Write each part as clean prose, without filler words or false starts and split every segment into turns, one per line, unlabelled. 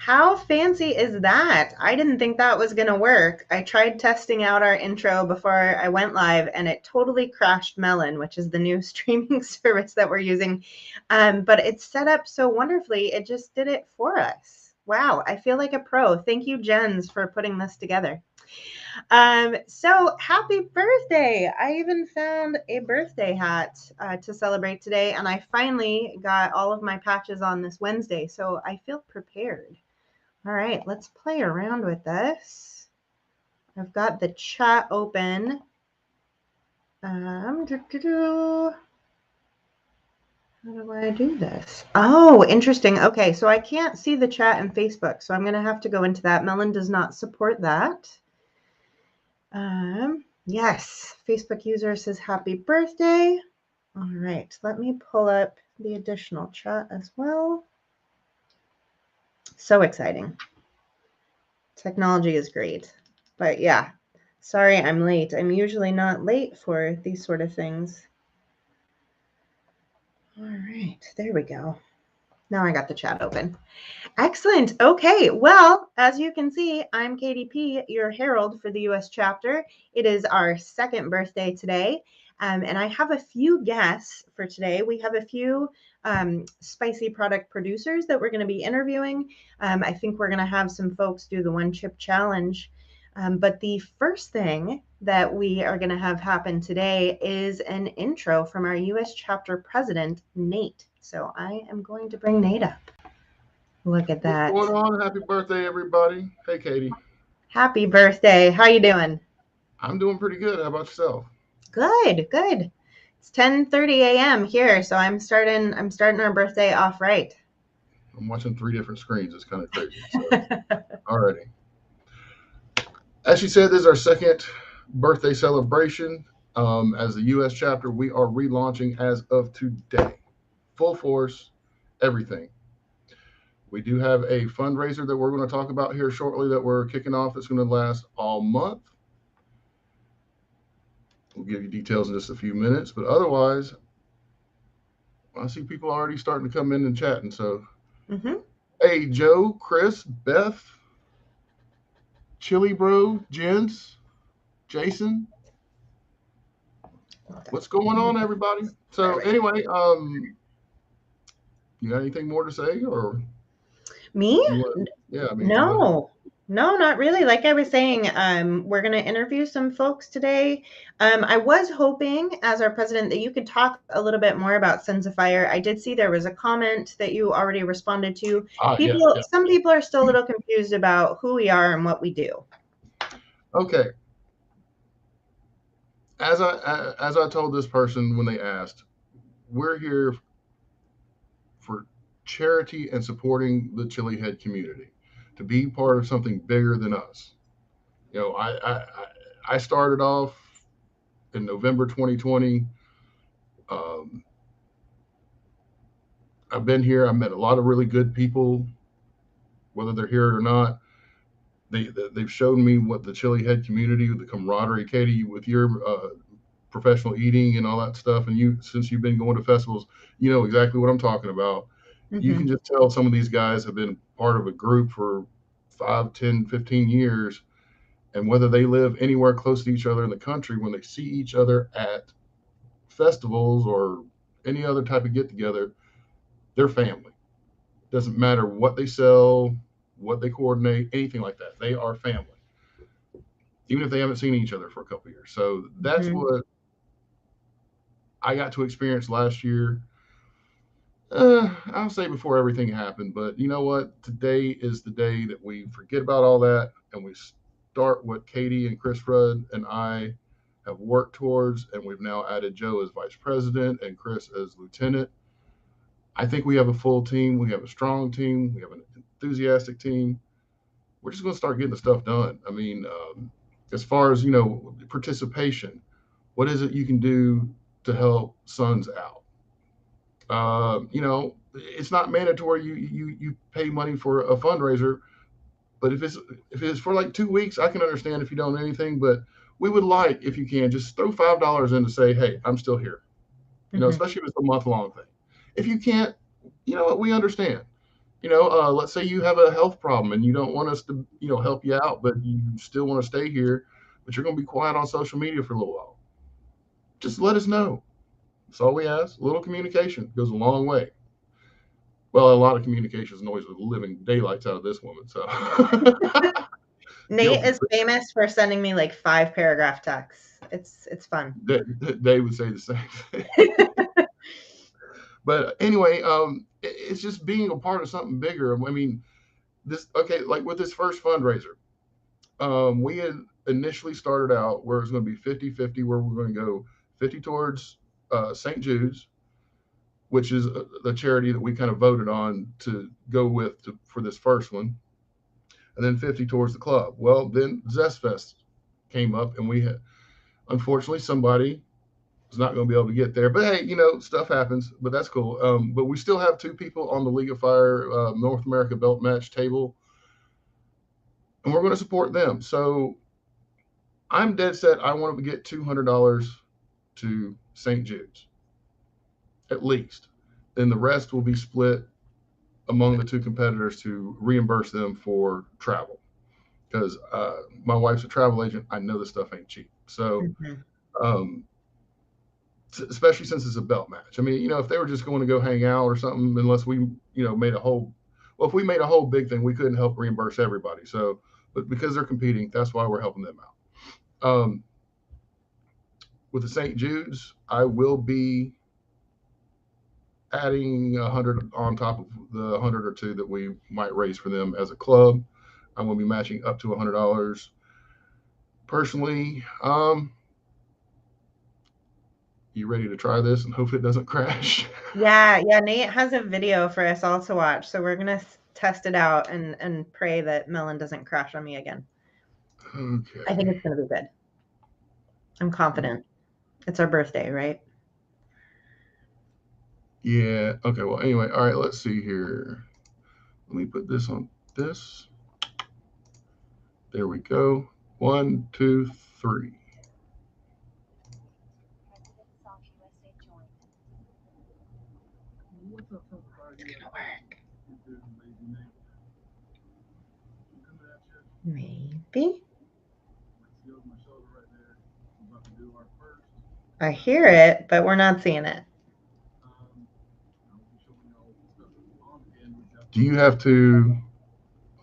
How fancy is that? I didn't think that was going to work. I tried testing out our intro before I went live and it totally crashed Melon, which is the new streaming service that we're using. But it's set up so wonderfully, it just did it for us. Wow, I feel like a pro. Thank you, Jens, for putting this together. So happy birthday. I even found a birthday hat to celebrate today, and I finally got all of my patches on this Wednesday, so I feel prepared. All right, let's play around with this. I've got the chat open. How do I do this? Oh, interesting. Okay, so I can't see the chat in Facebook, so I'm going to have to go into that. Melon does not support that. Yes, Facebook user says happy birthday. All right, let me pull up the additional chat as well. So exciting. Technology is great. But yeah, sorry I'm late. I'm usually not late for these sort of things. All right, there we go. Now I got the chat open. Excellent. Okay, well, as you can see, I'm KDP, your herald for the US chapter. It is our second birthday today, and I have a few guests for today. We have a few spicy product producers that we're going to be interviewing. I think we're going to have some folks do the one chip challenge. But the first thing that we are going to have happen today is an intro from our US chapter president, Nate. So I am going to bring Nate up. Look at that.
What's going on? Happy birthday, everybody. Hey, Katie.
Happy birthday. How you doing?
I'm doing pretty good. How about yourself?
Good, good. It's 10:30 a.m. here, so I'm starting our birthday off right.
I'm watching 3 different screens. It's kind of crazy. So, alrighty. As she said, this is our second birthday celebration. As the U.S. chapter, we are relaunching as of today. Full force, everything. We do have a fundraiser that we're going to talk about here shortly that we're kicking off. It's going to last all month. We'll give you details in just a few minutes, but otherwise, I see people already starting to come in and chatting. So, Hey, Joe, Chris, Beth, Chili Bro, Jens, Jason, what's going on, everybody? So, anyway, you got anything more to say, or
Me?
Yeah, I mean,
No, not really. Like I was saying, we're going to interview some folks today. I was hoping, as our president, that you could talk a little bit more about Sons of Fire. I did see there was a comment that you already responded to. Some people are still a little confused about who we are and what we do.
Okay. As I told this person when they asked, we're here for charity and supporting the Chili Head community, to be part of something bigger than us. You know, I started off in November 2020. I've been here. I've met a lot of really good people, whether they're here or not. They've shown me what the Chili Head community, the camaraderie, Katie, with your professional eating and all that stuff, and since you've been going to festivals, you know exactly what I'm talking about. You can just tell some of these guys have been part of a group for 5, 10, 15 years, and whether they live anywhere close to each other in the country, when they see each other at festivals or any other type of get together, they're family. Doesn't matter what they sell, what they coordinate, anything like that. They are family, even if they haven't seen each other for a couple of years. So that's what I got to experience last year. I'll say before everything happened, but you know what? Today is the day that we forget about all that and we start what Katie and Chris Rudd and I have worked towards, and we've now added Joe as vice president and Chris as lieutenant. I think we have a full team. We have a strong team. We have an enthusiastic team. We're just going to start getting the stuff done. I mean, as far as, participation, what is it you can do to help Sons out? It's not mandatory you pay money for a fundraiser, but if it's for like 2 weeks, I can understand if you don't know anything, but we would like, if you can, just throw $5 in to say, hey, I'm still here, especially if it's a month long thing. If you can't, you know what, we understand. let's say you have a health problem and you don't want us to, help you out, but you still want to stay here, but you're going to be quiet on social media for a little while. Just let us know. That's all we ask. A little communication goes a long way. Well, a lot of communication is noise with living daylights out of this woman. So
Nate is famous for sending me like 5-paragraph texts. It's fun.
They would say the same thing. But anyway, it's just being a part of something bigger. I mean, like with this first fundraiser, we had initially started out where it's going to be 50-50, where we're going to go 50 towards St. Jude's, which is the charity that we kind of voted on to go with for this first one, and then 50 towards the club. Well, then Zest Fest came up, and we had, unfortunately, somebody was not going to be able to get there. But hey, stuff happens, but that's cool. But we still have 2 people on the League of Fire North America belt match table, and we're going to support them. So I'm dead set. I want to get $200 to St. Jude's, at least. Then the rest will be split among the 2 competitors to reimburse them for travel. Because my wife's a travel agent. I know this stuff ain't cheap. So, especially since it's a belt match. I mean, if they were just going to go hang out or something, unless we, made a whole, well, if we made a whole big thing, we couldn't help reimburse everybody. So, but because they're competing, that's why we're helping them out. With the St. Jude's, I will be adding 100 on top of the 100 or 2 that we might raise for them as a club. I'm going to be matching up to $100. Personally, you ready to try this and hope it doesn't crash?
Yeah. Nate has a video for us all to watch, so we're gonna test it out and pray that Melon doesn't crash on me again.
Okay.
I think it's gonna be good. I'm confident. It's our birthday, right?
Yeah. Okay. Well, anyway, all right. Let's see here. Let me put this on this. There we go. 1, 2, 3.
Maybe. I hear it, but we're not seeing it.
Do you have to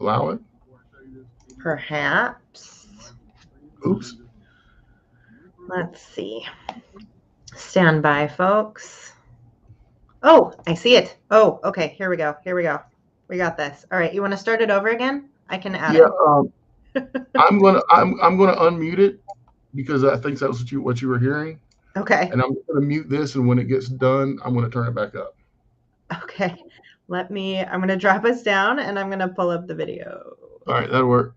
allow it?
Perhaps.
Oops.
Let's see. Stand by, folks. Oh, I see it. Oh, okay. Here we go. We got this. All right. You want to start it over again? I can add it.
I'm gonna unmute it because I think that's what you were hearing.
Okay.
And I'm gonna mute this, and when it gets done, I'm gonna turn it back up.
Okay. I'm gonna drop us down, and I'm gonna pull up the video.
All right, that'll work.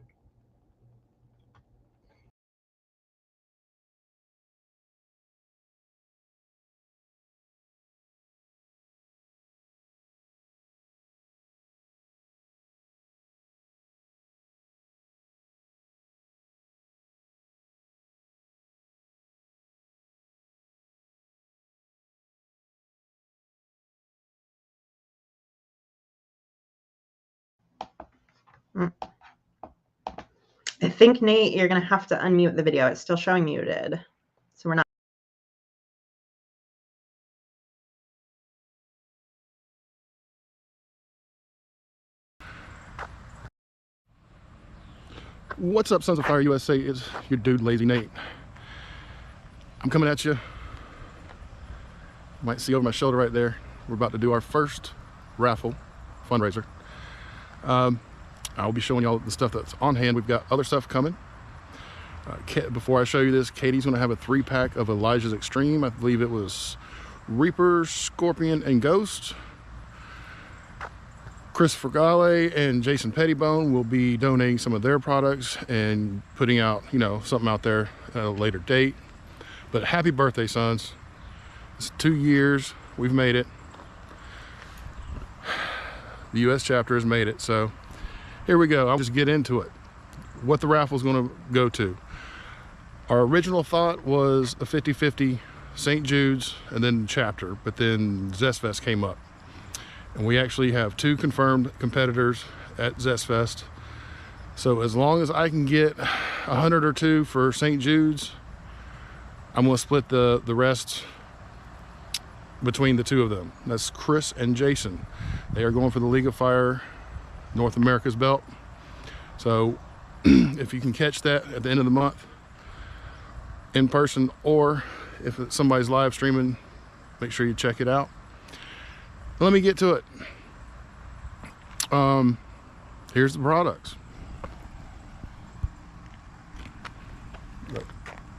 I think, Nate, you're going to have to unmute the video. It's still showing muted. So we're not.
What's up, Sons of Fire USA? It's your dude, Lazy Nate. I'm coming at you. You might see over my shoulder right there. We're about to do our first raffle fundraiser. I'll be showing y'all the stuff that's on hand. We've got other stuff coming. Before I show you this, Katie's going to have a 3-pack of Elijah's Extreme. I believe it was Reaper, Scorpion, and Ghost. Christopher Gale and Jason Pettibone will be donating some of their products and putting out, something out there at a later date. But happy birthday, sons. It's 2 years. We've made it. The U.S. chapter has made it. So here we go. I'll just get into it. What the raffle is going to go to. Our original thought was a 50-50 St. Jude's and then chapter, but then Zest Fest came up. And we actually have 2 confirmed competitors at Zest Fest. So as long as I can get 100 or 2 for St. Jude's, I'm going to split the rest between the 2 of them. That's Chris and Jason. They are going for the League of Fire North America's belt. So if you can catch that at the end of the month in person, or if somebody's live streaming, make sure you check it out. Let me get to it. Here's the products.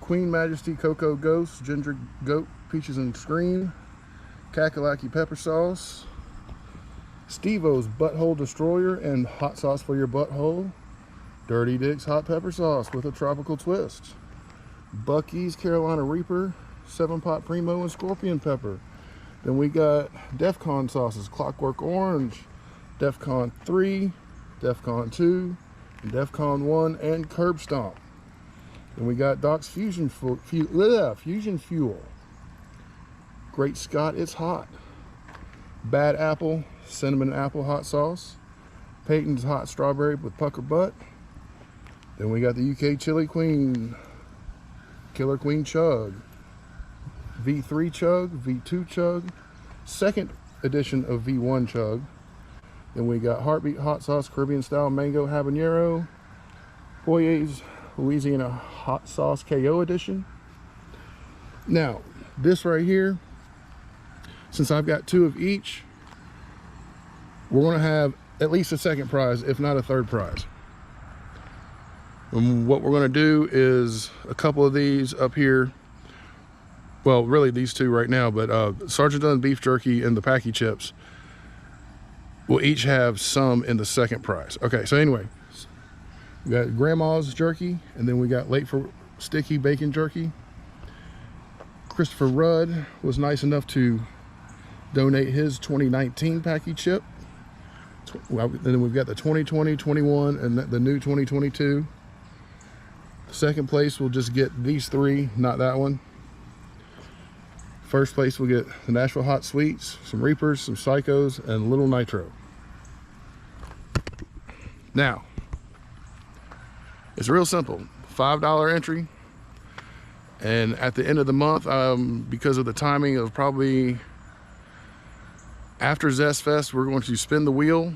Queen Majesty Cocoa Ghost, Ginger Goat, Peaches and Scream, Kakalaki Pepper Sauce, Steve-O's Butthole Destroyer and Hot Sauce for your butthole, Dirty Dick's Hot Pepper Sauce with a tropical twist, Bucky's Carolina Reaper, 7-Pot Primo and Scorpion Pepper. Then we got DEFCON sauces, Clockwork Orange, DEFCON 3, DEFCON 2, DEFCON 1, and Curb Stomp. Then we got Doc's Fusion Fuel, Great Scott It's Hot, Bad Apple Cinnamon Apple Hot Sauce, Peyton's Hot Strawberry with Pucker Butt. Then we got the UK Chili Queen, Killer Queen Chug, V3 Chug, V2 Chug, second edition of V1 Chug. Then we got Heartbeat Hot Sauce Caribbean Style Mango Habanero, Poyet's Louisiana Hot Sauce KO Edition. Now, this right here, since I've got 2 of each, we're going to have at least a second prize, if not a third prize. And what we're going to do is a couple of these up here. Well, really these 2 right now, but Sergeant Dunn Beef Jerky and the Packy Chips will each have some in the second prize. Okay, so anyway, we got Grandma's Jerky, and then we got Late for Sticky Bacon Jerky. Christopher Rudd was nice enough to donate his 2019 Packy Chip. Then we've got the 2020, 21, and the new 2022. Second place will just get these 3, not that one. First place will get the Nashville Hot Sweets, some Reapers, some Psychos, and Little Nitro. Now, it's real simple. $5 entry. And at the end of the month, because of the timing of probably after Zest Fest, we're going to spin the wheel.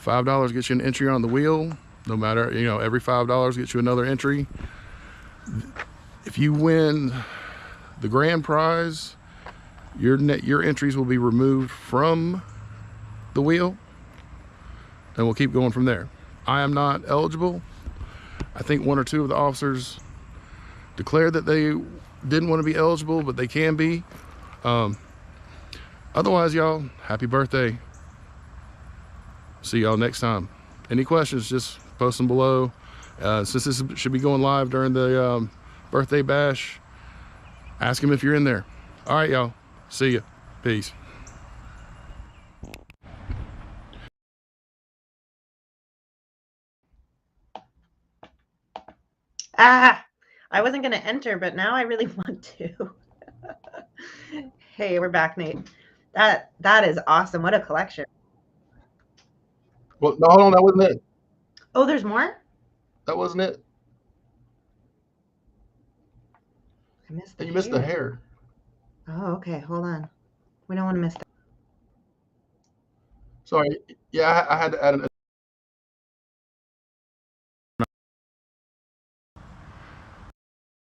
$5 gets you an entry on the wheel. No matter, every $5 gets you another entry. If you win the grand prize, your entries will be removed from the wheel, and we'll keep going from there. I am not eligible. I think 1 or 2 of the officers declared that they didn't want to be eligible, but they can be. Otherwise, y'all, happy birthday. See y'all next time. Any questions, just post them below. Since this should be going live during the birthday bash, ask him if you're in there. All right, y'all. See ya. Peace.
I wasn't going to enter, but now I really want to. Hey, we're back, Nate. That is awesome. What a collection.
Well, no, hold on. That wasn't it.
Oh, there's more?
That wasn't it.
I missed
and you missed the hair.
Oh, okay. Hold on. We don't want to miss that.
Sorry. Yeah, I had to add an.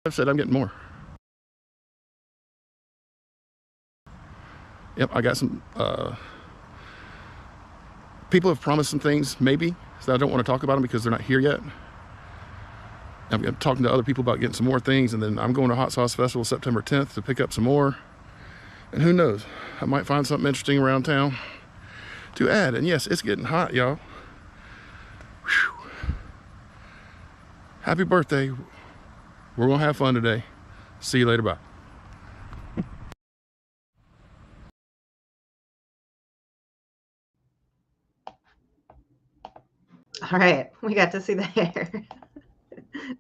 I said I'm getting more. Yep, I got some. People have promised some things, maybe, so I don't want to talk about them because they're not here yet. I'm talking to other people about getting some more things, and then I'm going to Hot Sauce Festival September 10th to pick up some more. And who knows, I might find something interesting around town to add. And yes, it's getting hot, y'all. Happy birthday. We're gonna have fun today. See you later, bye.
All right, we got to see the hair.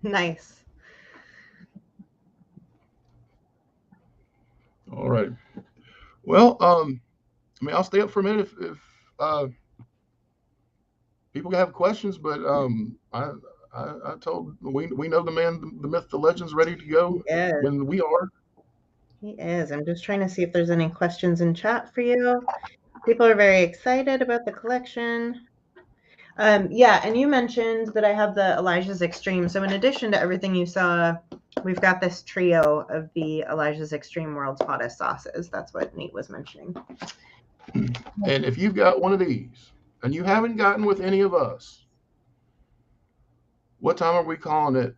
Nice.
All right. Well, I mean, I'll stay up for a minute if people have questions, but I told we know the man, the myth, the legend's ready to go
He is.
when we are.
He is. I'm just trying to see if there's any questions in chat for you. People are very excited about the collection. Yeah, and you mentioned that I have the Elijah's Extreme. So in addition to everything you saw, we've got this trio of the Elijah's Extreme World's Hottest Sauces. That's what Nate was mentioning.
And if you've got one of these and you haven't gotten with any of us, what time are we calling it?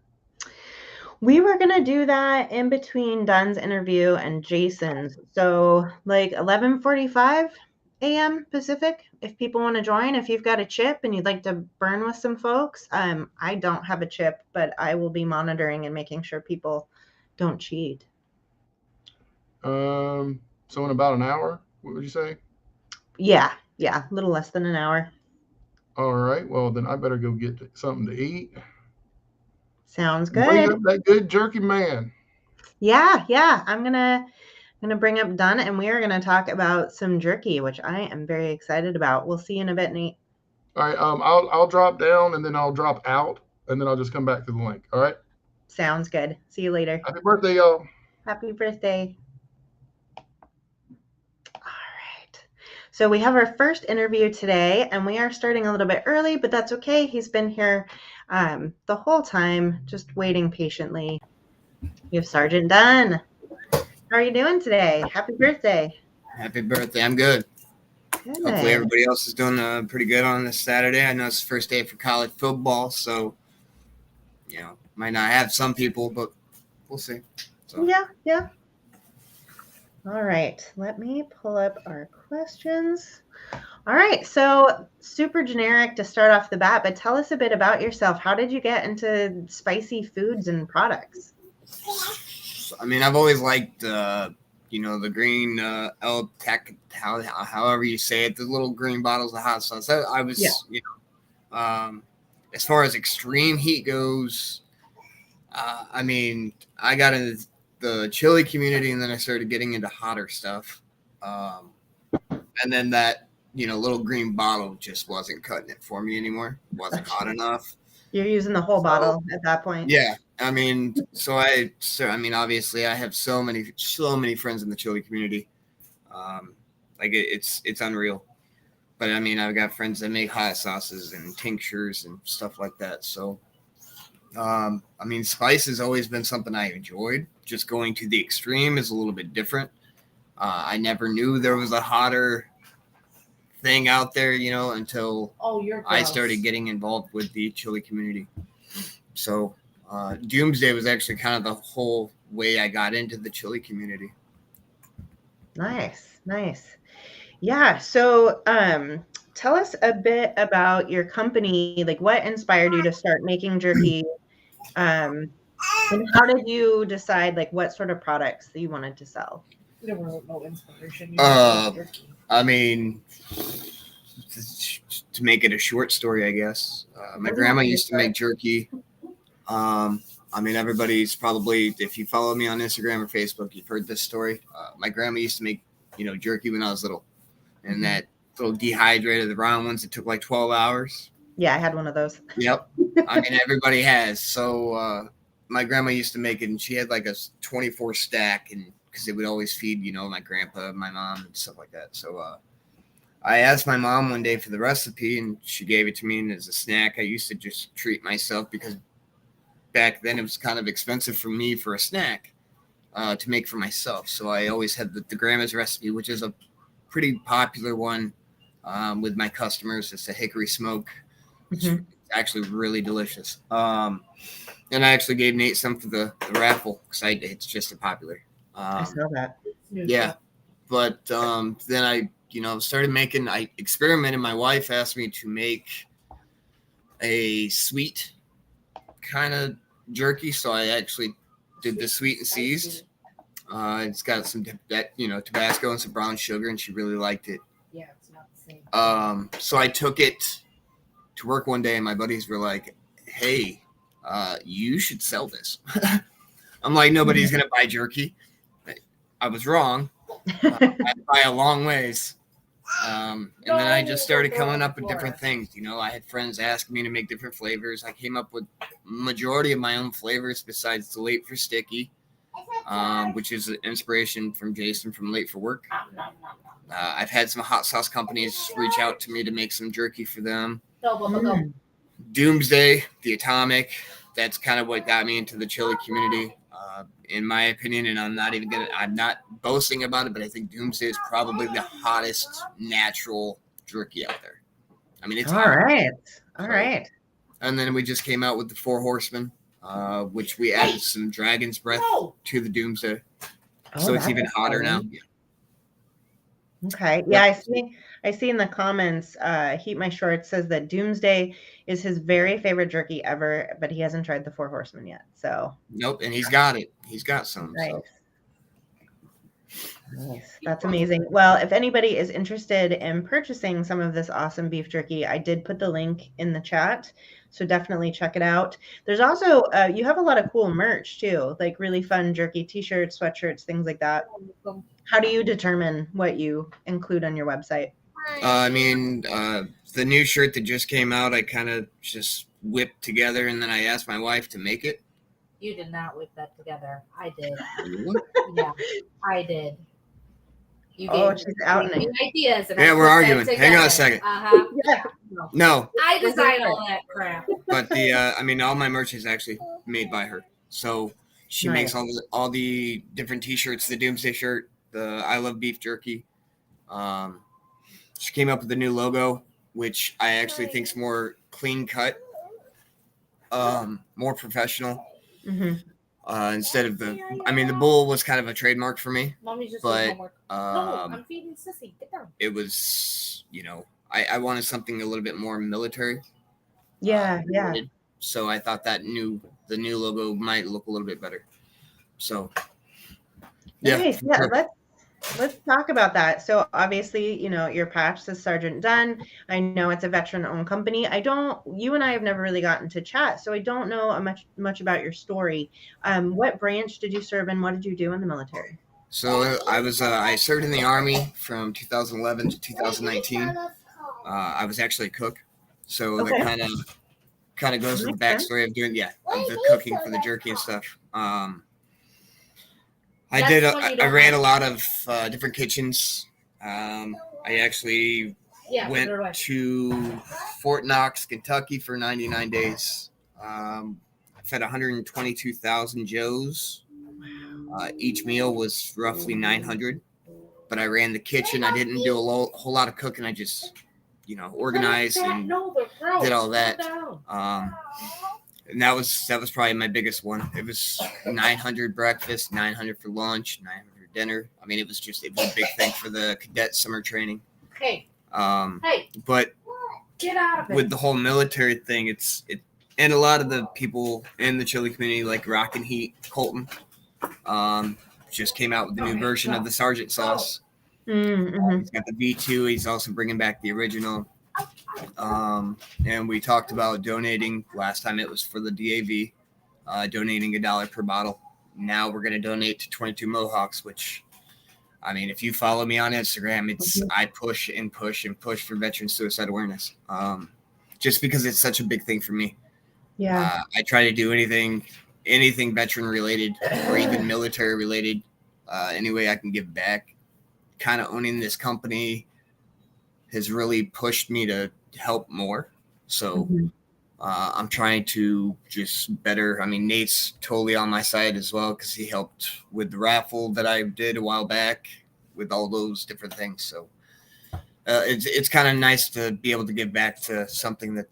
We were going to do that in between Dunn's interview and Jason's. So like 11:45 a.m. Pacific, if people want to join. If you've got a chip and you'd like to burn with some folks, I don't have a chip, but I will be monitoring and making sure people don't cheat.
So in about an hour, what would you say?
Yeah, a little less than an hour.
All right, well then I better go get something to eat.
Sounds good.
Bring up that good jerky, man.
Yeah. I'm gonna bring up Dunn, and we are gonna talk about some jerky, which I am very excited about. We'll see you in a bit, Nate.
All right, I'll drop down and then I'll drop out and then I'll just come back to the link. All right.
Sounds good. See you later.
Happy birthday, y'all.
Happy birthday. All right. So we have our first interview today, and we are starting a little bit early, but that's okay. He's been here the whole time, just waiting patiently. We have Sergeant Dunn. How are you doing today? Happy birthday.
Happy birthday. I'm good.
Good.
Hopefully everybody else is doing pretty good on this Saturday. I know it's the first day for college football, so, might not have some people, but we'll see. So.
Yeah. All right. Let me pull up our questions. All right. So super generic to start off the bat, but tell us a bit about yourself. How did you get into spicy foods and products?
I mean, I've always liked, the green El Tec, however you say it, the little green bottles of hot sauce. I was, as far as extreme heat goes, I mean, I got into the chili community and then I started getting into hotter stuff. And then that, little green bottle just wasn't cutting it for me anymore. It wasn't hot enough.
You're using the whole bottle at that point.
Yeah. I mean, obviously I have so many friends in the chili community. It's unreal. But I mean, I've got friends that make hot sauces and tinctures and stuff like that. So, I mean, spice has always been something I enjoyed. Just going to the extreme is a little bit different. I never knew there was a hotter thing out there, until I started getting involved with the chili community. So, Doomsday was actually kind of the whole way I got into the chili community.
Nice. Yeah. So, tell us a bit about your company. Like, what inspired you to start making jerky? And how did you decide, like, what sort of products that you wanted to sell?
There was no inspiration.
I mean, to make it a short story, I guess. My grandma used to make jerky. I mean, everybody's probably, if you follow me on Instagram or Facebook, you've heard this story. My grandma used to make, jerky when I was little. And that little dehydrated, the round ones, it took like 12 hours.
Yeah, I had one of those.
Yep. I mean, everybody has. So my grandma used to make it, and she had like a 24 stack, and because it would always feed, my grandpa, my mom, and stuff like that. So I asked my mom one day for the recipe, and she gave it to me. And as a snack, I used to just treat myself because back then it was kind of expensive for me for a snack to make for myself. So I always had the grandma's recipe, which is a pretty popular one with my customers. It's a hickory smoke.
Mm-hmm.
It's actually really delicious. And I actually gave Nate some for the raffle because it's just a popular.
I saw that.
Yeah. But then I, started making, I experimented. My wife asked me to make a sweet kind of jerky. So I actually did the sweet and seasoned. It's got some, Tabasco and some brown sugar, and she really liked it.
Yeah, it's not the same.
So I took it to work one day, and my buddies were like, "Hey, you should sell this." I'm like, nobody's gonna buy jerky. I was wrong. By a long ways. And then I just started coming up with different things. You know, I had friends ask me to make different flavors. I came up with majority of my own flavors besides the Late for Sticky, which is an inspiration from Jason from Late for Work. I've had some hot sauce companies reach out to me to make some jerky for them. Doomsday, the Atomic, that's kind of what got me into the chili community. In my opinion, and I'm not boasting about it, but I think Doomsday is probably the hottest natural jerky out there. I mean, it's
all
hot.
right. All right.
And then we just came out with the Four Horsemen, which we added some Dragon's Breath to the Doomsday. So it's even hotter now.
Okay. Yeah, I see in the comments, Heat My Shorts says that Doomsday is his very favorite jerky ever, but he hasn't tried the Four Horsemen yet. So
nope, and he's got it. He's got some.
Nice.
So.
Nice. That's amazing. Well, if anybody is interested in purchasing some of this awesome beef jerky, I did put the link in the chat. So definitely check it out. There's also, you have a lot of cool merch too, like really fun jerky t-shirts, sweatshirts, things like that. How do you determine what you include on your website?
The new shirt that just came out, I kind of just whipped together, and then I asked my wife to make it.
You did not whip that together. I did. Yeah, I did. You
she's out in
ideas.
And we're arguing. Hang on a second.
Yeah.
No.
I designed all that crap.
But all my merch is actually made by her. So she makes all the different t-shirts, the Doomsday shirt, the I Love Beef Jerky. She came up with a new logo, which I actually think is more clean cut, more professional.
Mm-hmm.
Instead of the bull was kind of a trademark for me.
Mommy's just
but
no, I'm feeding Sissy. Get down.
It was, I wanted something a little bit more military.
Yeah.
So I thought the new logo might look a little bit better. So yeah.
Nice. Yeah. Let's talk about that. So obviously, your patch says Sergeant Dunn. I know it's a veteran-owned company. You and I have never really gotten to chat, so I don't know much about your story. What branch did you serve in? What did you do in the military?
So I served in the Army from 2011 to 2019. I was actually a cook. So that kind of goes with the backstory of doing the cooking for the jerky and stuff. I ran a lot of different kitchens. I actually went to Fort Knox, Kentucky for 99 days. Fed 122,000 Joes. Each meal was roughly 900. But I ran the kitchen. I didn't do a whole lot of cooking. I just, organized and did all that. And that was probably my biggest one. It was 900 breakfast, 900 for lunch, 900 dinner. It was a big thing for the cadet summer training.
Hey.
But
get out of it.
With the whole military thing, and a lot of the people in the chili community, like Rock and Heat, Colton, just came out with the new version of the Sergeant sauce.
Mm-hmm.
He's got the V2. He's also bringing back the original. And we talked about donating. Last time it was for the DAV, donating $1 per bottle. Now we're going to donate to 22 Mohawks, which, if you follow me on Instagram, I push and push and push for veteran suicide awareness. Just because it's such a big thing for me.
Yeah.
I try to do anything veteran related or even military related, any way I can give back. Kind of owning this company has really pushed me to help more. So I'm trying to just better. Nate's totally on my side as well because he helped with the raffle that I did a while back with all those different things. So it's kind of nice to be able to give back to something that,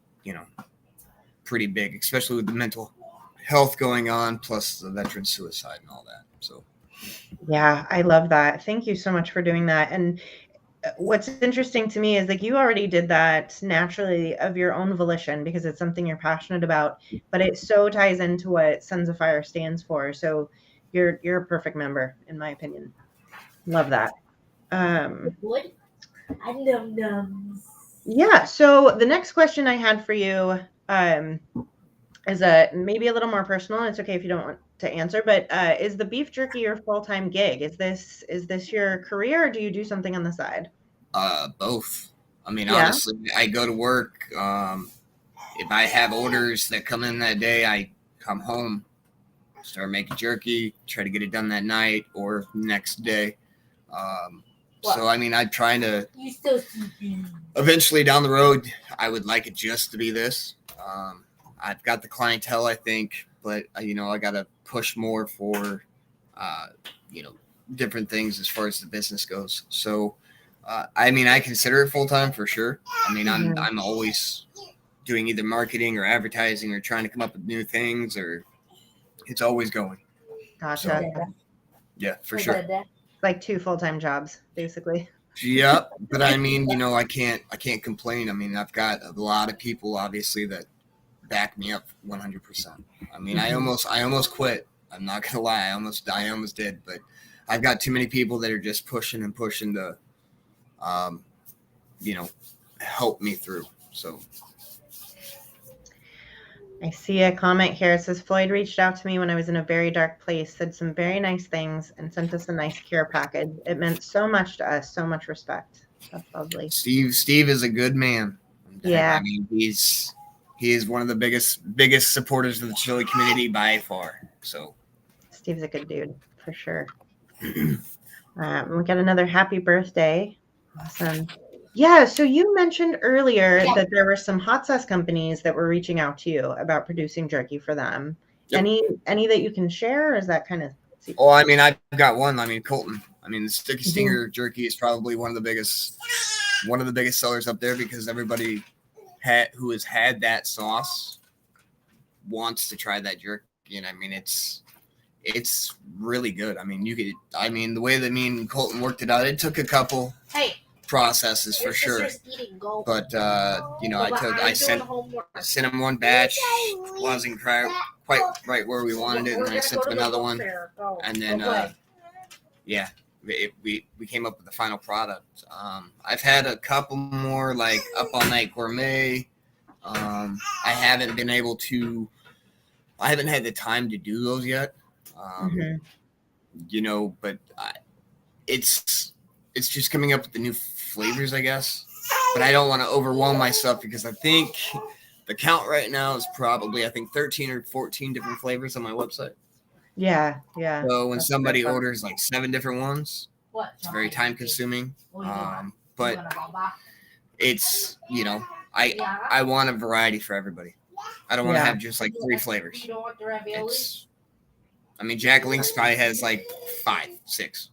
pretty big, especially with the mental health going on, plus the veteran suicide and all that. So.
Yeah, I love that. Thank you so much for doing that. And what's interesting to me is you already did that naturally of your own volition because it's something you're passionate about, but it so ties into what Sons of Fire stands for. So you're a perfect member, in my opinion. Love that.
Wood? I love numbs.
Yeah. So the next question I had for you is maybe a little more personal. It's okay if you don't want to answer, but is the beef jerky your full-time gig? Is this your career, or do you do something on the side?
Both. I mean,
Yeah.
honestly, I go to work. If I have orders that come in that day, I come home, start making jerky, try to get it done that night or next day. So, I mean, I'm trying to
You still sleeping.
eventually down the road, I would like it just to be this. I've got the clientele, I think, but I got to push more for, different things as far as the business goes. So, I mean, I consider it full time for sure. I mean, I'm always doing either marketing or advertising or trying to come up with new things, or it's always going.
Gotcha.
Yeah, for sure.
Like 2 full-time jobs, basically.
Yep, but I mean, I can't complain. I mean, I've got a lot of people, obviously, that back me up 100%. I mean, I almost quit. I'm not gonna lie, I almost did, but I've got too many people that are just pushing to, help me through. So.
I see a comment here. It says, Floyd reached out to me when I was in a very dark place, said some very nice things, and sent us a nice care package. It meant so much to us, so much respect. That's lovely.
Steve is a good man.
Yeah.
I mean, he is one of the biggest supporters of the chili community by far. So
Steve's a good dude, for sure. We got another happy birthday. Awesome. Yeah, so you mentioned earlier that there were some hot sauce companies that were reaching out to you about producing jerky for them.
Yep.
Any that you can share, or is that kind of secret?
Oh, I mean, I've got one. I mean, Colton. I mean, the Sticky Stinger jerky is probably one of the biggest sellers up there because everybody who has had that sauce wants to try that jerky. And I mean, it's really good. I mean, the way that me and Colton worked it out, it took a couple processes for sure. But I sent him one batch, wasn't quite right where we wanted it, and then I sent him another one, and then we came up with the final product. I've had a couple more like Up All Night Gourmet. I haven't had the time to do those yet. But it's just coming up with the new flavors, I guess. But I don't want to overwhelm myself because I think the count right now is probably 13 or 14 different flavors on my website.
Yeah.
So when somebody orders like 7 different ones, it's very time consuming. But it's, I want a variety for everybody. I don't want to have just like 3 flavors. Jack Link's probably has like 5, 6.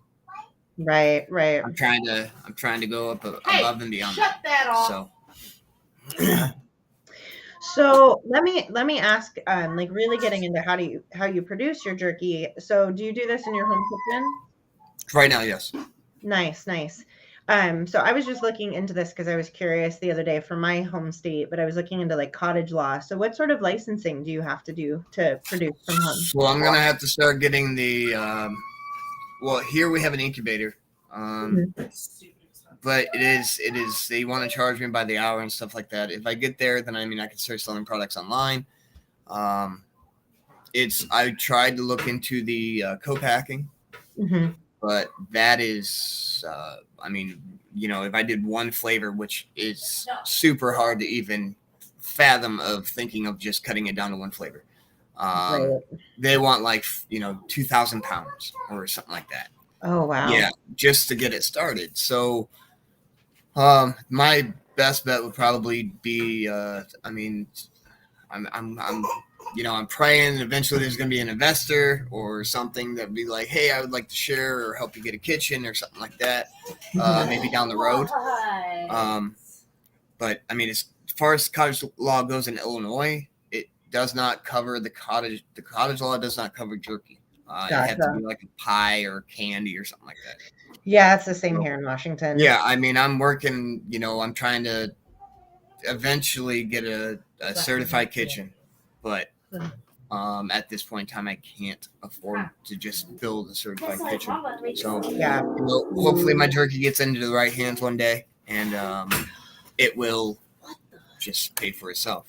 Right.
I'm trying to go up above and beyond.
Shut that off.
So let me ask, like really getting into how you produce your jerky. So do you do this in your home kitchen?
Right now, yes.
Nice. So I was just looking into this because I was curious the other day for my home state, but I was looking into like cottage law. So what sort of licensing do you have to do to produce from home?
Well, I'm gonna have to start getting the. Well, here we have an incubator, but it is. They want to charge me by the hour and stuff like that. If I get there, then I can start selling products online. I tried to look into the co-packing. But that is, if I did one flavor, which is super hard to even fathom of thinking of just cutting it down to one flavor. They want 2,000 pounds or something like that.
Oh, wow.
Yeah, just to get it started. So my best bet would probably be, I'm praying eventually there's going to be an investor or something that would be like, hey, I would like to share or help you get a kitchen or something like that, maybe down the road. But as far as cottage law goes in Illinois, it does not cover the cottage law does not cover jerky. It has to be like a pie or candy or something like that.
Yeah, it's the same here in Washington.
Yeah, I'm working, I'm trying to eventually get a certified kitchen. But at this point in time, I can't afford to just build a certified kitchen. So hopefully my jerky gets into the right hands one day, and it will just pay for itself.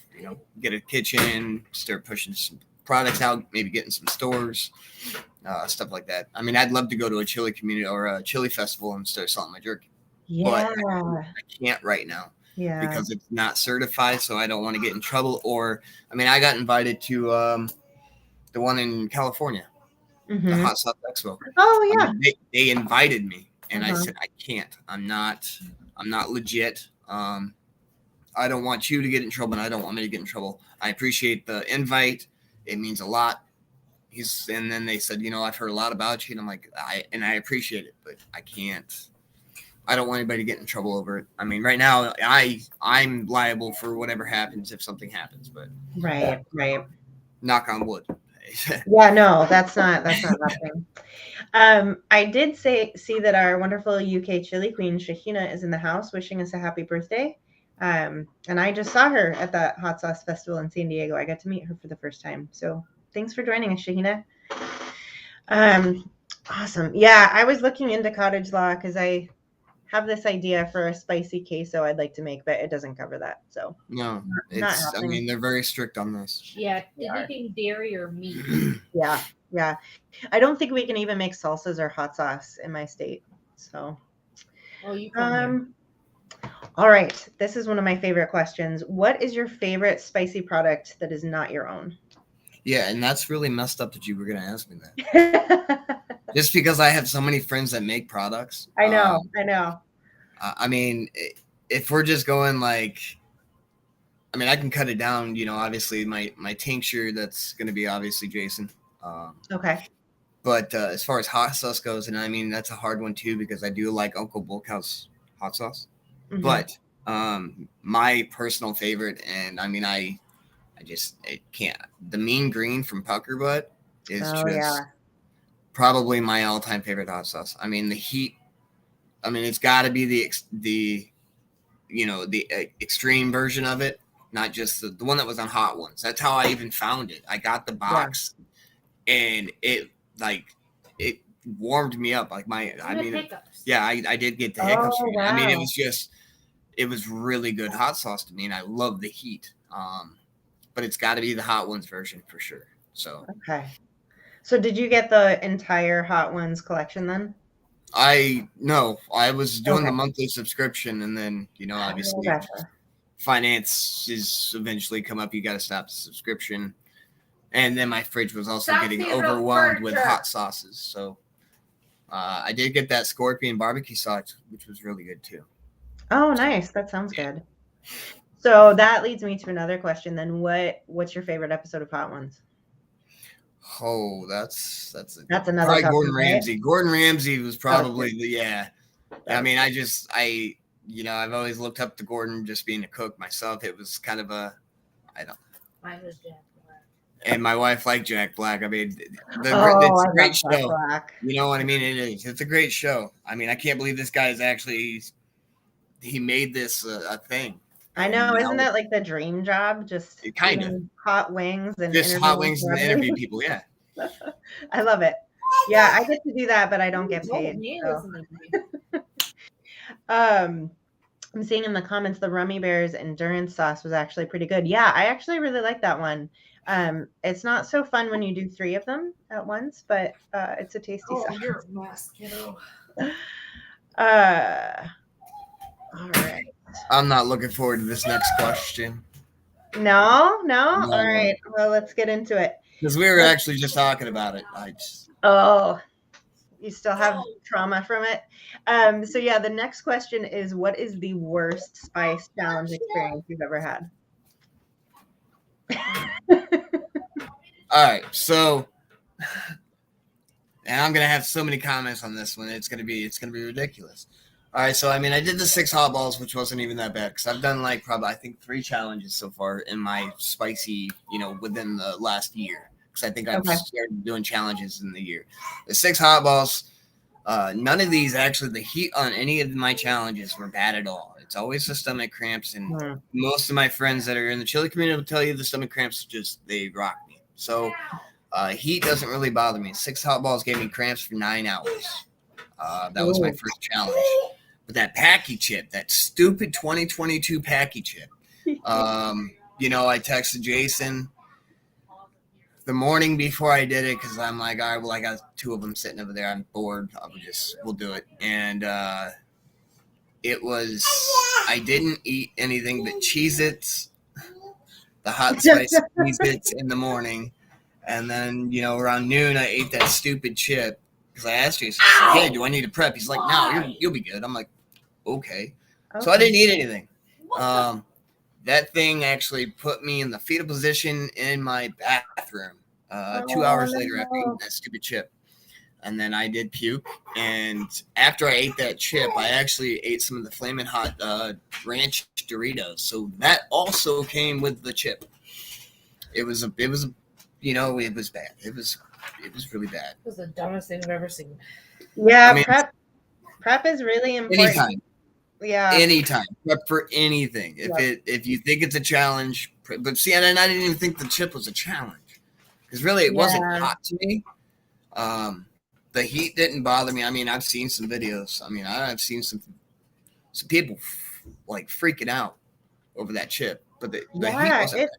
Get a kitchen, start pushing some products out, maybe getting some stores, stuff like that. I'd love to go to a chili community or a chili festival and start selling my jerky.
Yeah.
I can't right now
Yeah.
because it's not certified, so I don't want to get in trouble. Or, I mean, I got invited to the one in California, the
Mhm.
Hot Sauce Expo.
Oh,
I
yeah.
mean, they invited me, and I
Uh-huh.
said I can't. I'm not legit. I don't want you to get in trouble, and I don't want me to get in trouble. I appreciate the invite. It means a lot. And then they said, I've heard a lot about you, and I'm like, I appreciate it, but I can't. I don't want anybody to get in trouble over it. I mean, right now, I'm liable for whatever happens if something happens, but
Right.
knock on wood.
Yeah, no, that's not happening. I did see that our wonderful UK chili queen Shahina is in the house wishing us a happy birthday. And I just saw her at that hot sauce festival in San Diego. I got to meet her for the first time. So thanks for joining us, Shahina. Awesome. Yeah, I was looking into cottage law because I have this idea for a spicy queso I'd like to make, but it doesn't cover that. So
No,
not
I
happening.
mean, they're very strict on this.
Yeah, anything dairy or meat.
Yeah. I don't think we can even make salsas or hot sauce in my state. So,
Oh, you can.
all right. This is one of my favorite questions. What is your favorite spicy product that is not your own?
Yeah, and that's really messed up that you were going to ask me that. Just because I have so many friends that make products.
I know.
I mean, if we're just going like, I mean, I can cut it down. Obviously my tincture, that's going to be obviously Jason.
Okay.
But as far as hot sauce goes, and I mean, that's a hard one too, because I do like Uncle Bulkhouse hot sauce.
Mhm.
But my personal favorite, and I mean, I can't. The Mean Green from Pucker Butt is probably my all-time favorite hot sauce. I mean, the heat. I mean, it's got to be the extreme version of it, not just the one that was on Hot Ones. That's how I even found it. I got the box, and it warmed me up. Like
Hiccups.
yeah, I did get the hiccups.
Oh, wow.
I mean, it was really good hot sauce to me, and I love the heat. But it's got to be the Hot Ones version for sure. So
okay. So did you get the entire Hot Ones collection then?
I was doing the monthly subscription, and then obviously finances eventually come up. You got to stop the subscription, and then my fridge was also getting overwhelmed with hot sauces. So I did get that Scorpion barbecue sauce, which was really good too.
Oh, nice. That sounds good. So that leads me to another question. Then, what's your favorite episode of Hot Ones?
Oh, that's
another
probably
tough
Gordon
one,
Ramsay.
right?
Gordon Ramsay was probably I mean,
good.
I've always looked up to Gordon, just being a cook myself. It was kind of
Mine was Jack Black.
And my wife liked Jack Black. I mean, it's a great show.
Black.
You know what I mean? It's a great show. I mean, I can't believe this guy is actually he made this a thing.
I know, isn't that like the dream job? Just
kind of
hot wings and
just hot wings and interview people. Yeah,
I love it. Yeah, I get to do that, but I don't get paid. So. I'm seeing in the comments the Rummy Bears endurance sauce was actually pretty good. Yeah, I actually really like that one. It's not so fun when you do 3 of them at once, but it's a tasty sauce.
You're a mess, kiddo.
All right.
I'm not looking forward to this next question.
No? All right. Well, let's get into it.
Because we were actually just talking about it.
Oh, you still have trauma from it? So yeah, the next question is, what is the worst spice challenge experience you've ever had?
All right. So, and I'm going to have so many comments on this one. It's going to be ridiculous. All right, so I mean, I did the 6 hot balls, which wasn't even that bad because I've done like probably I think 3 challenges so far in my spicy, within the last year. Because I think I've started doing challenges in the year. The 6 hot balls, none of these actually the heat on any of my challenges were bad at all. It's always the stomach cramps, and most of my friends that are in the chili community will tell you the stomach cramps they rock me. So heat doesn't really bother me. 6 hot balls gave me cramps for 9 hours. That was my first challenge. But that Packy chip, that stupid 2022 Packy chip, I texted Jason the morning before I did it because I'm like, all right, well, I got 2 of them sitting over there. I'm bored. We'll do it. And I didn't eat anything but Cheez-Its, the hot spicy Cheez-Its in the morning. And then, around noon, I ate that stupid chip. Because I asked Jason, hey, do I need to prep? He's like, no, you'll be good. I'm like, okay. So I didn't eat anything. That thing actually put me in the fetal position in my bathroom 2 hours later after eating that stupid chip. And then I did puke. And after I ate that chip, I actually ate some of the Flamin' Hot Ranch Doritos. So that also came with the chip. It was bad. It was really bad.
It was the dumbest thing I've ever seen.
Yeah, prep is really important.
Anytime.
Yeah.
Anytime. Prep for anything. If you think it's a challenge, but see, and I didn't even think the chip was a challenge. Because really it wasn't hot to me. The heat didn't bother me. I mean, I've seen some videos. I mean, I've seen some people like freaking out over that chip. But the heat wasn't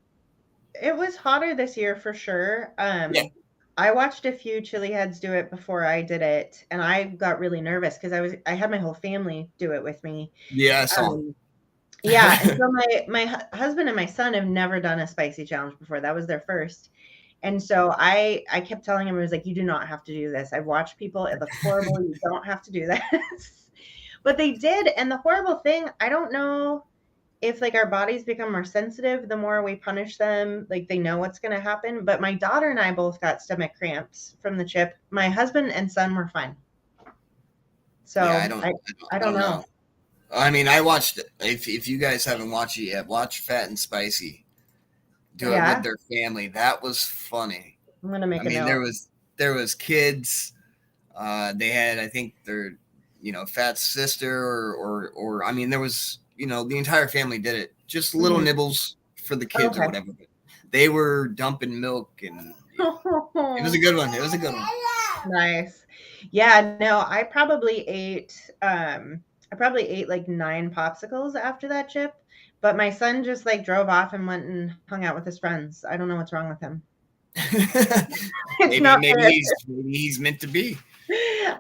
it was hotter this year for sure. I watched a few chili heads do it before I did it, and I got really nervous because I had my whole family do it with me.
Yeah, I saw.
Yeah, and so my husband and my son have never done a spicy challenge before. That was their first. And so I kept telling him, I was like, you do not have to do this. I've watched people. It looks horrible. You don't have to do this. But they did. And the horrible thing, I don't know if like our bodies become more sensitive the more we punish them, like they know what's going to happen. But my daughter and I both got stomach cramps from the chip. My husband and son were fine. So yeah, I don't know.
I mean, I watched, if you guys haven't watched it yet, watch Fat and Spicy. Do it with their family. That was funny.
I'm gonna make a note.
There was kids. They had, I think, their Fat's sister or I mean, there was the entire family did it. Just little nibbles for the kids or whatever. But they were dumping milk and it was a good one. It was a good one.
Nice. Yeah. No, I probably ate like 9 popsicles after that chip. But my son just like drove off and went and hung out with his friends. I don't know what's wrong with him.
maybe he's meant to be.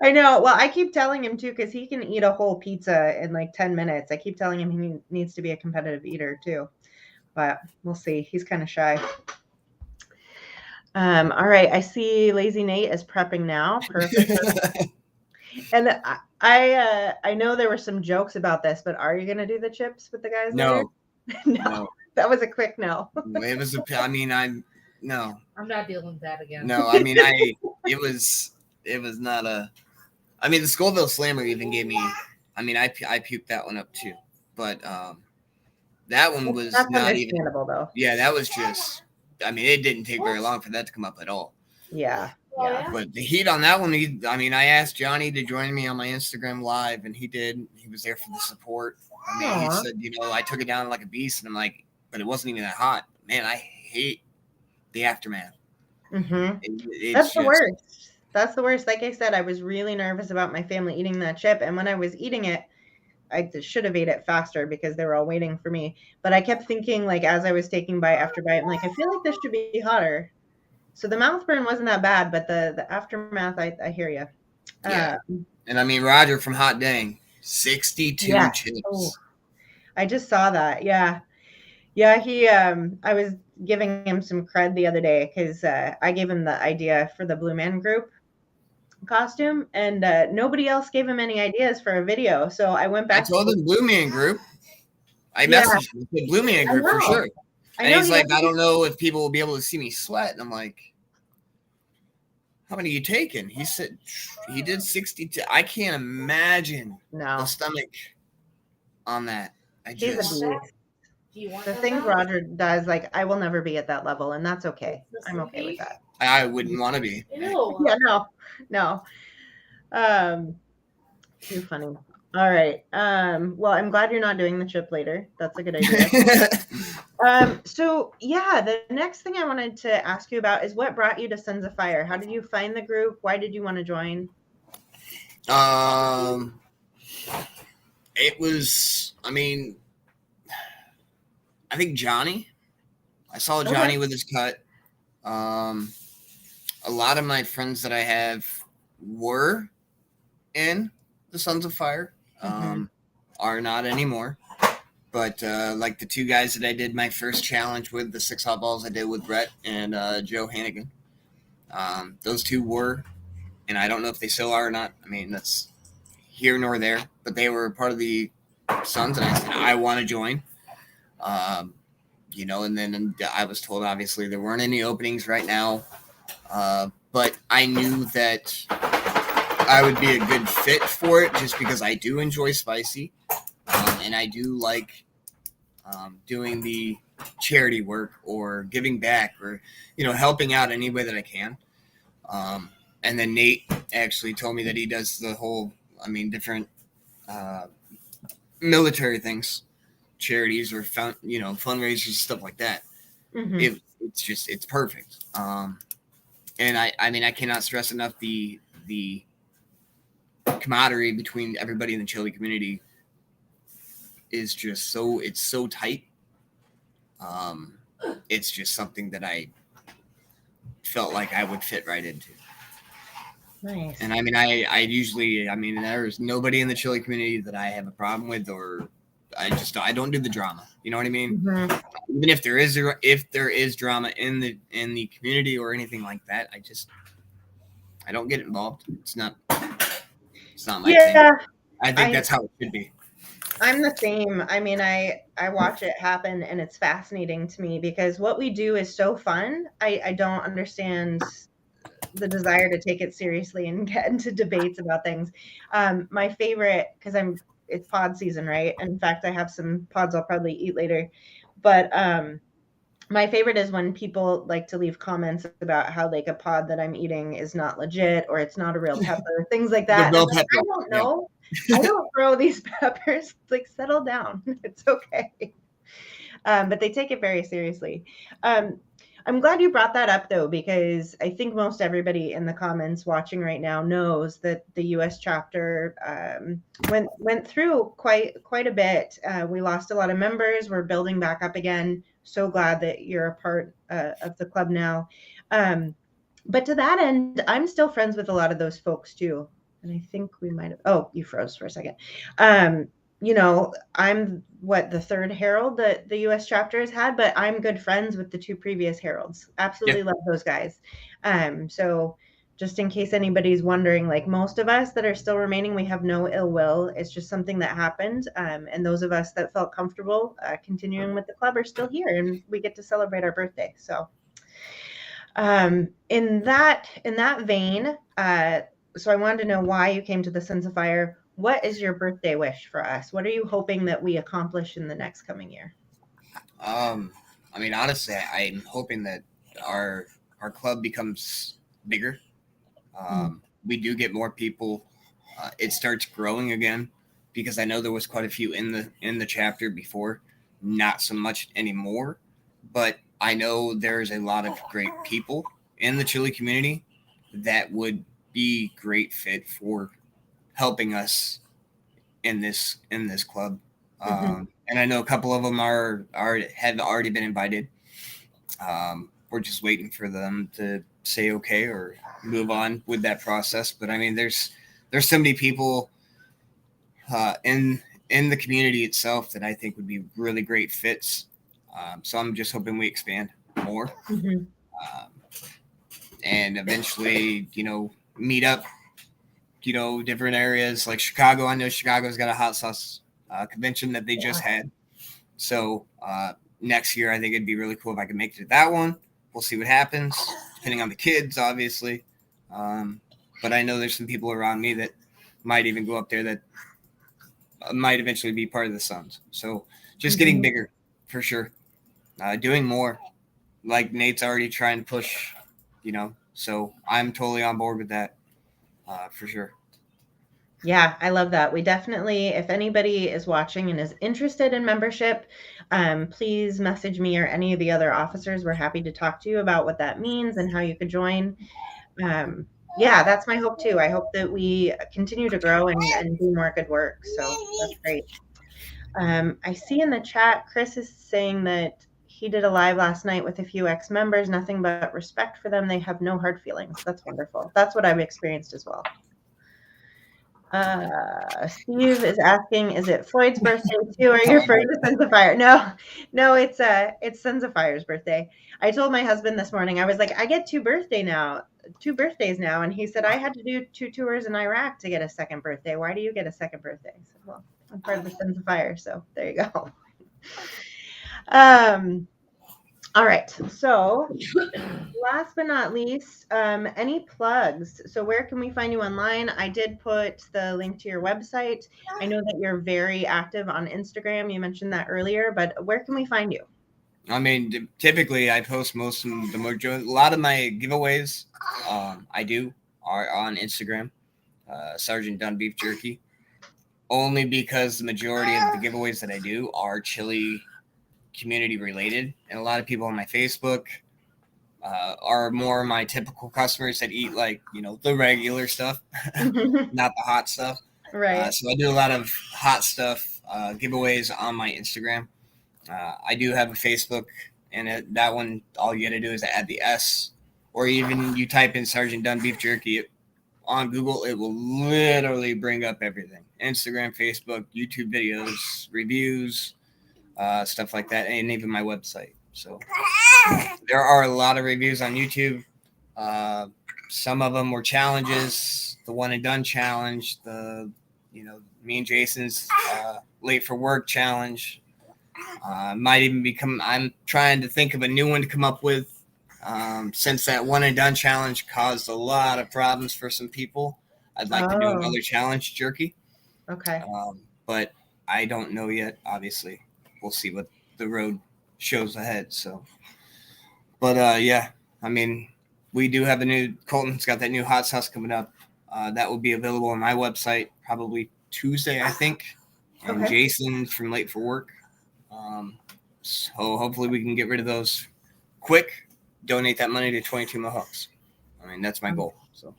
I know. Well, I keep telling him too, because he can eat a whole pizza in like 10 minutes. I keep telling him he needs to be a competitive eater too. But we'll see. He's kind of shy. All right. I see Lazy Nate is prepping now. Perfect. And I know there were some jokes about this, but are you going to do the chips with the guys?
No.
No. That was a quick no.
It was no.
I'm not dealing with that again.
No, I mean, it was not a, I mean, the Scoville Slammer even gave me, I mean, I puked that one up too, but that one was
That's
not
understandable though.
Yeah, that was just, I mean, it didn't take very long for that to come up at all.
Yeah.
Yeah.
But the heat on that one, I asked Johnny to join me on my Instagram live, and he did. He was there for the support. I mean, he said, I took it down like a beast, and I'm like, but it wasn't even that hot. Man, I hate the aftermath.
Mm-hmm. That's the worst. That's the worst. Like I said, I was really nervous about my family eating that chip, and when I was eating it, I should have ate it faster because they were all waiting for me. But I kept thinking, like, as I was taking bite after bite, I'm like, I feel like this should be hotter. So the mouth burn wasn't that bad, but the aftermath, I hear you.
Yeah. And I mean, Roger from Hot Dang, 62 chips. Oh,
I just saw that. Yeah. Yeah. He, I was giving him some cred the other day because I gave him the idea for the Blue Man Group costume, and nobody else gave him any ideas for a video. So I went back.
I told him Blue Man Group. I messaged him the Blue Man Group for sure. And he's like, I don't know if people will be able to see me sweat. And I'm like, how many are you taking? He said he did 62. I can't imagine the stomach on that.
He's a beast. The things Roger does, like, I will never be at that level, and that's okay. I'm okay with that.
I wouldn't want to be.
Ew.
Yeah, no. Too funny. All right. Well, I'm glad you're not doing the chip later. That's a good idea. So yeah, the next thing I wanted to ask you about is what brought you to Sons of Fire? How did you find the group? Why did you want to join?
It was, I mean, I think Johnny. I saw Johnny with his cut. A lot of my friends that I have were in the Sons of Fire. are not anymore. But like the two guys that I did my first challenge with, the 6 hot balls I did with Brett and Joe Hannigan, those two were, and I don't know if they still are or not. I mean, that's here nor there, but they were part of the Suns, and I said, I want to join. And then I was told, obviously, there weren't any openings right now, but I knew that I would be a good fit for it just because I do enjoy spicy, and I do like doing the charity work or giving back or, helping out any way that I can. And then Nate actually told me that he does the whole, different military things, charities or fundraisers, stuff like that.
Mm-hmm.
It's perfect. And I cannot stress enough the camaraderie between everybody in the Chili community is just so tight. It's just something that I felt like I would fit right into.
Nice.
And I usually, there's nobody in the Chili community that I have a problem with, or I don't do the drama. You know what I mean?
Mm-hmm.
Even if there is drama in the community or anything like that, I don't get involved. It's not my thing. I think that's how it should be.
I'm the same. I watch it happen, and it's fascinating to me because what we do is so fun. I don't understand the desire to take it seriously and get into debates about things. My favorite, because it's pod season, right? In fact, I have some pods I'll probably eat later. But my favorite is when people like to leave comments about how like a pod that I'm eating is not legit or it's not a real pepper, things like that. I don't know. I don't throw these peppers. It's like, settle down. It's okay. But they take it very seriously. I'm glad you brought that up, though, because I think most everybody in the comments watching right now knows that the U.S. chapter went through quite a bit. We lost a lot of members. We're building back up again. So glad that you're a part of the club now. But to that end, I'm still friends with a lot of those folks, too. And I think we might have – oh, you froze for a second. I'm the third herald that the U.S. chapter has had, but I'm good friends with the two previous heralds. Absolutely love those guys. So just in case anybody's wondering, like most of us that are still remaining, we have no ill will. It's just something that happened. And those of us that felt comfortable continuing with the club are still here, and we get to celebrate our birthday. So in that vein, so I wanted to know why you came to the Sons of Fire. What is your birthday wish for us? What are you hoping that we accomplish in the next coming year?
Honestly, I'm hoping that our club becomes bigger. We do get more people. It starts growing again, because I know there was quite a few in the chapter before, not so much anymore. But I know there's a lot of great people in the Chili community that would be great fit for helping us in this club. And I know a couple of them have already been invited. We're just waiting for them to say okay or move on with that process. But there's so many people in the community itself that I think would be really great fits. So I'm just hoping we expand more. And eventually, meet up, different areas like Chicago. I know Chicago's got a hot sauce convention that they just had. So next year, I think it'd be really cool if I could make it to that one. We'll see what happens, depending on the kids, obviously. But I know there's some people around me that might even go up there that might eventually be part of the Suns. So just getting bigger, for sure. Doing more, like Nate's already trying to push, So I'm totally on board with that, for sure.
Yeah, I love that. We definitely, if anybody is watching and is interested in membership, please message me or any of the other officers. We're happy to talk to you about what that means and how you could join. Yeah, that's my hope too. I hope that we continue to grow and do more good work. So that's great. I see in the chat, Chris is saying that he did a live last night with a few ex-members, nothing but respect for them. They have no hard feelings. That's wonderful. That's what I've experienced as well. Steve is asking, is it Floyd's birthday too? Are you referring to Sons of Fire? No, it's Sons of Fire's birthday. I told my husband this morning, I was like, I get two birthdays now. And he said, I had to do 2 tours in Iraq to get a second birthday. Why do you get a second birthday? I said, well, I'm part of the Sons of Fire, so there you go. All right. So last but not least, any plugs? So where can we find you online? I did put the link to your website. I know that you're very active on Instagram. You mentioned that earlier, but where can we find you?
I mean, typically I post a lot of my giveaways I do are on Instagram, Sergeant Dunn Beef Jerky, only because the majority of the giveaways that I do are chili community related, and a lot of people on my Facebook are more my typical customers that eat the regular stuff, not the hot stuff.
Right.
So I do a lot of hot stuff giveaways on my Instagram. I do have a Facebook, and that one, all you got to do is add the S, or even you type in Sergeant Dunn Beef Jerky on Google. It will literally bring up everything: Instagram, Facebook, YouTube videos, reviews, stuff like that, and even my website. So there are a lot of reviews on YouTube. Some of them were challenges. The One and Done challenge, me and Jason's late for work challenge. Might even become. I'm trying to think of a new one to come up with. Since that One and Done challenge caused a lot of problems for some people, I'd like to do another challenge, jerky.
Okay.
But I don't know yet. Obviously, we'll see what the road shows ahead. So, but yeah, I mean, we do have Colton's got that new hot sauce coming up. That will be available on my website probably Tuesday, I think. And
Okay.
Jason from Late for Work. So hopefully we can get rid of those quick, donate that money to 22 Mohawks. I mean, that's my goal. So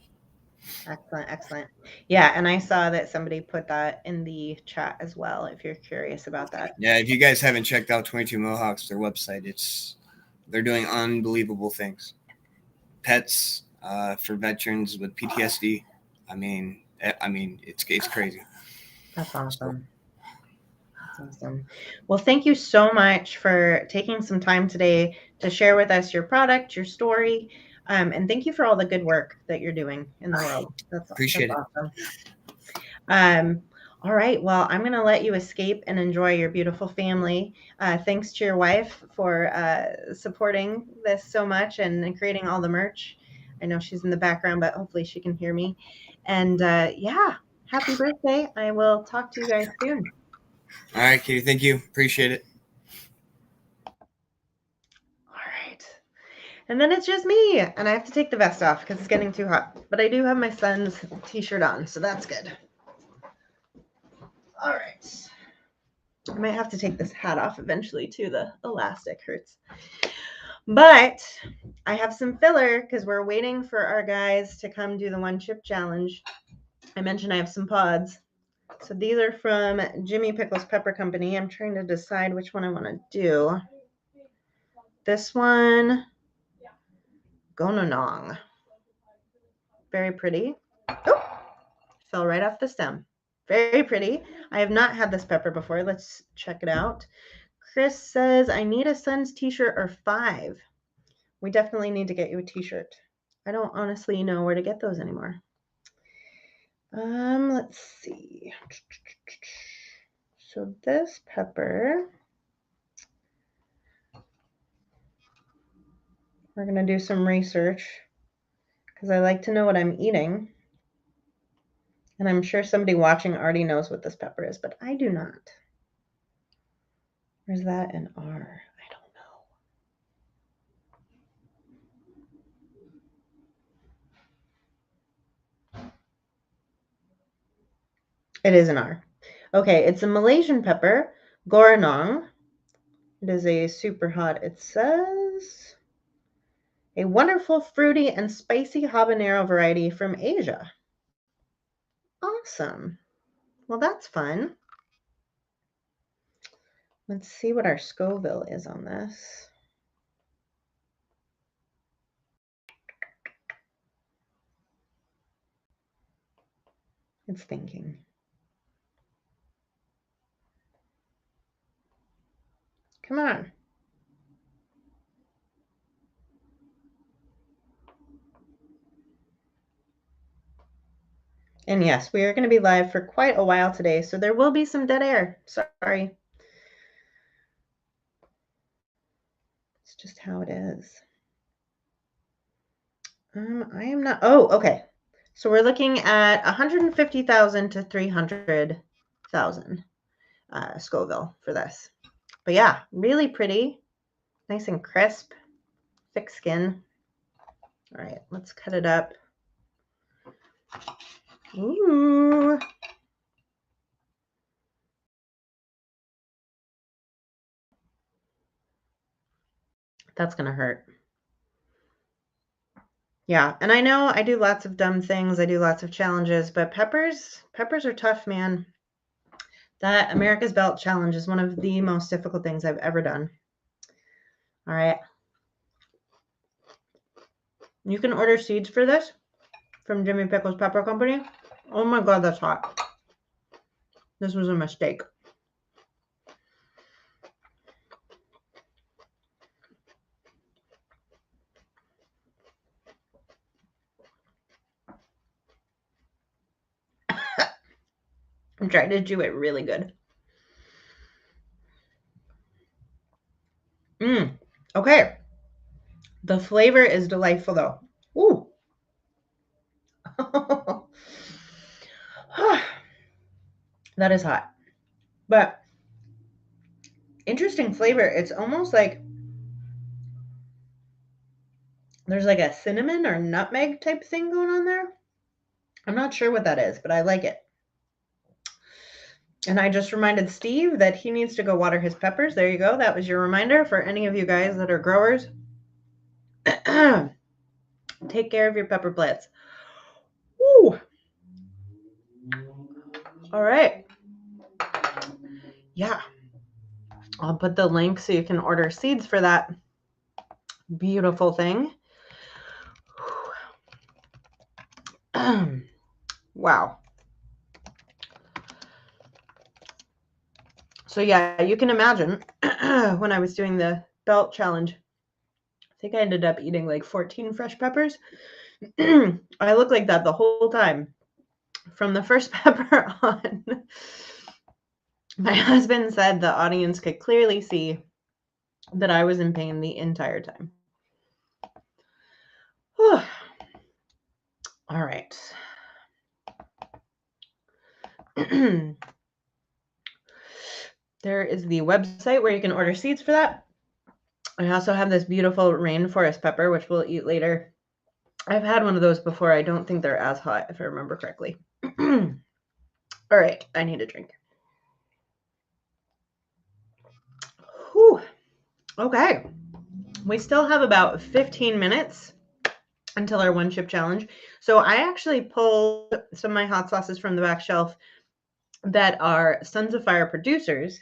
Excellent. Yeah, and I saw that somebody put that in the chat as well, if you're curious about that.
Yeah, if you guys haven't checked out 22 Mohawks, their website, they're doing unbelievable things. Pets for veterans with PTSD. I mean, it's crazy.
That's awesome. That's awesome. Well, thank you so much for taking some time today to share with us your product, your story, and thank you for all the good work that you're doing in the world. That's awesome. All right. Well, I'm going to let you escape and enjoy your beautiful family. Thanks to your wife for supporting this so much and creating all the merch. I know she's in the background, but hopefully she can hear me. And yeah, happy birthday. I will talk to you guys soon.
All right, Katie. Thank you. Appreciate it.
All right. And then it's just me, and I have to take the vest off because it's getting too hot. But I do have my son's t-shirt on, so that's good. All right. I might have to take this hat off eventually too. The elastic hurts. But I have some filler because we're waiting for our guys to come do the one chip challenge. I mentioned I have some pods. So these are from Jimmy Pickles Pepper Company. I'm trying to decide which one I want to do. This one, Gononong. Very pretty. Oh, fell right off the stem. Very pretty. I have not had this pepper before. Let's check it out. Chris says, I need a Suns t-shirt or 5. We definitely need to get you a t-shirt. I don't honestly know where to get those anymore. Let's see. So this pepper, we're going to do some research because I like to know what I'm eating. And I'm sure somebody watching already knows what this pepper is, but I do not. Where's that in R? I don't know. It is an R. Okay, it's a Malaysian pepper, Gorenong. It is a super hot, it says, a wonderful fruity and spicy habanero variety from Asia. Awesome. Well, that's fun. Let's see what our Scoville is on this. It's thinking. Come on. And yes, we are going to be live for quite a while today, so there will be some dead air. Sorry. It's just how it is. I am not. Oh, okay. So we're looking at 150,000 to 300,000 Scoville for this. But yeah, really pretty. Nice and crisp. Thick skin. All right, let's cut it up. Ooh. That's going to hurt. Yeah, and I know I do lots of dumb things. I do lots of challenges, but peppers are tough, man. That America's Belt challenge is one of the most difficult things I've ever done. All right. You can order seeds for this from Jimmy Pickles Pepper Company. Oh my God, that's hot. This was a mistake. I'm trying to do it really good. Okay. The flavor is delightful though. Ooh. That is hot. But interesting flavor. It's almost like there's like a cinnamon or nutmeg type thing going on there. I'm not sure what that is, but I like it. And I just reminded Steve that he needs to go water his peppers. There you go. That was your reminder for any of you guys that are growers. Take care of your pepper plants. Woo. All right. Yeah. I'll put the link so you can order seeds for that beautiful thing. Wow. So yeah, you can imagine when I was doing the belt challenge, I think I ended up eating like 14 fresh peppers. I looked like that the whole time from the first pepper on. My husband said the audience could clearly see that I was in pain the entire time. Whew. All right. There is the website where you can order seeds for that. I also have this beautiful rainforest pepper, which we'll eat later. I've had one of those before. I don't think they're as hot, if I remember correctly. All right, I need a drink. Whew. Okay. We still have about 15 minutes until our one chip challenge. So I actually pulled some of my hot sauces from the back shelf that are Sons of Fire producers.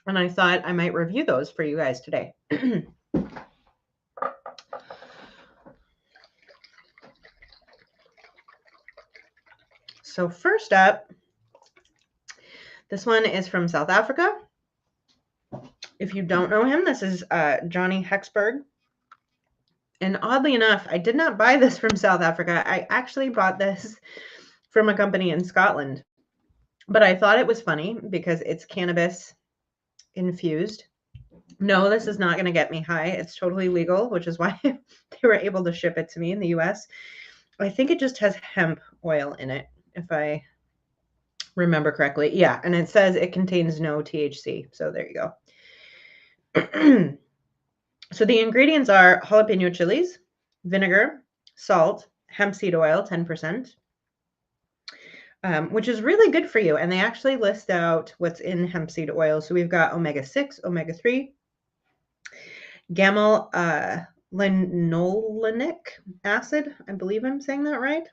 And I thought I might review those for you guys today. So first up, this one is from South Africa. If you don't know him, this is Johnny Hexberg. And oddly enough, I did not buy this from South Africa. I actually bought this from a company in Scotland. But I thought it was funny because it's cannabis infused. No, this is not going to get me high. It's totally legal, which is why they were able to ship it to me in the US. I think it just has hemp oil in it, if I remember correctly. Yeah, and it says it contains no THC. So there you go. So the ingredients are jalapeno chilies, vinegar, salt, hemp seed oil, 10%, which is really good for you. And they actually list out what's in hemp seed oil. So we've got omega-6, omega-3, gamma-linolenic acid. I believe I'm saying that right.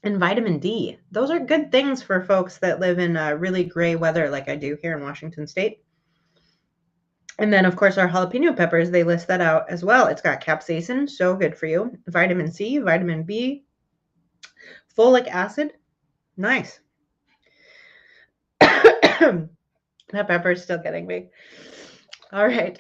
And vitamin D. Those are good things for folks that live in really gray weather like I do here in Washington State. And then, of course, our jalapeno peppers, they list that out as well. It's got capsaicin, so good for you. Vitamin C, vitamin B, folic acid, Nice. That pepper is still getting me. All right.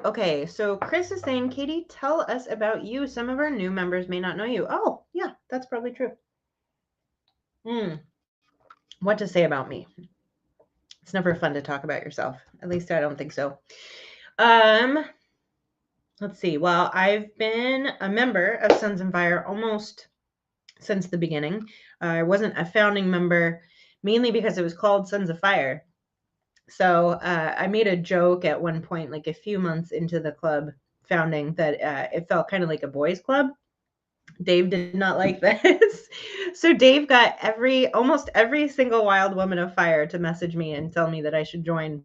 Okay, so Chris is saying, Katie, tell us about you. Some of our new members may not know you. Oh, yeah, that's probably true. What to say about me? It's never fun to talk about yourself. At least I don't think so. Let's see. Well, I've been a member of Sons and Fire almost since the beginning. I wasn't a founding member mainly because it was called Sons of Fire. So I made a joke at one point, like a few months into the club founding, that it felt kind of like a boys' club. Dave did not like this. So Dave got almost every single wild woman of fire to message me and tell me that I should join.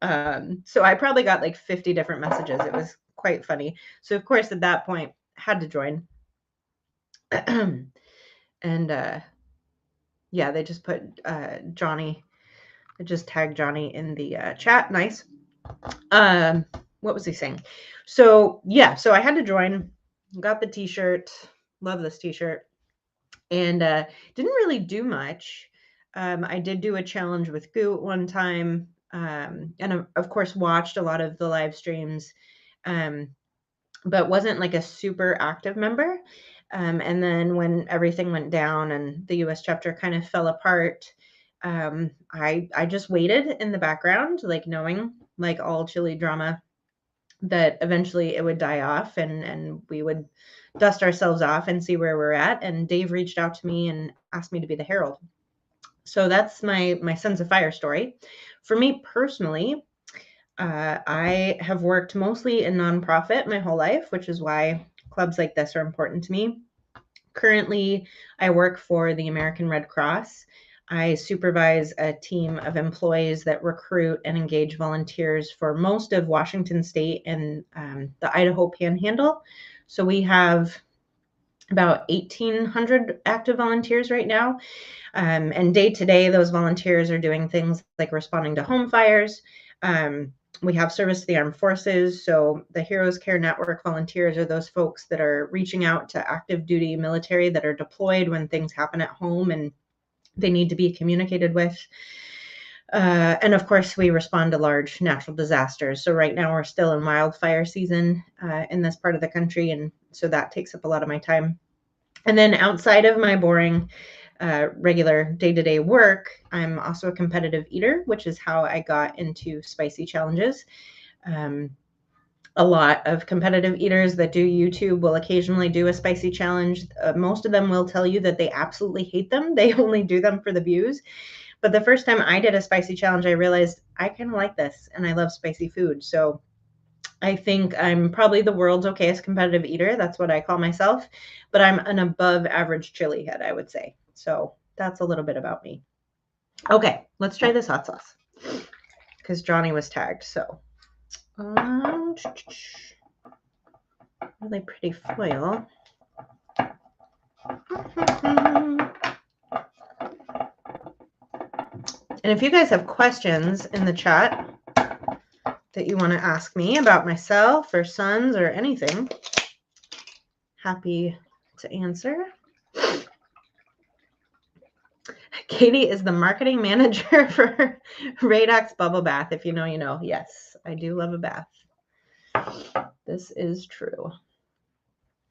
So I probably got like 50 different messages. It was quite funny. So of course, at that point, had to join. And yeah, they just put Johnny. I just tagged Johnny in the chat. Nice. What was he saying? So yeah, so I had to join. Got the t-shirt. Love this t-shirt. And didn't really do much. I did do a challenge with Goot one time. And of course watched a lot of the live streams. But wasn't like a super active member. And then when everything went down and the US chapter kind of fell apart, I just waited in the background, like knowing, like all Chile drama, that eventually it would die off and we would dust ourselves off and see where we're at. And Dave reached out to me and asked me to be the herald. So that's my Sons of Fire story. For me personally, I have worked mostly in nonprofit my whole life, which is why clubs like this are important to me. Currently, I work for the American Red Cross. I supervise a team of employees that recruit and engage volunteers for most of Washington State and the Idaho Panhandle. So we have about 1,800 active volunteers right now. And day to day, those volunteers are doing things like responding to home fires. We have service to the armed forces. So the Heroes Care Network volunteers are those folks that are reaching out to active duty military that are deployed when things happen at home and they need to be communicated with. And of course, we respond to large natural disasters. So right now we're still in wildfire season in this part of the country. And so that takes up a lot of my time. And then outside of my boring regular day-to-day work, I'm also a competitive eater, which is how I got into spicy challenges. A lot of competitive eaters that do YouTube will occasionally do a spicy challenge. Most of them will tell you that they absolutely hate them. They only do them for the views. But the first time I did a spicy challenge, I realized I kind of like this and I love spicy food. So I think I'm probably the world's okayest competitive eater. That's what I call myself. But I'm an above average chili head, I would say. So that's a little bit about me. Okay, let's try this hot sauce because Johnny was tagged. So really pretty foil. And if you guys have questions in the chat that you want to ask me about myself or sons or anything, happy to answer. Katie is the marketing manager for Radox Bubble Bath. If you know, you know. Yes, I do love a bath. This is true.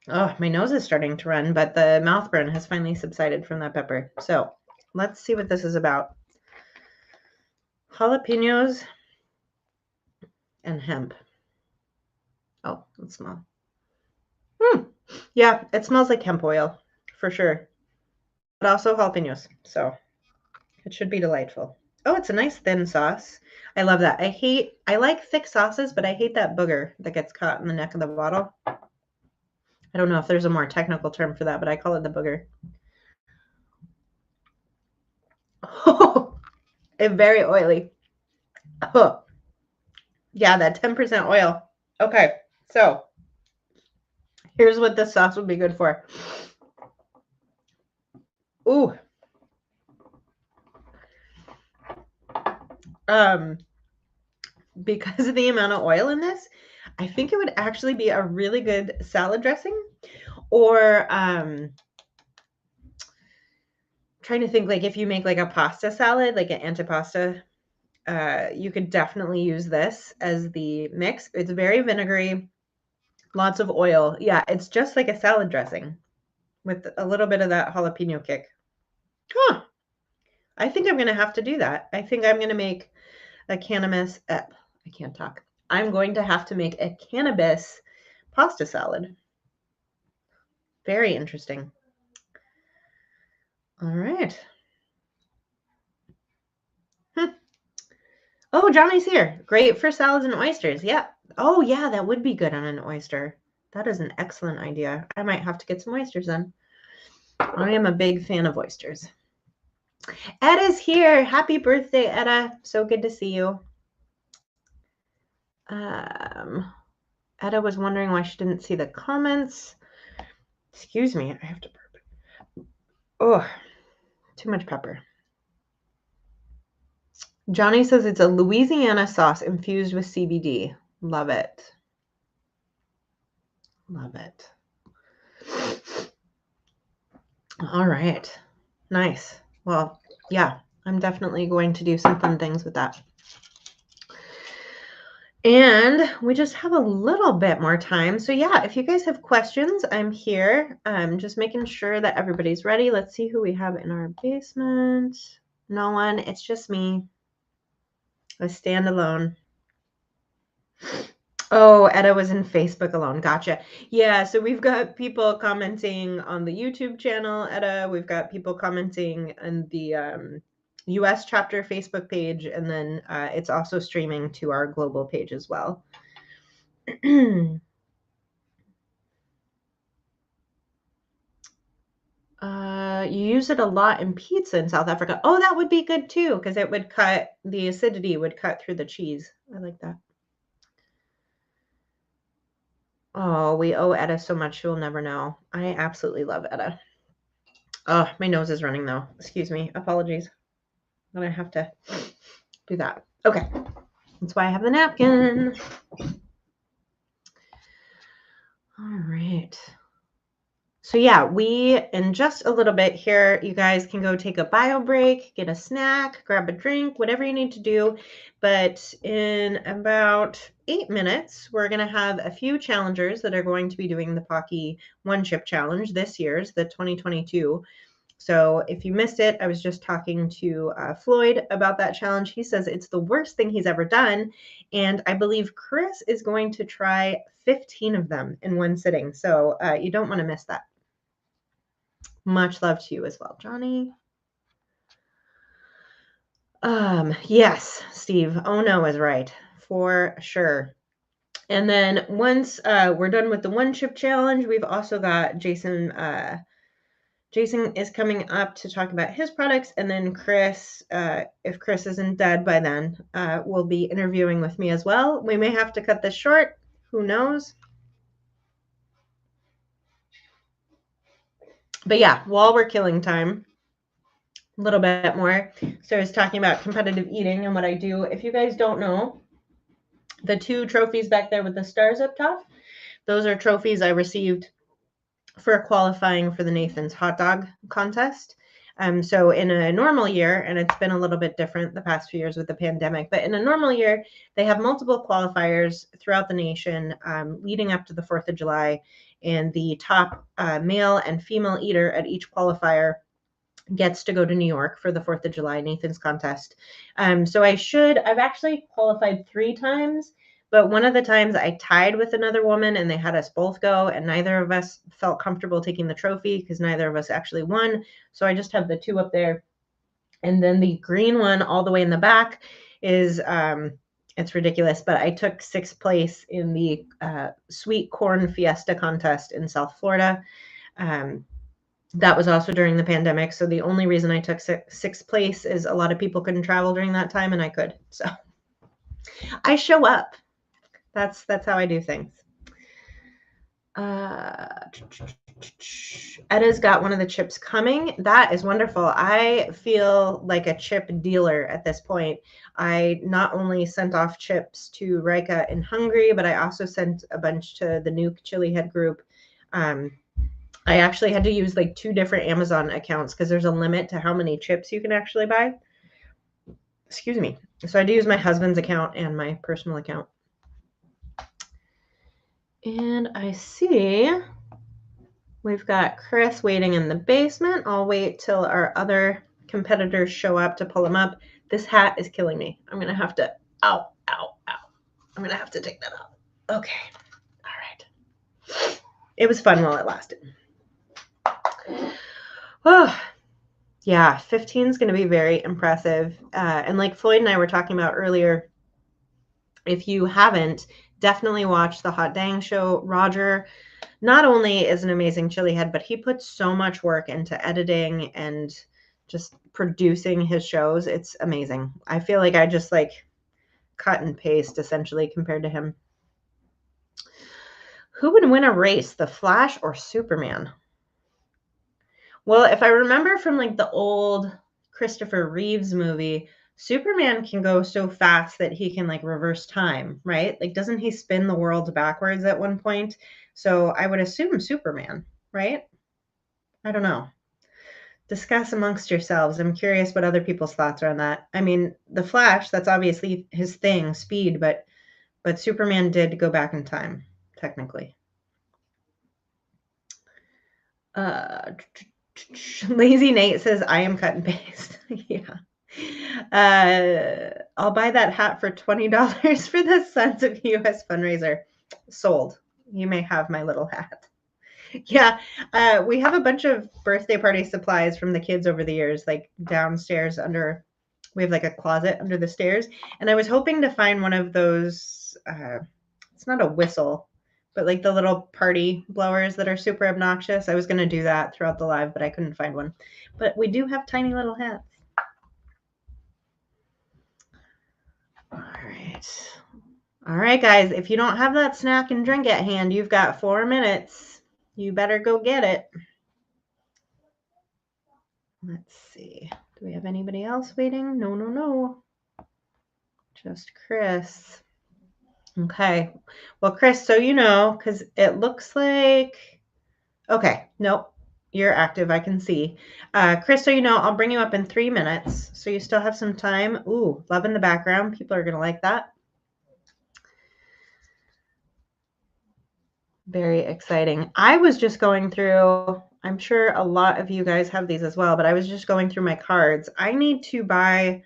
Oh, my nose is starting to run, but the mouth burn has finally subsided from that pepper. So let's see what this is about. Jalapenos and hemp. Oh, it smells. Yeah, it smells like hemp oil for sure. But also jalapenos. So it should be delightful. Oh, it's a nice thin sauce. I love that. I like thick sauces, but I hate that booger that gets caught in the neck of the bottle. I don't know if there's a more technical term for that, but I call it the booger. Oh, it's very oily. Oh, yeah, that 10% oil. Okay, so here's what this sauce would be good for. Ooh. Because of the amount of oil in this, I think it would actually be a really good salad dressing Or trying to think, like if you make like a pasta salad, like an antipasta, you could definitely use this as the mix. It's very vinegary, lots of oil. Yeah, it's just like a salad dressing with a little bit of that jalapeno kick. Huh. I think I'm going to have to do that. I think I'm going to make a cannabis, I can't talk. I'm going to have to make a cannabis pasta salad. Very interesting. All right. Oh, Johnny's here. Great for salads and oysters. Yeah. Oh, yeah, that would be good on an oyster. That is an excellent idea. I might have to get some oysters then. I am a big fan of oysters. Edda's here. Happy birthday, Edda. So good to see you. Edda was wondering why she didn't see the comments. Excuse me. I have to burp. Oh, too much pepper. Johnny says it's a Louisiana sauce infused with CBD. Love it. Love it. All right. Nice. Well, yeah, I'm definitely going to do some fun things with that. And we just have a little bit more time. So yeah, if you guys have questions, I'm here. Just making sure that everybody's ready. Let's see who we have in our basement. No one. It's just me. I stand alone. Oh, Edda was in Facebook alone. Gotcha. Yeah, so we've got people commenting on the YouTube channel, Edda. We've got people commenting on the US chapter Facebook page, and then it's also streaming to our global page as well. You use it a lot in pizza in South Africa. Oh, that would be good too, because it would cut, the acidity would cut through the cheese. I like that. Oh, we owe Edda so much, she'll never know. I absolutely love Edda. Oh, my nose is running though. Excuse me. Apologies. I'm going to have to do that. Okay. That's why I have the napkin. All right. So yeah, we, in just a little bit here, you guys can go take a bio break, get a snack, grab a drink, whatever you need to do. But in about 8 minutes, we're going to have a few challengers that are going to be doing the Pocky One Chip Challenge this year's, the 2022. So if you missed it, I was just talking to Floyd about that challenge. He says it's the worst thing he's ever done. And I believe Chris is going to try 15 of them in one sitting. So you don't want to miss that. Much love to you as well, Johnny. Yes, Steve. Oh no is right. For sure. And then once we're done with the One Chip Challenge, we've also got Jason. Jason is coming up to talk about his products. And then Chris, if Chris isn't dead by then, will be interviewing with me as well. We may have to cut this short. Who knows? But yeah, while we're killing time, a little bit more. So I was talking about competitive eating and what I do. If you guys don't know, the 2 trophies back there with the stars up top, those are trophies I received for qualifying for the Nathan's hot dog contest. So in a normal year, and it's been a little bit different the past few years with the pandemic, but in a normal year, they have multiple qualifiers throughout the nation leading up to the 4th of July. And the top male and female eater at each qualifier gets to go to New York for the 4th of July Nathan's contest. So I've actually qualified 3 times, but one of the times I tied with another woman and they had us both go, and neither of us felt comfortable taking the trophy because neither of us actually won. So I just have the 2 up there. And then the green one all the way in the back is, it's ridiculous, but I took 6th place in the Sweet Corn Fiesta contest in South Florida. That was also during the pandemic. So the only reason I took 6th place is a lot of people couldn't travel during that time and I could. So I show up. That's how I do things. Edda's got one of the chips coming. That is wonderful. I feel like a chip dealer at this point. I not only sent off chips to Rika in Hungary, but I also sent a bunch to the Nuke Chili Head group. I actually had to use like 2 different Amazon accounts because there's a limit to how many chips you can actually buy. Excuse me. So I had to use my husband's account and my personal account. And I see we've got Chris waiting in the basement. I'll wait till our other competitors show up to pull them up. This hat is killing me. I'm going to have to, ow, ow, ow. I'm going to have to take that off. Okay. All right. It was fun while it lasted. Oh, yeah. 15 is going to be very impressive. And like Floyd and I were talking about earlier, if you haven't, definitely watch the Hot Dang Show. Roger not only is an amazing chili head, but he puts so much work into editing and just producing his shows. It's amazing. I feel like I just like cut and paste essentially compared to him. Who would win a race, the Flash or Superman? Well, if I remember from like the old Christopher Reeves movie, Superman can go so fast that he can like reverse time, right? Like, doesn't he spin the world backwards at one point? So I would assume Superman, right? I don't know. Discuss amongst yourselves. I'm curious what other people's thoughts are on that. I mean, the Flash, that's obviously his thing, speed, but Superman did go back in time, technically. Lazy Nate says, I am cut and paste. Yeah. I'll buy that hat for $20 for the Sons of US fundraiser. Sold. You may have my little hat. Yeah. We have a bunch of birthday party supplies from the kids over the years, like downstairs under, we have like a closet under the stairs. And I was hoping to find one of those, it's not a whistle, but like the little party blowers that are super obnoxious. I was going to do that throughout the live, but I couldn't find one. But we do have tiny little hats. All right. All right, guys. If you don't have that snack and drink at hand, you've got 4 minutes. You better go get it. Let's see. Do we have anybody else waiting? No. Just Chris. Okay. Well, Chris, so you know, because it looks like, okay, nope, you're active. I can see. Chris, so you know, I'll bring you up in 3 minutes. So you still have some time. Ooh, love in the background. People are going to like that. Very exciting. I was just going through, I'm sure a lot of you guys have these as well, but I was just going through my cards. I need to buy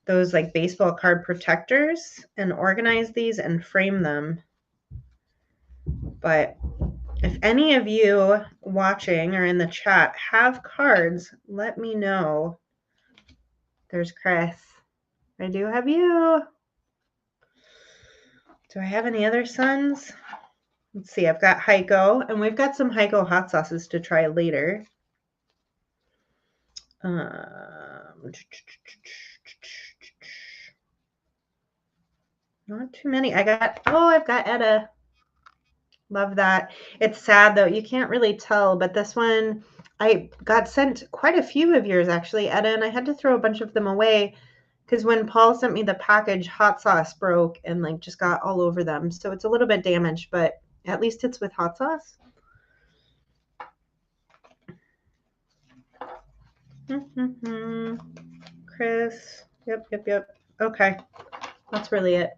those like baseball card protectors and organize these and frame them. But if any of you watching or in the chat have cards, let me know. There's Chris. I do have you. Do I have any other sons? Let's see. I've got Heiko, and we've got some Heiko hot sauces to try later. Not too many. I've got Etta. Love that. It's sad though. You can't really tell, but this one, I got sent quite a few of yours actually, Etta, and I had to throw a bunch of them away because when Paul sent me the package, hot sauce broke and like just got all over them. So it's a little bit damaged, but at least it's with hot sauce. Chris. Yep. Okay. That's really it.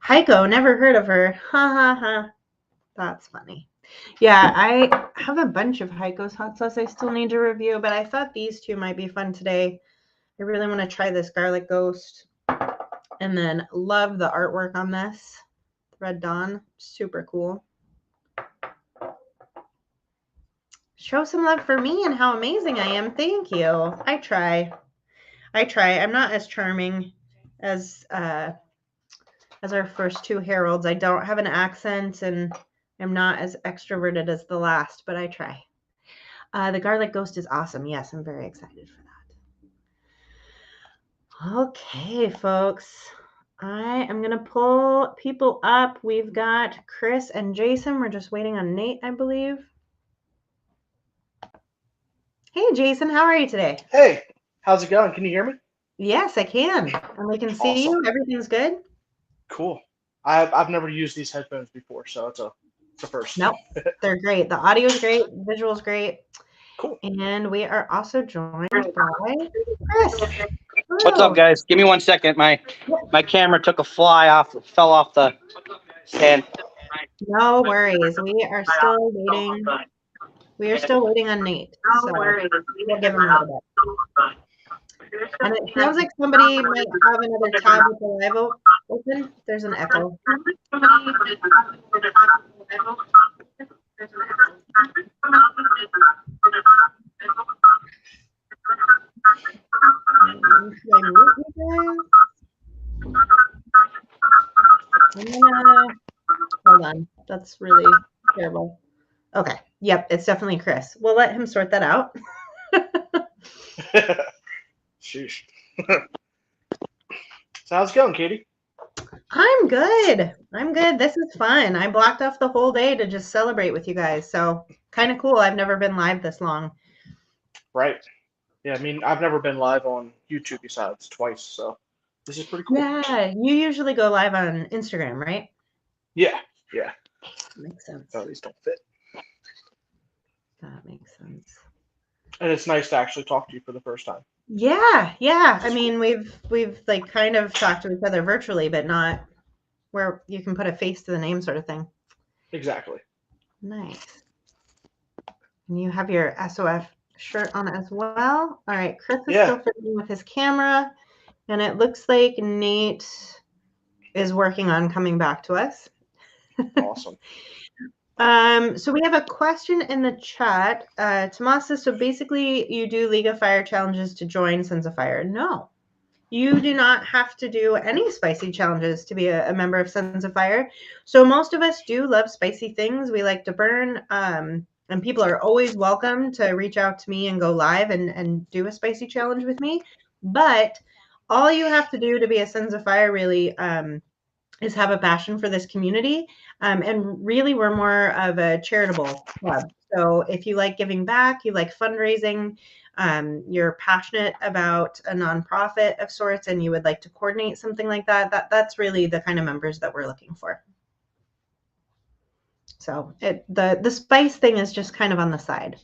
Heiko, never heard of her. Ha. That's funny. Yeah, I have a bunch of Heiko's hot sauce I still need to review, but I thought these two might be fun today. I really want to try this Garlic Ghost. And then love the artwork on this. Red Dawn. Super cool. Show some love for me and how amazing I am. Thank you. I try. I'm not as charming as our first two heralds. I don't have an accent and I'm not as extroverted as the last, but I try. The Garlic Ghost is awesome. Yes, I'm very excited for that. Okay, folks. I am going to pull people up. We've got Chris and Jason. We're just waiting on Nate, I believe. Hey, Jason. How are you today?
Hey, how's it going? Can you hear me?
Yes, I can. And we can see
Awesome.
you. Everything's good?
Cool. I've never used these headphones before, so it's a It's a first.
Nope. They're great. The audio is great. The visual is great.
Cool.
And we are also joined by Chris.
What's up, guys? Give me 1 second. My camera took a fell off the stand.
No worries. We are still waiting. We are still waiting on Nate. So we'll give him a little bit. And it sounds like somebody might have another tab with the live open. There's an echo. Should I mute you guys? I'm gonna hold on. That's really terrible. Okay. Yep, it's definitely Chris. We'll let him sort that out.
Sheesh. So how's it going, Katie?
I'm good. I'm good. This is fun. I blocked off the whole day to just celebrate with you guys. So kind of cool. I've never been live this long.
Right. Yeah, I mean, I've never been live on YouTube besides twice, so this is pretty cool.
Yeah, you usually go live on Instagram, right?
Yeah.
Makes sense.
Oh, these don't fit.
That makes sense.
And it's nice to actually talk to you for the first time.
Yeah. I mean, we've like kind of talked to each other virtually, but not where you can put a face to the name sort of thing.
Exactly.
Nice. And you have your SOF shirt on as well. All right, Chris is still fiddling with his camera, and it looks like Nate is working on coming back to us.
Awesome.
So we have a question in the chat. Tomas says, so basically you do League of Fire challenges to join Sons of Fire. No, you do not have to do any spicy challenges to be a member of Sons of Fire. So most of us do love spicy things. We like to burn, and people are always welcome to reach out to me and go live and do a spicy challenge with me. But all you have to do to be a Sons of Fire really is have a passion for this community. And really, we're more of a charitable club. So if you like giving back, you like fundraising, you're passionate about a nonprofit of sorts, and you would like to coordinate something like that, that's really the kind of members that we're looking for. So the spice thing is just kind of on the side.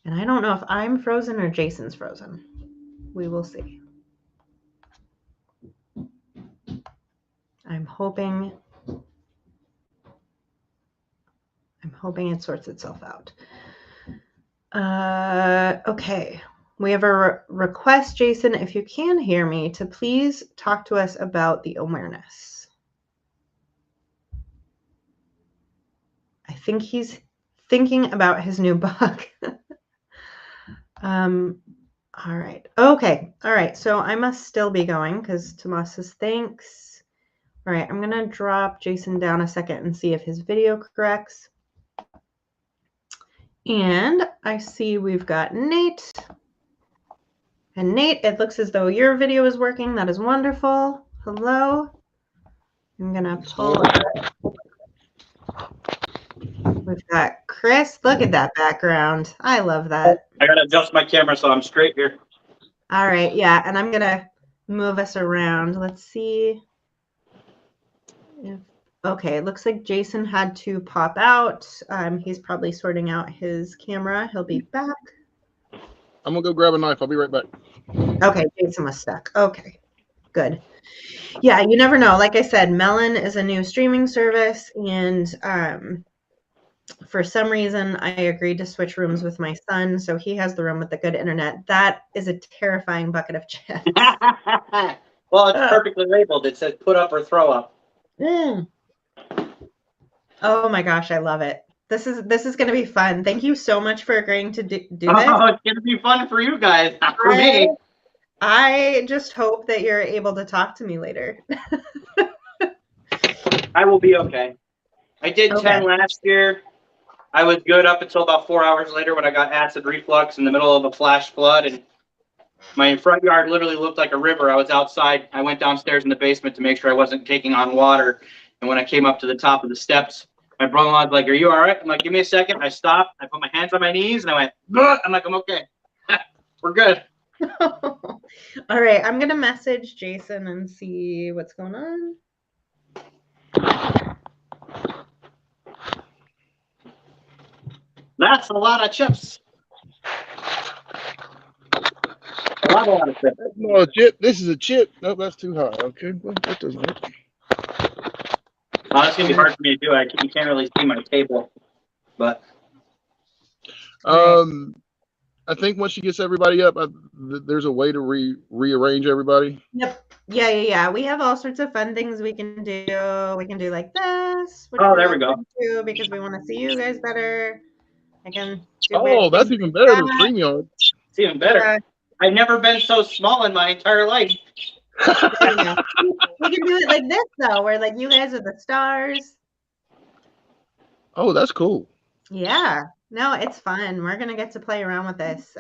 And I don't know if I'm frozen or Jason's frozen. We will see. I'm hoping it sorts itself out. Okay. We have a request, Jason, if you can hear me, to please talk to us about the awareness. I think he's thinking about his new book. All right. Okay. All right. So I must still be going because Tomas says thanks. All right. I'm going to drop Jason down a second and see if his video corrects. And I see we've got Nate. And Nate, it looks as though your video is working. That is wonderful. Hello. I'm going to pull up. We've got Chris. Look at that background. I love that.
I got to adjust my camera so I'm straight here.
All right. Yeah. And I'm going to move us around. Let's see. Okay. It looks like Jason had to pop out. He's probably sorting out his camera. He'll be back.
I'm going to go grab a knife. I'll be right back.
Okay. Jason was stuck. Okay. Good. Yeah. You never know. Like I said, Melon is a new streaming service, and for some reason, I agreed to switch rooms with my son, so he has the room with the good internet. That is a terrifying bucket of chips.
Well, it's perfectly labeled. It says put up or throw up.
Oh my gosh, I love it. This is going to be fun. Thank you so much for agreeing to do this.
Oh, it's going to be fun for you guys, not for me.
I just hope that you're able to talk to me later.
I will be okay. I did 10 last year. I was good up until about 4 hours later when I got acid reflux in the middle of a flash flood, and my front yard literally looked like a river. I was outside. I went downstairs in the basement to make sure I wasn't taking on water. And when I came up to the top of the steps, my brother-in-law was like, "Are you all right?" I'm like, "Give me a second." I stopped. I put my hands on my knees, and I went, "Ugh." I'm like, "I'm okay. We're good."
All right. I'm going to message Jason and see what's going on.
That's a lot of chips. A lot of chips.
No, a chip. This is a chip. No, that's too high. Okay, well, that doesn't work.
Oh, it's gonna be hard for me to do. You can't really see my table, but
I think once she gets everybody up, there's a way to rearrange everybody.
Yep. Yeah. We have all sorts of fun things we can do. We can do like this.
Oh, there we go.
Because we want to see you guys better. I can do
Oh,
weird
that's
things
even
like
better than
that.
StreamYard.
it's even better. I've never been so small in my entire life.
There you go. We can do it like this though, where like you guys are the stars.
Oh, that's cool.
Yeah. No, it's fun. We're gonna get to play around with this.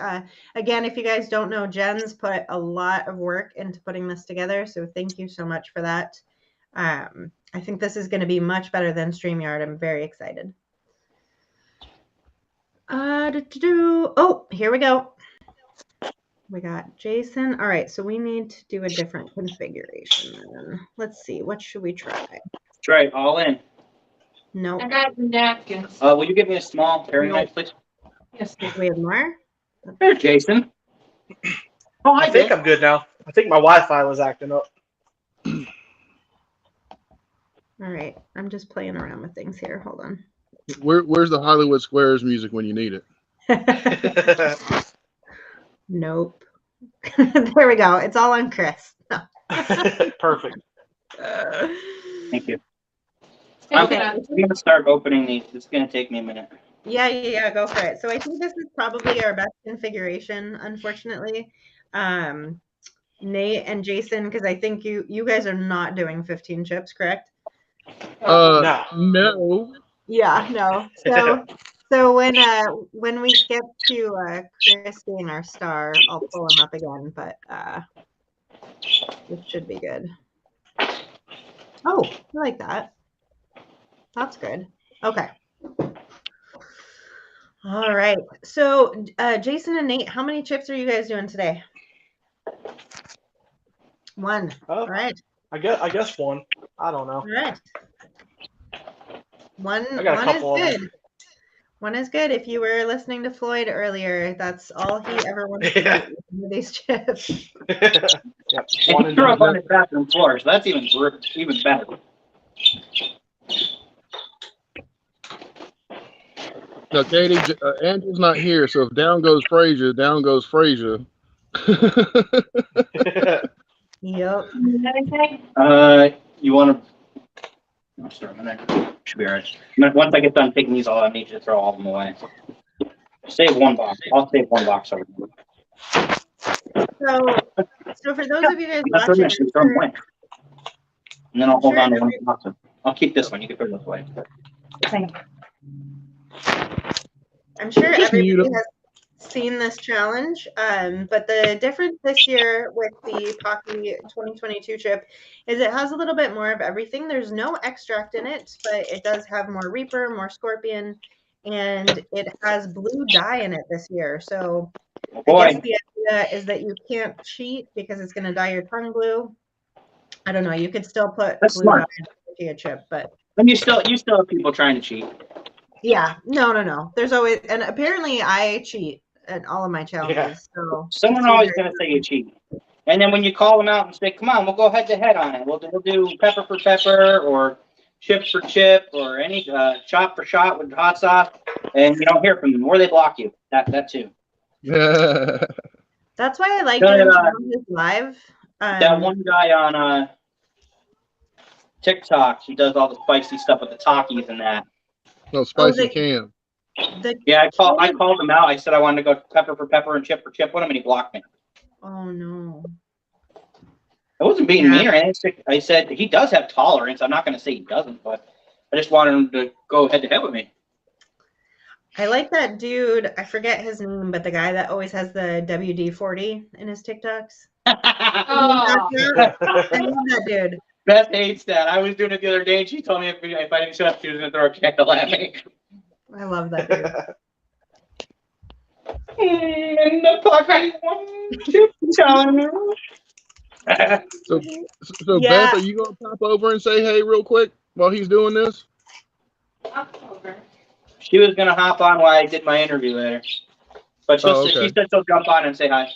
Again, if you guys don't know, Jen's put a lot of work into putting this together, so thank you so much for that. I think this is going to be much better than StreamYard. I'm very excited. Oh, here we go. We got Jason. All right, so we need to do a different configuration then. Let's see, what should we try?
Try it all in.
No.
I got napkins.
Will you give me a small paring knife, please?
Yes,
Do we have more?
There, Jason. Oh,
I think I'm good now. I think my Wi-Fi was acting up.
All right, I'm just playing around with things here. Hold on.
Where's the Hollywood Squares music when you need it?
Nope. There we go. It's all on Chris.
Perfect.
Thank you.
Okay.
I'm going to start opening these. It's going to take me a minute.
Yeah, go for it. So I think this is probably our best configuration, unfortunately. Nate and Jason, because I think you guys are not doing 15 chips, correct?
No.
Yeah, no. So when we get to Chris being our star, I'll pull him up again, but this should be good. Oh, I like that. That's good. Okay. All right. So Jason and Nate, how many chips are you guys doing today? One. All right.
I guess one. I don't know.
All right. One
I got a
is
couple of
good.
them.
One is good. If you were listening to Floyd earlier, that's all he ever wants to do with these chips.
Yep.
And
One
he
and
threw up
done.
on his bathroom floor, so that's even better.
No, Katie, Andrew's not here, so if down goes Frazier, down goes Frazier.
Yep.
You want to? I'll start a minute. Should be alright. Once I get done taking these all, I need you to throw all of them away. Save one box. I'll save one box over here.
So for those of you guys
That's
watching,
permission. Throw them away. And then I'll hold on to one box. I'll keep this one. You can throw this away.
I'm sure
Just mute
everybody
them.
has seen this challenge, but the difference this year with the Pocky 2022 chip is it has a little bit more of everything. There's no extract in it, but it does have more Reaper, more Scorpion, and it has blue dye in it this year. So I guess the idea is that you can't cheat because it's going to dye your tongue blue. I don't know. You could still put
That's
blue
smart.
dye in a tortilla chip, but
And you still have people trying to cheat.
yeah, no. There's always, and apparently I cheat at all of my challenges.
Yeah.
So
Someone always going to say you cheat. And then when you call them out and say, come on, we'll go head to head on it. We'll do pepper for pepper or chip for chip or any shot for shot with hot sauce. And you don't hear from them or they block you. That too.
Yeah.
that's why I like
Yeah,
doing challenges live.
That one guy on TikTok, he does all the spicy stuff with the Takis and that.
No, spicy
the-
can.
Yeah, I called him out. I said I wanted to go pepper for pepper and chip for chip with him, and he blocked me.
Oh no.
I wasn't being mean or anything. I said he does have tolerance. I'm not going to say he doesn't, but I just wanted him to go head to head with me.
I like that dude. I forget his name, but the guy that always has the WD-40 in his TikToks.
Oh.
I love that dude.
Beth hates that. I was doing it the other day, and she told me if I didn't shut up, she was going to throw a candle at me.
I love that dude.
And the Pocky one chip challenge.
So
Yeah.
Beth, are you gonna pop over and say hey real quick while he's doing this?
October.
She was gonna hop on while I did my interview later, but
Oh,
she
okay.
said she'll jump on and say hi.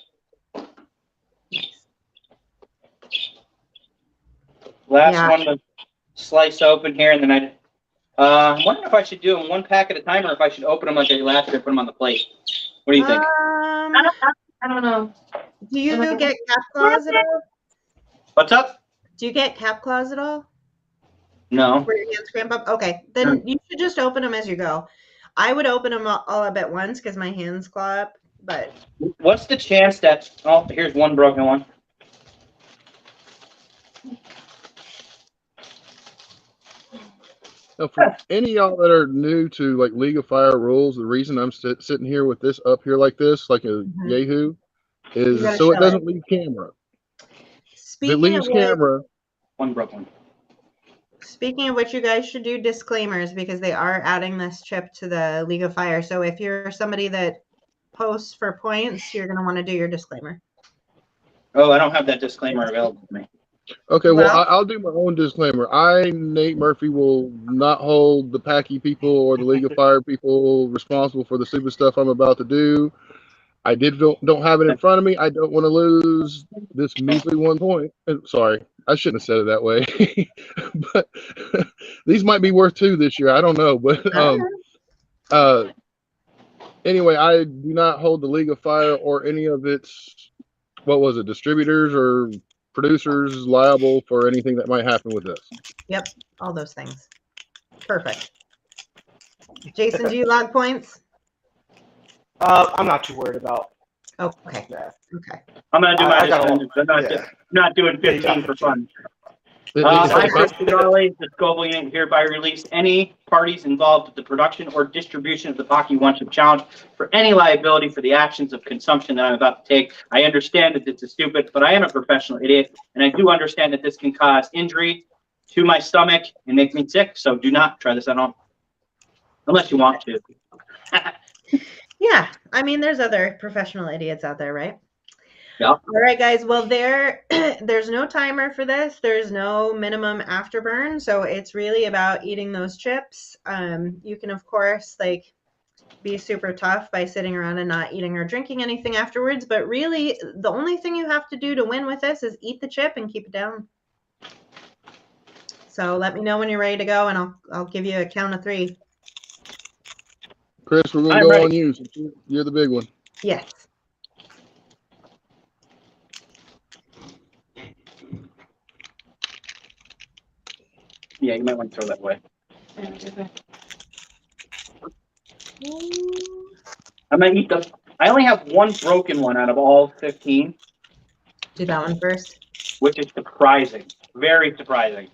Last
Yeah.
one to slice open here, and then I'm wondering if I should do them one pack at a time or if I should open them like I did last year, put them on the plate. What do you think?
I don't know.
Do you get cap claws at all?
What's up?
Do you get cap claws at all?
No.
Where your hands cramp up? Okay, then you should just open them as you go. I would open them all up at once because my hands claw up, but
What's the chance that? Oh, here's one broken one.
Now, for any of y'all that are new to like League of Fire rules, the reason I'm sitting here with this up here like this, like a Yahoo, is
gotta
so it
show
doesn't leave camera. If it
speaking of
leaves
which,
camera,
One broken.
speaking of which, you guys should do disclaimers because they are adding this chip to the League of Fire. So if you're somebody that posts for points, you're gonna want to do your disclaimer.
Oh, I don't have that disclaimer available to me.
okay, well,
Well-
I'll do my own disclaimer. I, Nate Murphy, will not hold the Packy people or the League of Fire people responsible for the stupid stuff I'm about to do. I don't have it in front of me. I don't want to lose this measly 1 point. Sorry, I shouldn't have said it that way. But these might be worth 2 this year. I don't know, but anyway, I do not hold the League of Fire or any of its distributors or producers liable for anything that might happen with this.
Yep, all those things. Perfect. Jason, do you log points?
I'm not too worried about
Oh, okay.
that.
Okay.
I'm gonna do my
I got
disclaimer. I'm not doing 15 for fun.
It-
I,
it's-
Chris Gonzalez, the Scoville Unit, hereby release any parties involved with the production or distribution of the Pocky One Chip Challenge for any liability for the actions of consumption that I'm about to take. I understand that this is stupid, but I am a professional idiot, and I do understand that this can cause injury to my stomach and make me sick. So do not try this at home, unless you want to.
Yeah, I mean, there's other professional idiots out there, right?
Yeah.
All right, guys. Well, there's no timer for this. There's no minimum afterburn, so it's really about eating those chips. You can, of course, like be super tough by sitting around and not eating or drinking anything afterwards. But really, the only thing you have to do to win with this is eat the chip and keep it down. So let me know when you're ready to go, and I'll give you a count of 3.
Chris, we're going
I'm
to go
ready.
on you. Since you're the big one.
Yes.
Yeah, you might want to throw that away. I'm gonna eat the. I only have one broken one out of all 15,
Do that one first.
which is surprising. Very surprising.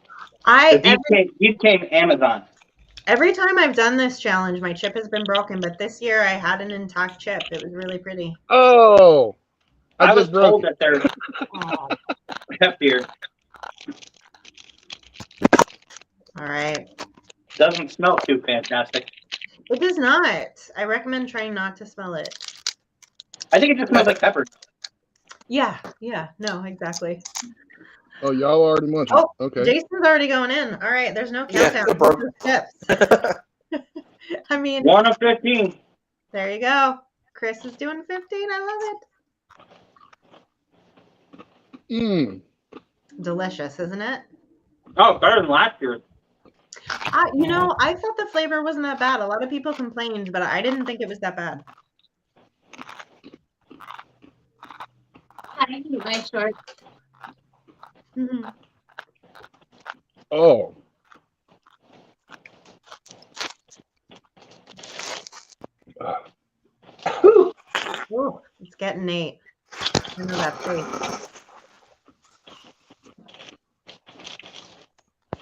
These came Amazon.
Every time I've done this challenge, my chip has been broken, but this year I had an intact chip. It was really pretty.
Oh,
I was
just broke
told
it.
that they're heftier.
All right.
Doesn't smell too fantastic.
It does not. I recommend trying not to smell it.
I think it just smells like pepper.
Yeah, no, exactly.
Oh, y'all already munching.
Oh,
Okay.
Jason's already going in. All right, there's no
Yeah,
countdown.
they're broken.
Chips. I mean,
1 of 15.
there you go. Chris is doing 15. I love it.
Mm.
Delicious, isn't it?
Oh, better than last year.
I thought the flavor wasn't that bad. A lot of people complained, but I didn't think it was that bad.
I need my shorts.
Mhm.
Oh.
Ooh, it's getting Nate. I know that taste.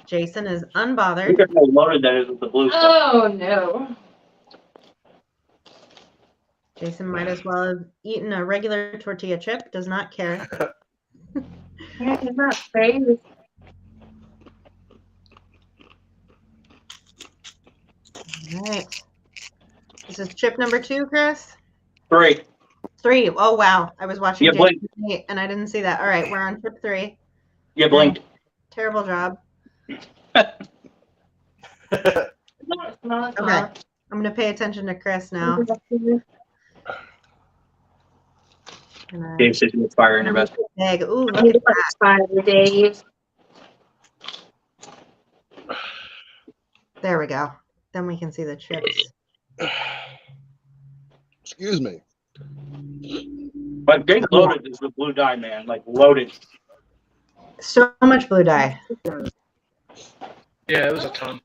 Jason is unbothered.
Look at how loaded that is with the blue stuff.
Oh no.
Jason might as well have eaten a regular tortilla chip. Does not care.
It's not crazy.
All right. This is chip number 2, Chris.
3.
3. Oh wow, I was watching
You blinked.
Jason eat, and I didn't see that. All right, we're on chip 3.
You blinked.
Terrible job.
Don't smell it.
Okay. I'm gonna pay attention to Chris now.
Dave says you fire in your vest.
Big. Ooh, look at that.
Dave.
There we go. Then we can see the chips.
Excuse me.
But Dave loaded is with blue dye, man. Like loaded.
So much blue dye.
Yeah, it was a ton.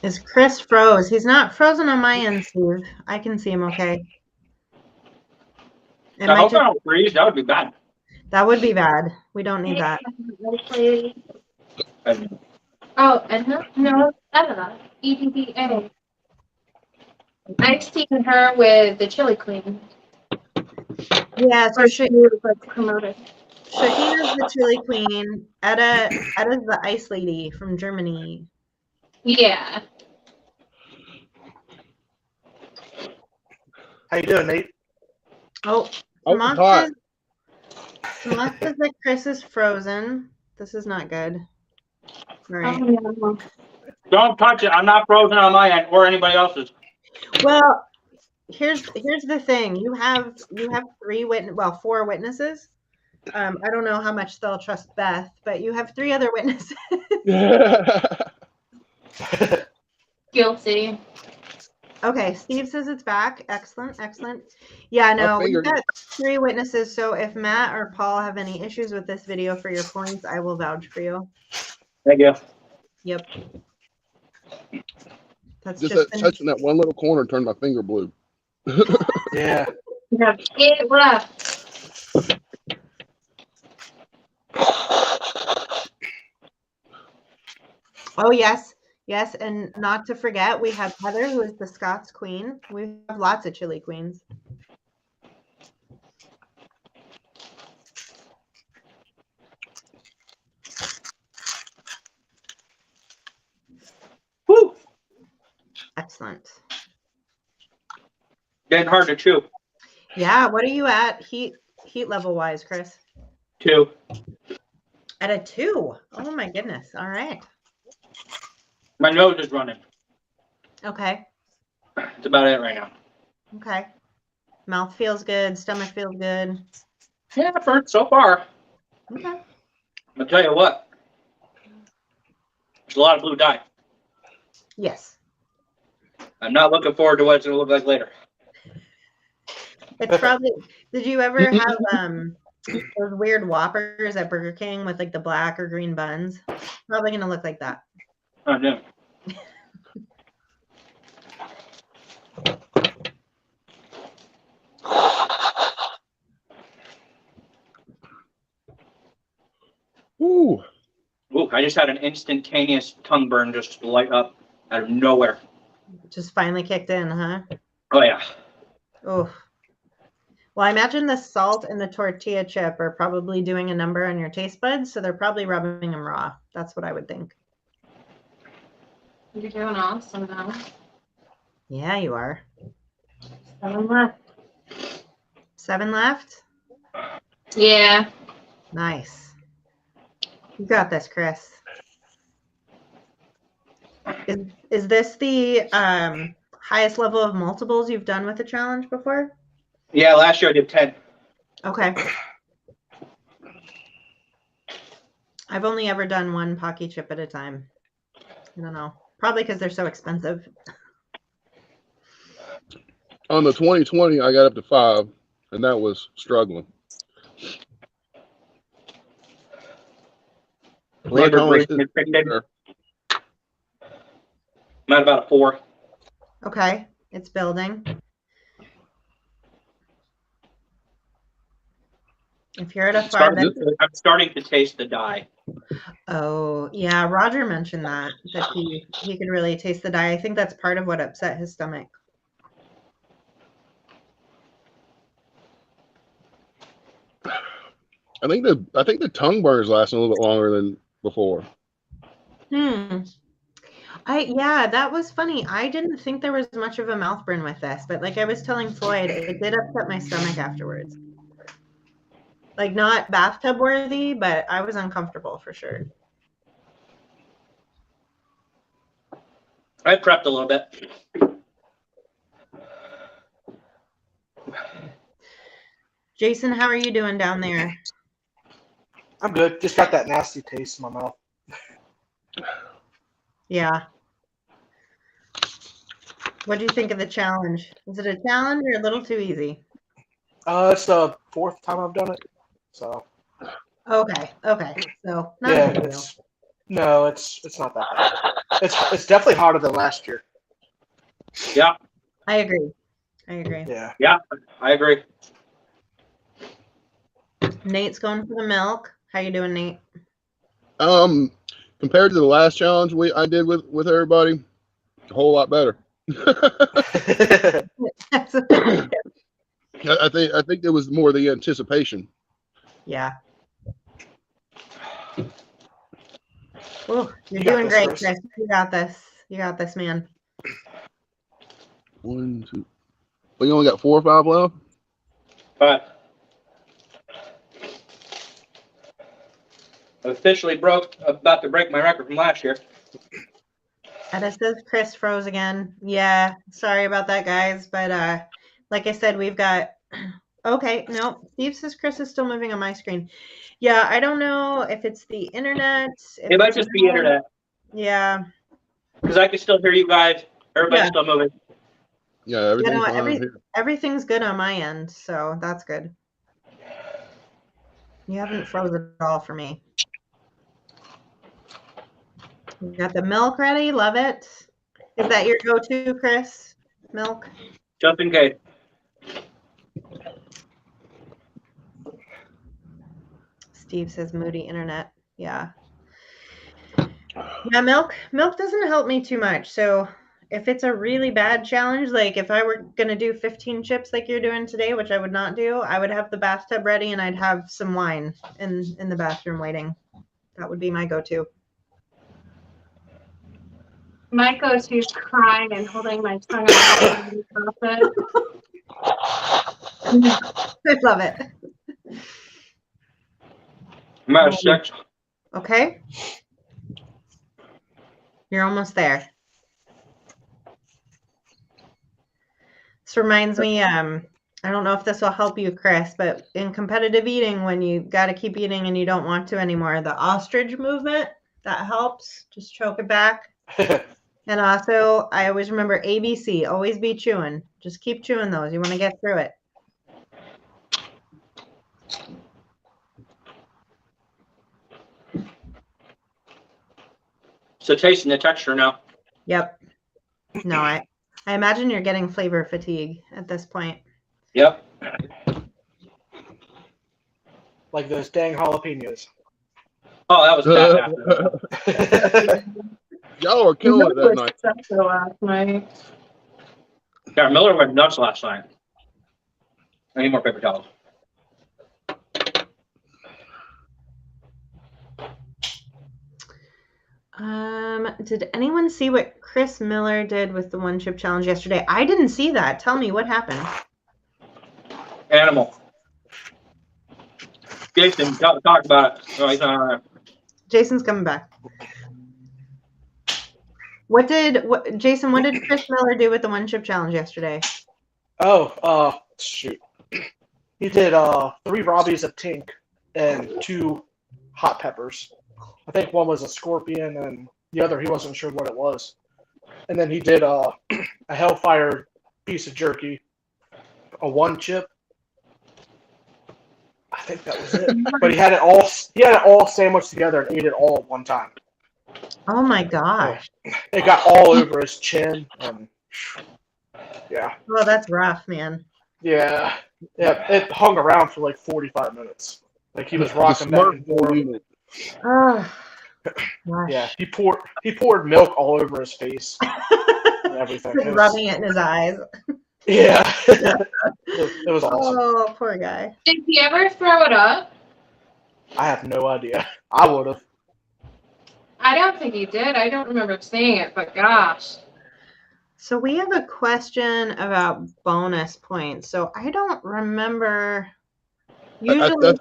Is Chris froze? He's not frozen on my end, Steve. I can see him okay. It
I
might
hope I
just,
don't freeze. That would be bad.
that would be bad. We don't need that.
Oh, Edna? No, Edna. EDDA. I've seen her with the Chili Queen.
Yeah, so
Or she was like promoted.
Shahina's the chili queen. Edda's the ice lady from Germany.
Yeah.
How you doing, Nate?
Oh,
Oh,
Samantha
hot.
says that Chris is frozen. This is not good. All right.
Oh,
Don't touch it. I'm not frozen on my end or anybody else's.
Well, here's the thing. You have 4 witnesses. I don't know how much they'll trust Beth, but you have 3 other witnesses.
Guilty.
Okay, Steve says it's back. Excellent, excellent. Yeah, no, we've
figured.
got 3 witnesses. So if Matt or Paul have any issues with this video for your points, I will vouch for you.
Thank you.
Yep. That's
Just
just
that, touching that one little corner turned my finger blue.
Yeah.
You have 8 left.
Oh yes, yes, and not to forget, we have Heather, who is the Scots queen. We have lots of chili queens.
Woo!
Excellent.
Getting hard to chew.
Yeah, what are you at heat level wise, Chris?
2.
At a 2. Oh my goodness. All right.
My nose is running.
Okay.
That's about it right now.
Okay. Mouth feels good. Stomach feels good.
Yeah, for so far.
Okay.
I'll tell you what. There's a lot of blue dye.
Yes.
I'm not looking forward to what it's going to look like later.
It's probably. Did you ever have those weird Whoppers at Burger King with like the black or green buns? Probably gonna look like that.
Oh, no.
Ooh.
Ooh, I just had an instantaneous tongue burn just light up out of nowhere.
Just finally kicked in, huh?
Oh, yeah.
Oh. Well, I imagine the salt and the tortilla chip are probably doing a number on your taste buds, so they're probably rubbing them raw. That's what I would think.
You're doing awesome now.
Yeah, you are.
7 left.
7 left?
Yeah.
Nice. You got this, Chris. Is this the highest level of multiples you've done with a challenge before?
Yeah, last year I did 10.
Okay. I've only ever done 1 Pocky chip at a time. I don't know. Probably because they're so expensive.
On the 2020, I got up to 5, and that was struggling.
Labor Grayson is picked in. I'm at about a 4.
Okay. It's building. If you're at a 5,
I'm starting to taste the dye.
oh yeah, Roger mentioned that he could really taste the dye. I think that's part of what upset his stomach.
I think the tongue burn is lasting a little bit longer than before.
Yeah, that was funny. I didn't think there was much of a mouth burn with this, but like I was telling Floyd, it did upset my stomach afterwards. Like not bathtub worthy, but I was uncomfortable for sure.
I prepped a little bit.
Jason, how are you doing down there?
I'm good. Just got that nasty taste in my mouth.
Yeah. What do you think of the challenge? Is it a challenge or a little too easy?
It's the 4th time I've done it. So
Okay. So not
yeah,
a big deal.
it's not that bad. It's definitely hotter than last year.
Yeah,
I agree.
Yeah.
I agree.
Nate's going for the milk. How you doing, Nate?
Compared to the last challenge I did with everybody, a whole lot better. I think there was more the anticipation.
Yeah. Oh, you're
You got
doing
this,
great,
Chris.
Chris. You got this. You got this, man.
1, 2. Well, you only got 4 or 5 left.
But officially about to break my record from last year.
Etta says Chris froze again. Yeah, sorry about that, guys. But like I said, we've got. Okay, no. Steve says Chris is still moving on my screen. Yeah, I don't know if it's the internet.
It might just be internet.
Yeah.
Because I can still hear you guys. Everybody's
Yeah.
still moving.
Yeah, everything's
no,
fine here.
Everything's good on my end, so that's good. You haven't frozen at all for me. You got the milk ready? Love it. Is that your go-to, Chris? Milk?
Just in case.
Steve says moody internet. Yeah. Yeah, milk doesn't help me too much. So if it's a really bad challenge, like if I were going to do 15 chips like you're doing today, which I would not do, I would have the bathtub ready and I'd have some wine in the bathroom waiting. That would be my go-to.
My go-to is crying and holding my tongue out.
I love it.
I'm out of 6.
Okay. You're almost there. This reminds me, I don't know if this will help you, Chris, but in competitive eating, when you got to keep eating and you don't want to anymore, the ostrich movement, that helps. Just choke it back. And also, I always remember ABC, always be chewing. Just keep chewing those. You want to get through it.
So tasting the texture now.
Yep. No, I imagine you're getting flavor fatigue at this point.
Yep.
Like those dang jalapenos.
Oh, that was bad.
Y'all are killing it that night.
Last night.
Yeah, Miller went nuts last night. I need more paper towels.
Did anyone see what Chris Miller did with the one chip challenge yesterday? I didn't see that. Tell me what happened.
Animal. Jason, talk about it. Oh, he's not on it.
Jason's coming back. Jason, what did Chris Miller do with the one chip challenge yesterday?
Oh, shoot. He did 3 Robbies of Tink and 2 hot peppers. I think one was a scorpion and the other he wasn't sure what it was. And then he did a Hellfire piece of jerky, a 1 chip. I think that was it. But he had it all sandwiched together and ate it all at one time.
Oh my gosh.
It got all over his chin and yeah.
Oh, that's rough, man.
Yeah. Yeah. It hung around for like 45 minutes. Like he was rocking back and forth.
Oh, gosh.
Yeah. He poured milk all over his face and everything.
Just rubbing it in his eyes.
Yeah. It was awesome.
Oh, poor guy.
Did he ever throw it up?
I have no idea. I would have.
I don't think you did. I don't remember seeing it, but gosh.
So we have a question about bonus points. So I don't remember. Usually,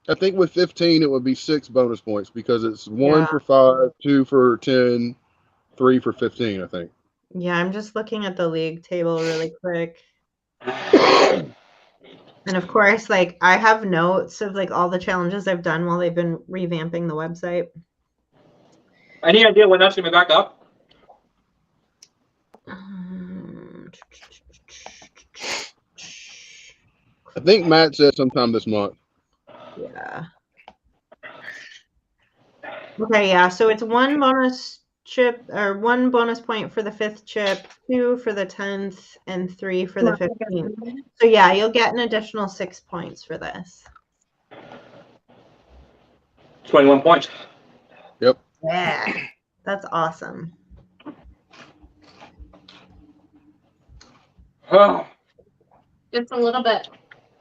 I think with 15 it would be 6 bonus points because it's 1
Yeah.
for 5, 2 for 10, 3 for 15. I think.
yeah, I'm just looking at the league table really quick. And of course, like I have notes of like all the challenges I've done while they've been revamping the website.
Any idea when that's gonna be back up?
I think Matt said sometime this month.
Yeah. Okay, yeah. So it's 1 bonus chip or 1 bonus point for the 5th chip, 2 for the 10th, and 3 for the 15th. So yeah, you'll get an additional 6 points for this.
21 points.
Yeah, that's awesome.
Oh,
Just a little bit.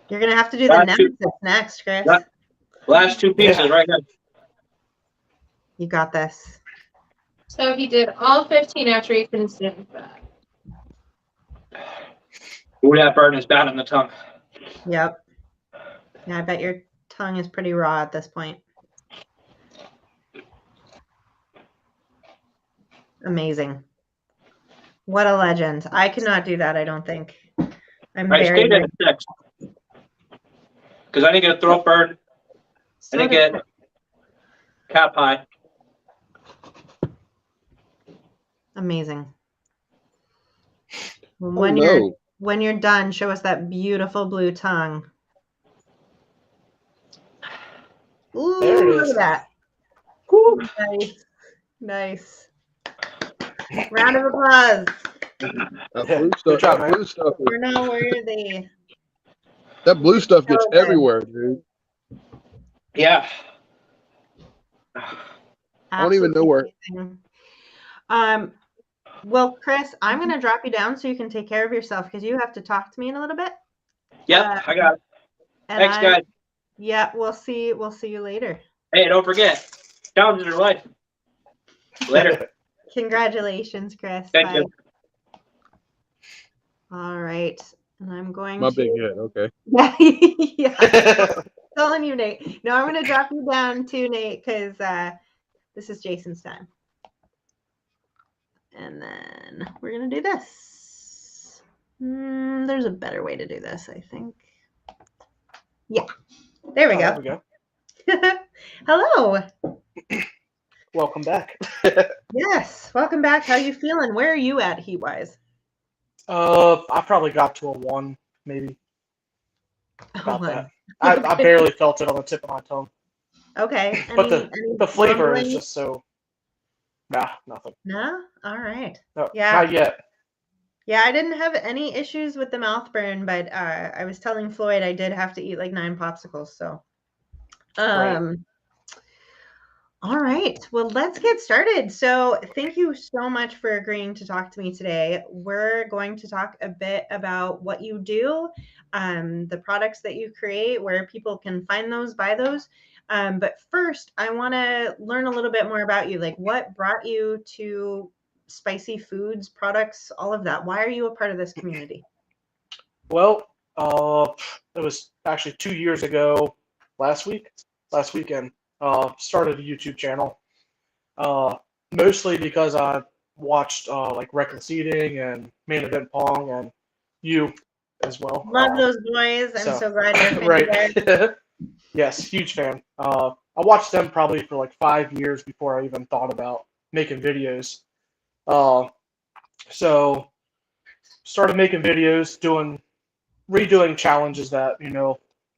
You're gonna have to do the
Last two.
nemesis next, Chris.
last 2 pieces
Yeah.
right now.
You got this.
So he did all 15 after he consumed that.
Ooh, that burn is bad on the tongue.
Yep. Yeah, I bet your tongue is pretty raw at this point. Amazing. What a legend. I could not do that, I don't think. I'm
I
very
stayed at 6 because I didn't get a throat burn. I didn't get cap high.
amazing.
Oh,
When
no.
you're done, show us that beautiful blue tongue. Ooh,
There it
look
is.
at that. Nice. Nice. Round of applause.
That
Yeah,
blue
good
stuff.
job,
That
man.
blue stuff.
We're now worthy.
That blue stuff gets
So good.
everywhere, dude.
Yeah.
I don't even know where.
Absolutely amazing. Well, Chris, I'm going to drop you down so you can take care of yourself because you have to talk to me in a little bit.
Yep, I got it.
And
Thanks, guys.
Yeah, we'll see you later.
Hey, don't forget, challenges are life. Later.
Congratulations, Chris.
Thank
Bye.
you.
All right. And I'm going
My
to
big hit. Okay.
yeah. Telling you, Nate. No, I'm going to drop you down too, Nate, because this is Jason's time. And then we're going to do this. There's a better way to do this, I think. Yeah. There we
There
go.
we go.
Hello.
Welcome back.
Yes. Welcome back. How you feeling? Where are you at heat-wise?
I probably got to a 1, maybe. About
One.
that. I barely felt it on the tip of my tongue.
Okay.
But
any
the flavor is
grumbling?
just so. Nah, nothing.
No? All right.
No,
Yeah.
Not yet.
Yeah, I didn't have any issues with the mouth burn, but I was telling Floyd I did have to eat like 9 popsicles. So,
Right.
All right. Well, let's get started. So, thank you so much for agreeing to talk to me today. We're going to talk a bit about what you do, the products that you create, where people can find those, buy those. But first, I want to learn a little bit more about you. Like, what brought you to spicy foods, products, all of that? Why are you a part of this community?
Well, it was actually 2 years ago, last weekend. Started a YouTube channel, mostly because I watched like Reckless Eating and Main Event Pong and you as well.
Love those boys. I'm so glad you're a fan there.
Right. Yes, huge fan. I watched them probably for like 5 years before I even thought about making videos. So started making videos, redoing challenges that,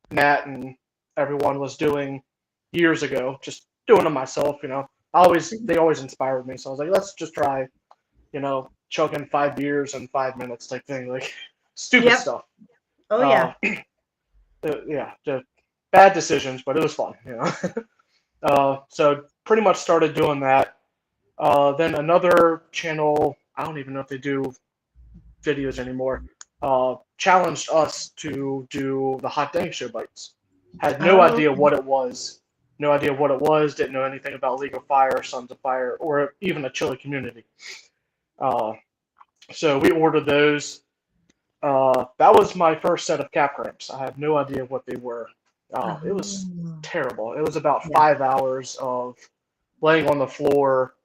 Matt and everyone was doing years ago, just doing them myself, they always inspired me. So I was like, let's just try, chugging 5 beers in 5 minutes type thing, like stupid stuff.
Oh yeah.
Yeah, just bad decisions, but it was fun, So pretty much started doing that. Then another channel, I don't even know if they do videos anymore, challenged us to do the hot dang show bites. Had no idea what it was. No idea what it was. Didn't know anything about League of Fire, Sons of Fire, or even a chili community. So we ordered those. That was my first set of cap cramps. I had no idea what they were. It was terrible. It was about 5 hours of laying on the floor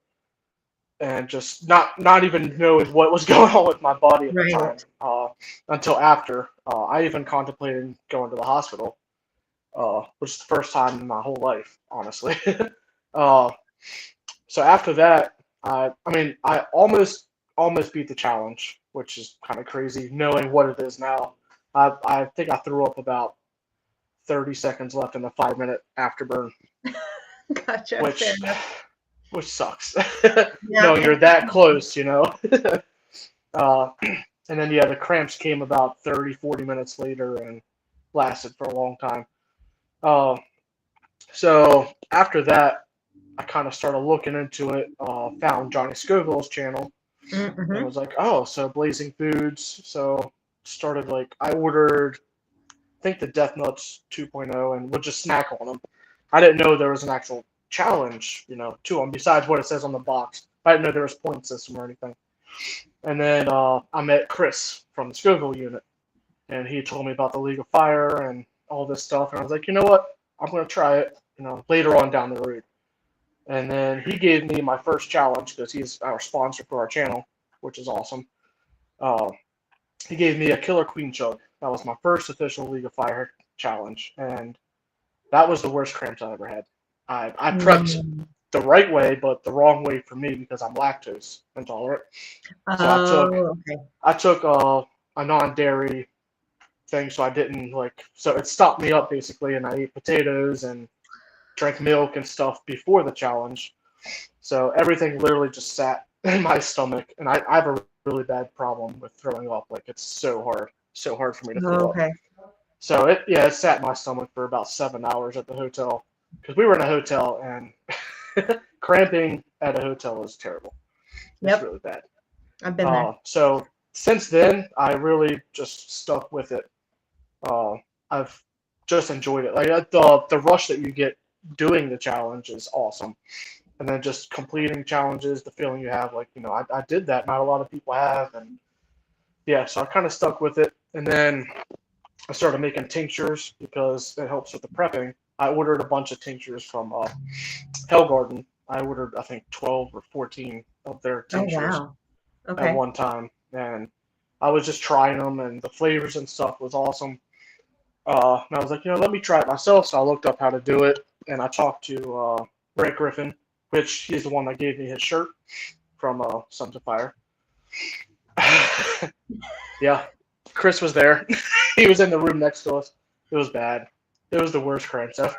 and just not even knowing what was going on with my body at the time until after. I even contemplated going to the hospital, which is the first time in my whole life, honestly. So after that, I almost beat the challenge, which is kind of crazy knowing what it is now. I think I threw up about 30 seconds left in the 5-minute afterburn.
Gotcha.
Which sucks. Knowing you're that close, and then the cramps came about 30, 40 minutes later and lasted for a long time. So after that, I kind of started looking into it, found Johnny Scoville's channel, and was like, oh, so Blazing Foods. So started I ordered, I think the Death Nuts 2.0 and would just snack on them. I didn't know there was an actual challenge, to them besides what it says on the box. I didn't know there was a point system or anything. And then I met Chris from the Scoville unit, and he told me about the League of Fire and all this stuff. And I was like, you know what? I'm going to try it, later on down the road. And then he gave me my first challenge because he's our sponsor for our channel, which is awesome. He gave me a Killer Queen chug. That was my first official League of Fire challenge, and that was the worst cramps I ever had. I prepped the right way, but the wrong way for me because I'm lactose intolerant. So I took a non-dairy thing, so I didn't so it stopped me up basically, and I ate potatoes and drank milk and stuff before the challenge. So everything literally just sat in my stomach, and I have a really bad problem with throwing up. It's so hard for me to throw up. So it sat in my stomach for about 7 hours at the hotel, because we were in a hotel, and cramping at a hotel is terrible. It's really bad.
I've been there.
So since then, I really just stuck with it. I've just enjoyed it. The rush that you get doing the challenge is awesome. And then just completing challenges, the feeling you have, I did that. Not a lot of people have. And so I kind of stuck with it. And then I started making tinctures because it helps with the prepping. I ordered a bunch of tinctures from Hellgarden. I ordered, I think, 12 or 14 of their tinctures at one time. And I was just trying them, and the flavors and stuff was awesome. And I was like, let me try it myself. So I looked up how to do it, and I talked to Brett Griffin, which he's the one that gave me his shirt from Sons of Fire. Chris was there. He was in the room next to us. It was bad. It was the worst cramps ever.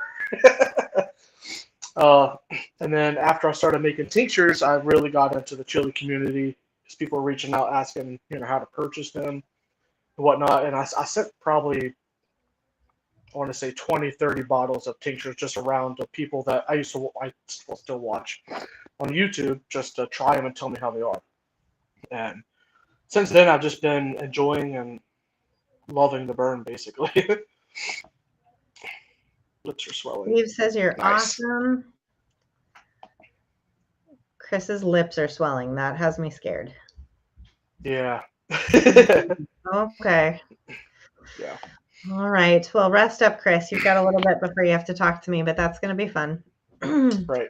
And then after I started making tinctures, I really got into the chili community because people were reaching out asking, how to purchase them and whatnot. And I sent probably, I want to say 20, 30 bottles of tinctures just around to people that I still watch on YouTube just to try them and tell me how they are. And since then, I've just been enjoying and loving the burn, basically. Lips are swelling.
Steve says you're awesome. Chris's lips are swelling. That has me scared.
Yeah.
Okay.
Yeah.
All right. Well, rest up, Chris. You've got a little bit before you have to talk to me, but that's going to be fun.
Right.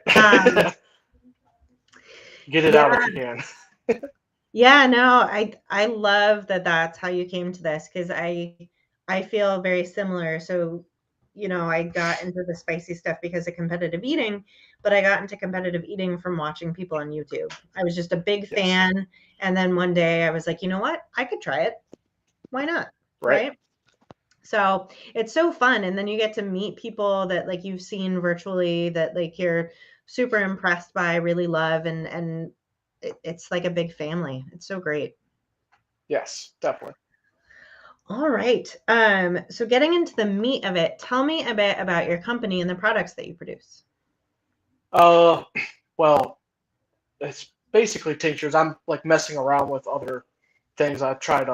Get it out if you can.
Yeah, no, I love that that's how you came to this, because I feel very similar. So, I got into the spicy stuff because of competitive eating, but I got into competitive eating from watching people on YouTube. I was just a big fan. And then one day I was like, you know what? I could try it. Why not? Right? So it's so fun. And then you get to meet people that you've seen virtually that you're super impressed by, really love, and it's like a big family. It's so great.
Yes, definitely.
All right. So getting into the meat of it, tell me a bit about your company and the products that you produce.
Well, it's basically tinctures. I'm messing around with other things. I tried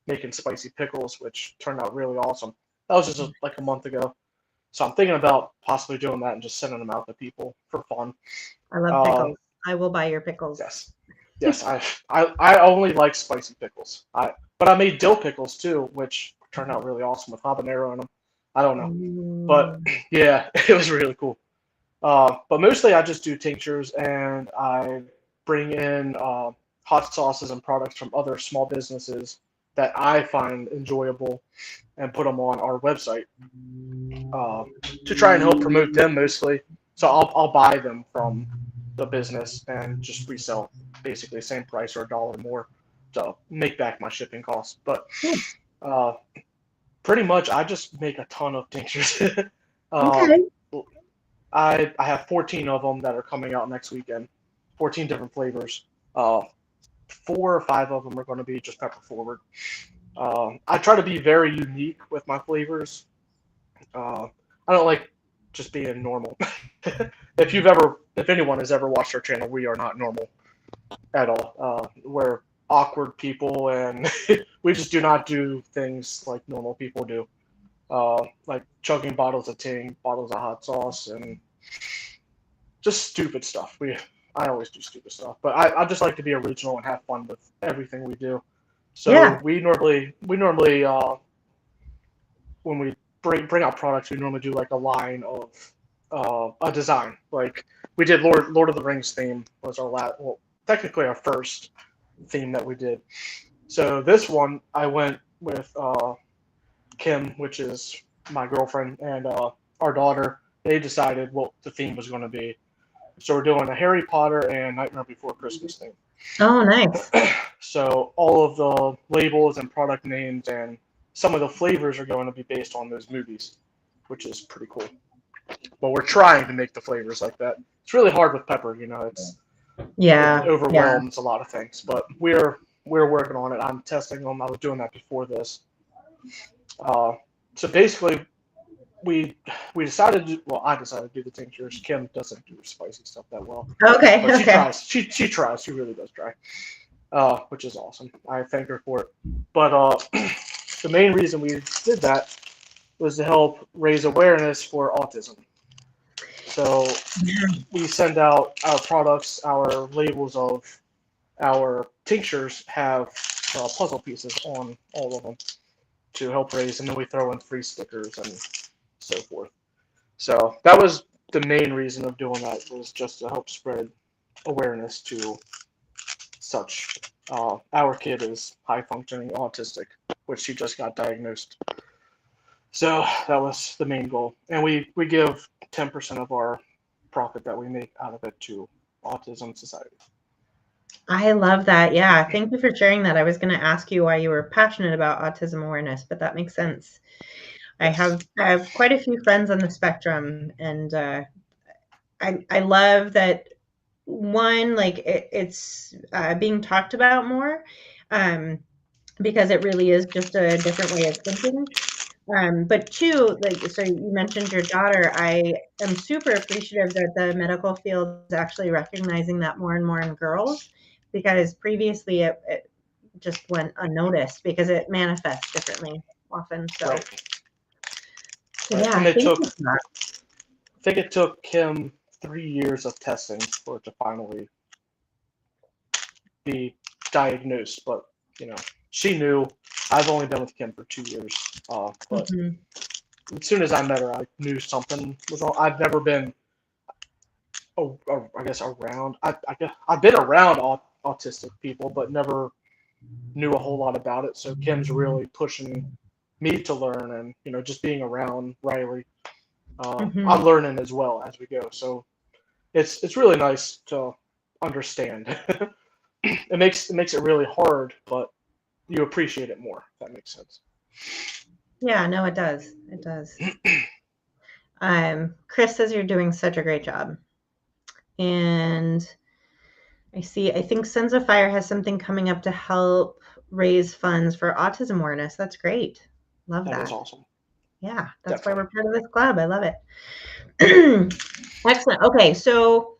making spicy pickles, which turned out really awesome. That was just a month ago. So I'm thinking about possibly doing that and just sending them out to people for fun.
I love pickles. I will buy your pickles.
Yes. I only like spicy pickles. But I made dill pickles too, which turned out really awesome with habanero in them. I don't know, but yeah, it was really cool. But mostly I just do tinctures, and I bring in hot sauces and products from other small businesses that I find enjoyable and put them on our website to try and help promote them mostly. So I'll buy them from the business and just resell basically the same price or $1 more to make back my shipping costs. But pretty much I just make a ton of tinctures.
Okay.
I have 14 of them that are coming out next weekend. 14 different flavors. 4 or 5 of them are going to be just pepper forward. I try to be very unique with my flavors. I don't like just being normal. If anyone has ever watched our channel, we are not normal at all. We're awkward people, and we just do not do things like normal people do. Like chugging bottles of Ting, bottles of hot sauce, and just stupid stuff. I always do stupid stuff, but I just like to be original and have fun with everything we do. So
Yeah.
we normally when we bring out products, we normally do like a line of a design. Like we did Lord of the Rings theme was technically our first theme that we did. So this one I went with Kim, which is my girlfriend, and our daughter. They decided what the theme was going to be. So we're doing a Harry Potter and Nightmare Before Christmas theme.
Oh, nice.
So all of the labels and product names and some of the flavors are going to be based on those movies, which is pretty cool. But we're trying to make the flavors like that. It's really hard with pepper, it overwhelms a lot of things. But we're working on it. I'm testing them. I was doing that before this. So basically, I decided to do the tinctures. Kim doesn't do spicy stuff that well.
Okay.
But
okay.
she tries. She tries. She really does try. Which is awesome. I thank her for it. But the main reason we did that was to help raise awareness for autism. So we send out our products, our labels of our tinctures have puzzle pieces on all of them to help raise, and then we throw in free stickers and so forth. So that was the main reason of doing that, was just to help spread awareness to such. Our kid is high functioning autistic, which she just got diagnosed. So that was the main goal. And we give 10% of our profit that we make out of it to Autism Society.
I love that. Yeah. Thank you for sharing that. I was going to ask you why you were passionate about autism awareness, but that makes sense. I have quite a few friends on the spectrum, and I love that. One, like it's being talked about more, because it really is just a different way of thinking. But two, like, so you mentioned your daughter. I am super appreciative that the medical field is actually recognizing that more and more in girls, because previously it just went unnoticed because it manifests differently often. So,
Right.
so yeah,
And
thank you for
I think it took Kim 3 years of testing for it to finally be diagnosed. But she knew. I've only been with Kim for 2 years, but
Mhm.
as soon as I met her, I knew something was wrong. I've never been, I guess, around. I've been around autistic people, but never knew a whole lot about it. So Kim's really pushing me to learn, and just being around Riley, I'm learning as well as we go. So it's really nice to understand. It makes it really hard, but you appreciate it more, if that makes sense.
Yeah, no, it does. It does. Chris says you're doing such a great job. And I think Sons of Fire has something coming up to help raise funds for autism awareness. That's great. Love that.
That is awesome.
Yeah, that's
Definitely.
why we're part of this club. I love it. Excellent. Okay, so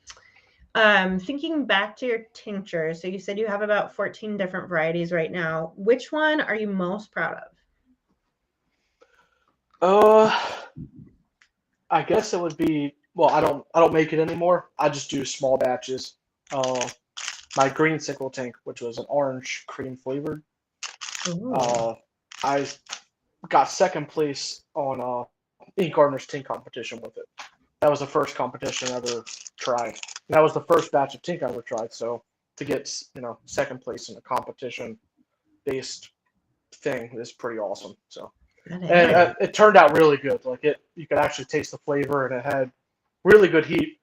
thinking back to your tinctures, so you said you have about 14 different varieties right now. Which one are you most proud of?
I guess it would be. Well, I don't make it anymore. I just do small batches. My green sickle tank, which was an orange cream flavored.
Ooh.
I got second place on Ink Gardener's Tink competition with it. That was the first competition I ever tried. And that was the first batch of Tink I ever tried. So to get second place in a competition based thing is pretty awesome. So
That is.
and it turned out really good. Like you could actually taste the flavor, and it had really good heat.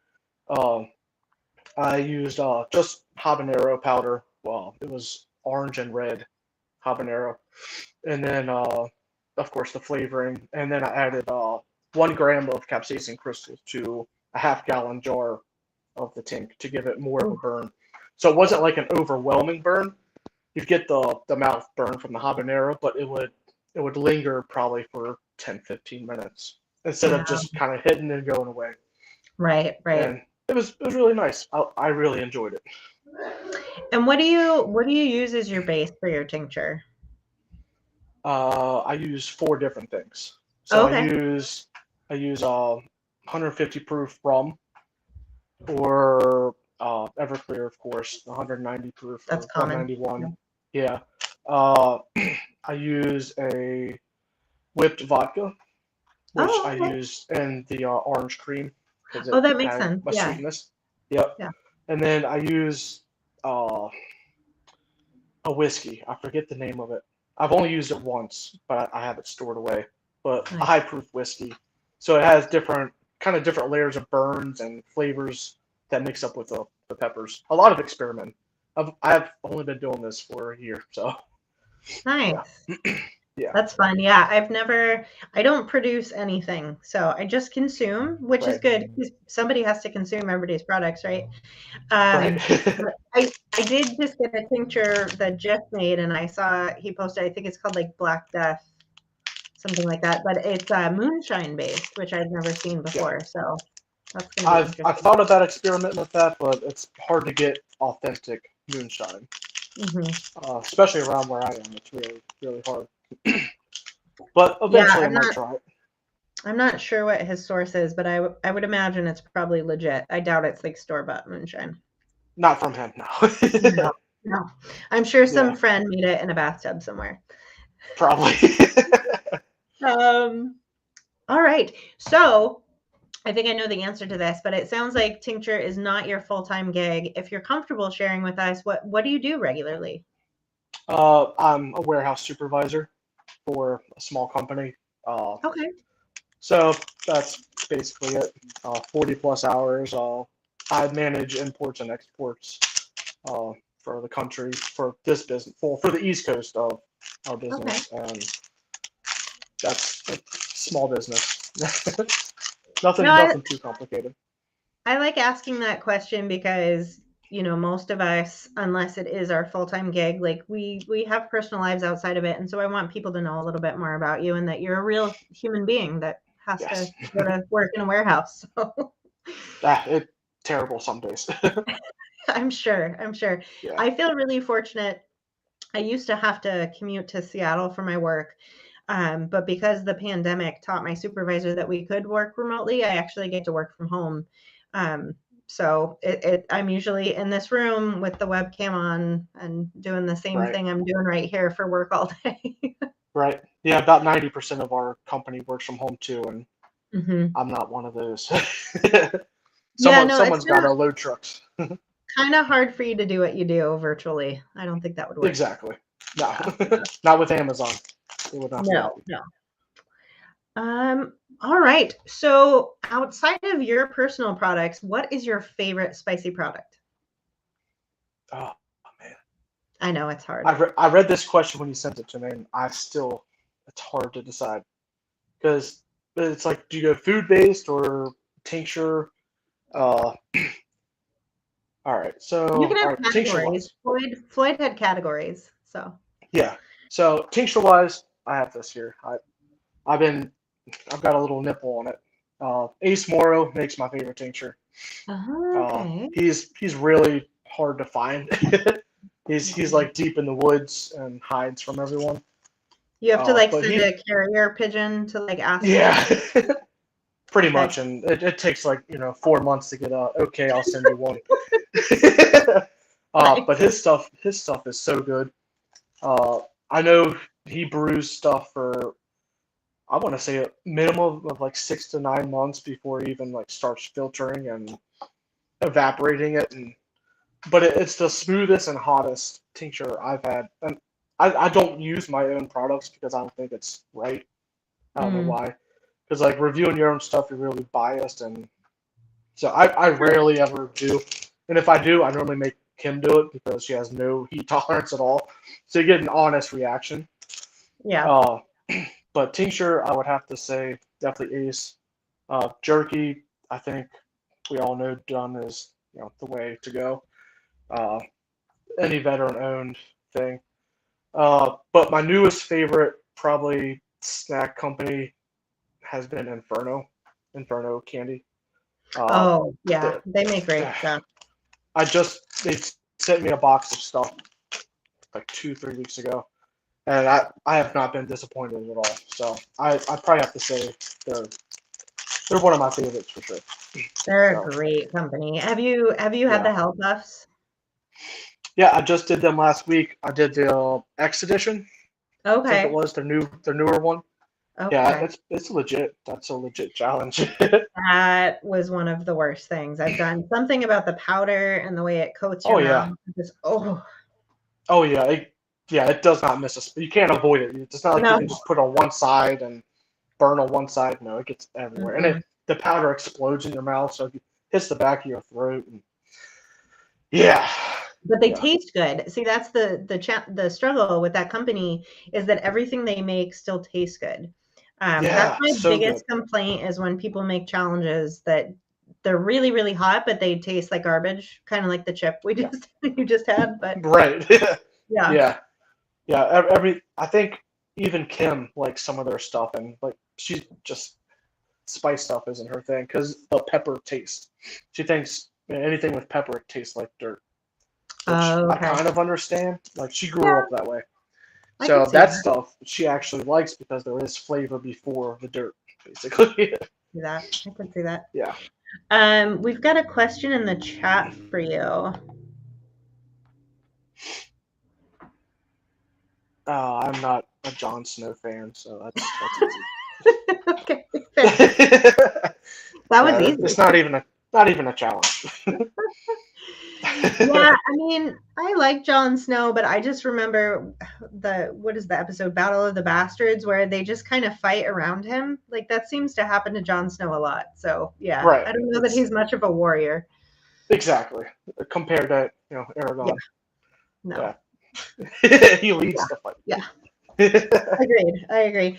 I used just habanero powder. Well, it was orange and red habanero, and then of course the flavoring, and then I added 1 gram of capsaicin crystals to a half-gallon jar of the Tink to give it more of a burn. So it wasn't like an overwhelming burn. You'd get the mouth burn from the habanero, but it would linger probably for 10-15 minutes instead of just kind of hitting and going away.
Right.
And it was really nice. I really enjoyed it.
And what do you use as your base for your tincture?
I use 4 different things. So
Okay.
I use 150 proof rum, or Everclear, of course, 190 proof.
That's
or
common.
191. Yeah. I use a whipped vodka, which
Oh,
I
okay.
use in the orange cream.
Oh, that makes sense.
A
Yeah.
sweetness. Yep.
Yeah.
And then I use a whiskey. I forget the name of it. I've only used it once, but I have it stored away. But a
Nice.
high proof whiskey. So it has different layers of burns and flavors that mix up with the peppers. A lot of experiment. I've only been doing this for a year, so
Nice.
Yeah.
That's fun. Yeah. I don't produce anything. So I just consume, which is
Right.
good because somebody has to consume everybody's products, right?
right.
I did just get a tincture that Jeff made, and I saw he posted, I think it's called like Black Death, something like that, but it's moonshine based, which I've never seen before. So that's going to be
I've
interesting.
thought about experimenting with that, but it's hard to get authentic moonshine, especially around where I am. It's really, really hard. But eventually I might try it.
I'm not sure what his source is, but I would imagine it's probably legit. I doubt it's like store-bought moonshine.
Not from him, no.
No. I'm sure some friend made it in a bathtub somewhere.
Probably.
All right. So I think I know the answer to this, but it sounds like tincture is not your full-time gig. If you're comfortable sharing with us, what do you do regularly?
I'm a warehouse supervisor for a small company.
Okay.
So that's basically it. 40 plus hours. I manage imports and exports for the country, for this business, for the East Coast of our business.
Okay.
And that's a small business. nothing too complicated.
I like asking that question because, most of us, unless it is our full-time gig, like we have personal lives outside of it. And so I want people to know a little bit more about you and that you're a real human being that has to go to work in a warehouse. So.
It's terrible some days.
I'm sure.
Yeah.
I feel really fortunate. I used to have to commute to Seattle for my work. But because the pandemic taught my supervisor that we could work remotely, I actually get to work from home. So I'm usually in this room with the webcam on and doing the same thing I'm doing right here for work all day.
Right. Yeah, about 90% of our company works from home too, and I'm not one of those. Someone's got to load trucks.
Kind of hard for you to do what you do virtually. I don't think that would work.
Exactly. No, not with Amazon. It would not.
No. All right. So outside of your personal products, what is your favorite spicy product?
Oh man,
I know it's hard.
I read this question when you sent it to me, and it's hard to decide because it's like, do you go food based or tincture? All right, so
you can have categories. Floyd had categories, so
yeah. So tincture wise, I have this here. I've got a little nipple on it. Ace Moro makes my favorite tincture.
Okay.
He's really hard to find. he's like deep in the woods and hides from everyone.
You have to send a carrier pigeon to ask.
Yeah. pretty much, and it takes like 4 months to get okay. I'll send you one. But his stuff is so good. I know he brews stuff for, I want to say a minimum of like 6 to 9 months before he even like starts filtering and evaporating it, but it's the smoothest and hottest tincture I've had. And I don't use my own products because I don't think it's right. I don't know why. Because like reviewing your own stuff, you're really biased, and so I rarely ever do. And if I do, I normally make Kim do it because she has no heat tolerance at all. So you get an honest reaction.
Yeah.
But tincture, I would have to say definitely Ace. Jerky, I think we all know done is the way to go. Any veteran-owned thing. But my newest favorite, probably snack company, has been Inferno candy.
Yeah, they make great stuff.
They sent me a box of stuff like 2-3 weeks ago, and I have not been disappointed at all. So I probably have to say they're one of my favorites for sure.
They're a great company. Have you had the Hell Puffs?
Yeah, I just did them last week. I did the X edition.
Okay.
I think it was their newer one.
Okay.
Yeah, it's legit. That's a legit challenge.
That was one of the worst things I've done. Something about the powder and the way it coats your mouth.
Oh yeah, it does not miss us. You can't avoid it. It's not like you can just put on one side and burn on one side. No, it gets everywhere, and the powder explodes in your mouth, so it hits the back of your throat. And
but they taste good. See, that's the struggle with that company, is that everything they make still tastes good. That's my biggest complaint, is when people make challenges that they're really, really hot, but they taste like garbage, kind of like the chip you just had. But
right,
yeah.
I think even Kim likes some of their stuff, and like she's just spice stuff isn't her thing because the pepper taste. She thinks anything with pepper tastes like dirt. Which I kind of understand. Like she grew up that way. So that stuff she actually likes because there is flavor before the dirt, basically.
I can see that.
Yeah.
We've got a question in the chat for you.
I'm not a Jon Snow fan, so that's easy.
Okay. That was easy.
It's not even a challenge.
Yeah, I mean, I like Jon Snow, but I just remember what is the episode, Battle of the Bastards, where they just kind of fight around him. Like that seems to happen to Jon Snow a lot. So yeah,
right.
I don't know that he's much of a warrior.
Exactly, compared to Aragorn.
No,
he leads the fight.
Yeah. I agree.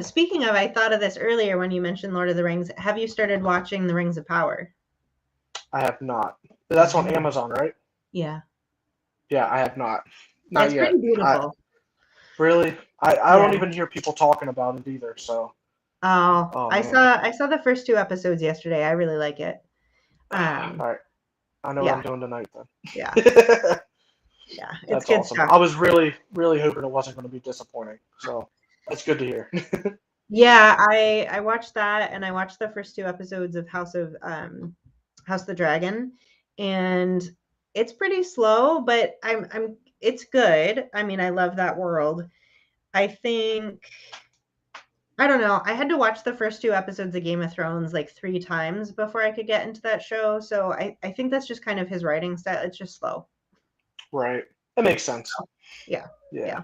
Speaking of, I thought of this earlier when you mentioned Lord of the Rings. Have you started watching The Rings of Power?
I have not. That's on Amazon, right?
Yeah.
Yeah, I have not.
Not yet. Pretty beautiful.
I don't even hear people talking about it either. So.
I saw the first 2 episodes yesterday. I really like it.
All right. I know what I'm doing tonight then.
Yeah. Yeah, it's
that's
good
awesome.
stuff.
I was really, really hoping it wasn't going to be disappointing. So that's good to hear.
Yeah, I watched that, and I watched the first 2 episodes of House of the Dragon, and it's pretty slow, but it's good. I mean, I love that world. I don't know. I had to watch the first 2 episodes of Game of Thrones like 3 times before I could get into that show. So I think that's just kind of his writing style. It's just slow.
Right. That makes sense.
Yeah.
Yeah.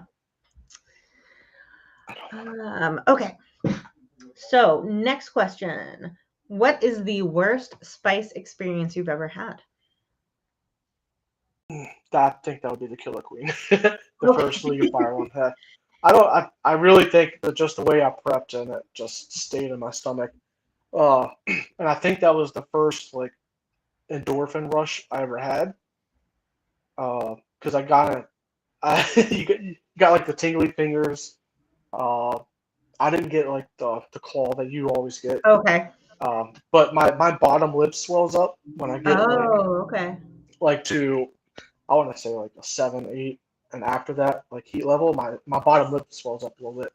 Okay. So next question. What is the worst spice experience you've ever had?
I think that would be the Killer Queen. The first League of Fire one. I really think that just the way I prepped and it just stayed in my stomach. And I think that was the first like endorphin rush I ever had. Because I got you got like the tingly fingers. I didn't get like the claw that you always get.
Okay.
But my bottom lip swells up when I get like to, I want to say like a 7, 8, and after that like heat level, my bottom lip swells up a little bit.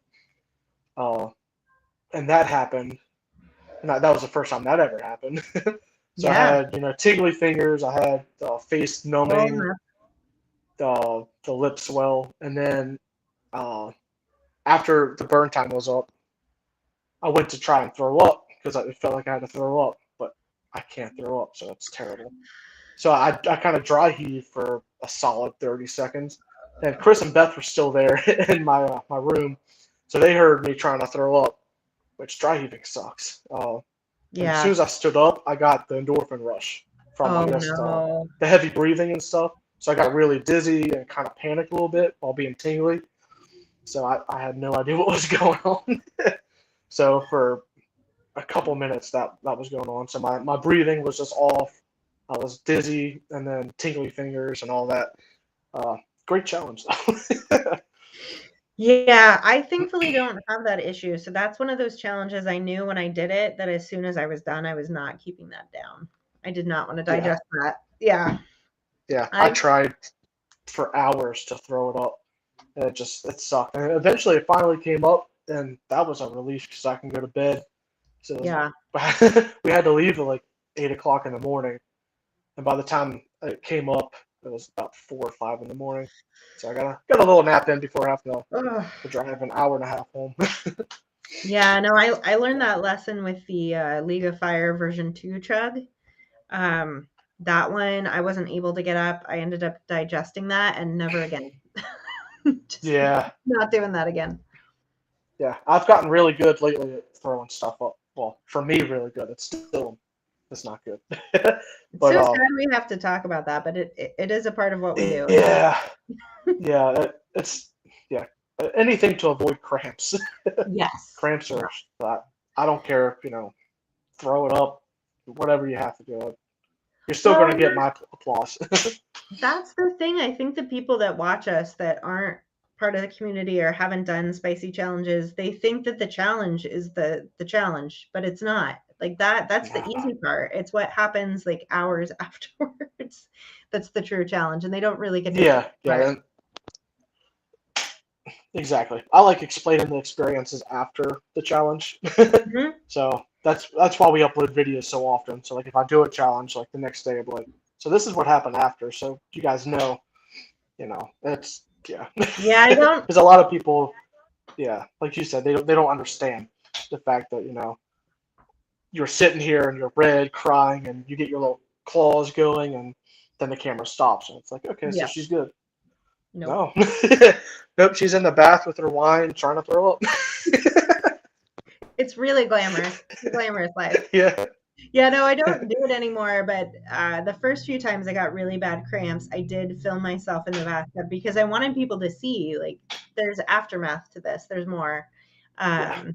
And that happened and that was the first time that ever happened. So I
Yeah.
had, tingly fingers. I had face numbing,
Oh,
the lip swell, and then after the burn time was up, I went to try and throw up because it felt like I had to throw up, but I can't throw up, so it's terrible. So I kind of dry heaved for a solid 30 seconds, and Chris and Beth were still there in my room, so they heard me trying to throw up, which dry heaving sucks. And as soon
yeah.
as I stood up, I got the endorphin rush from, I
Oh
guess,
no.
the heavy breathing and stuff. So I got really dizzy and kind of panicked a little bit while being tingly. So I had no idea what was going on. So for a couple minutes that was going on. So my breathing was just off. I was dizzy and then tingly fingers and all that. Great challenge though.
Yeah, I thankfully don't have that issue. So that's one of those challenges I knew when I did it that as soon as I was done, I was not keeping that down. I did not want to
Yeah.
digest that. Yeah.
Yeah, I
I
tried for hours to throw it up. And it sucked. And eventually it finally came up, and that was a relief because I can go to bed. So
yeah.
we had to leave at like 8 o'clock in the morning, and by the time it came up, it was about 4 or 5 in the morning. So I got a little nap in before having
Ugh.
to drive an hour and a half home.
Yeah, no, I learned that lesson with the League of Fire version 2 chug. That one I wasn't able to get up. I ended up digesting that and never again. Just
Yeah,
not doing that again.
yeah, I've gotten really good lately at throwing stuff up. Well, for me, really good. It's not good.
It's
But
so sad we have to talk about that, but it is a part of what we do.
yeah, yeah, it's yeah, anything to avoid cramps.
Yes.
Cramps are I don't care if throw it up, whatever you have to do. You're still
Well,
going to get my applause.
that's the thing. I think the people that watch us that aren't part of the community or haven't done spicy challenges, they think that the challenge is the challenge, but it's not. Like that's the
Nah.
easy part. It's what happens like hours afterwards. That's the true challenge, and they don't really get to
Yeah,
part.
and exactly. I like explaining the experiences after the challenge.
Mhm.
So that's why we upload videos so often. So like if I do a challenge, like the next day, I'll be like, so this is what happened after. So you guys know, it's yeah.
Yeah, I don't.
Because a lot of people, yeah, like you said, they don't understand the fact that you're sitting here and you're red, crying, and you get your little claws going, and then the camera stops, and it's like, okay, so
Yeah.
she's good.
Nope.
No, nope, she's in the bath with her wine, trying to throw up.
It's really glamorous. It's a glamorous life.
Yeah.
Yeah, no, I don't do it anymore. But the first few times I got really bad cramps, I did film myself in the bathtub because I wanted people to see like there's aftermath to this. There's more.
Yeah.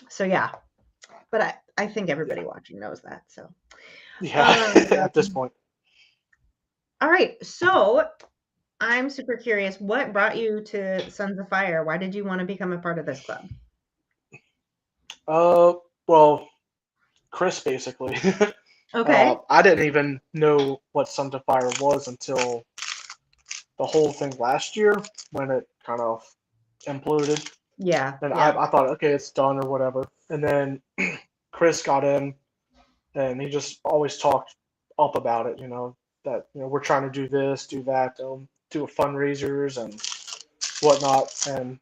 So yeah, but I think everybody watching knows that. So
Yeah. At this point.
all right, so I'm super curious. What brought you to Sons of Fire? Why did you want to become a part of this club?
Well, Chris basically.
Okay.
I didn't even know what Sons of Fire was until the whole thing last year when it kind of imploded.
Yeah.
And
yeah.
I thought, okay, it's done or whatever. And then Chris got in, and he just always talked up about it. That we're trying to do this, do that, do fundraisers and whatnot. And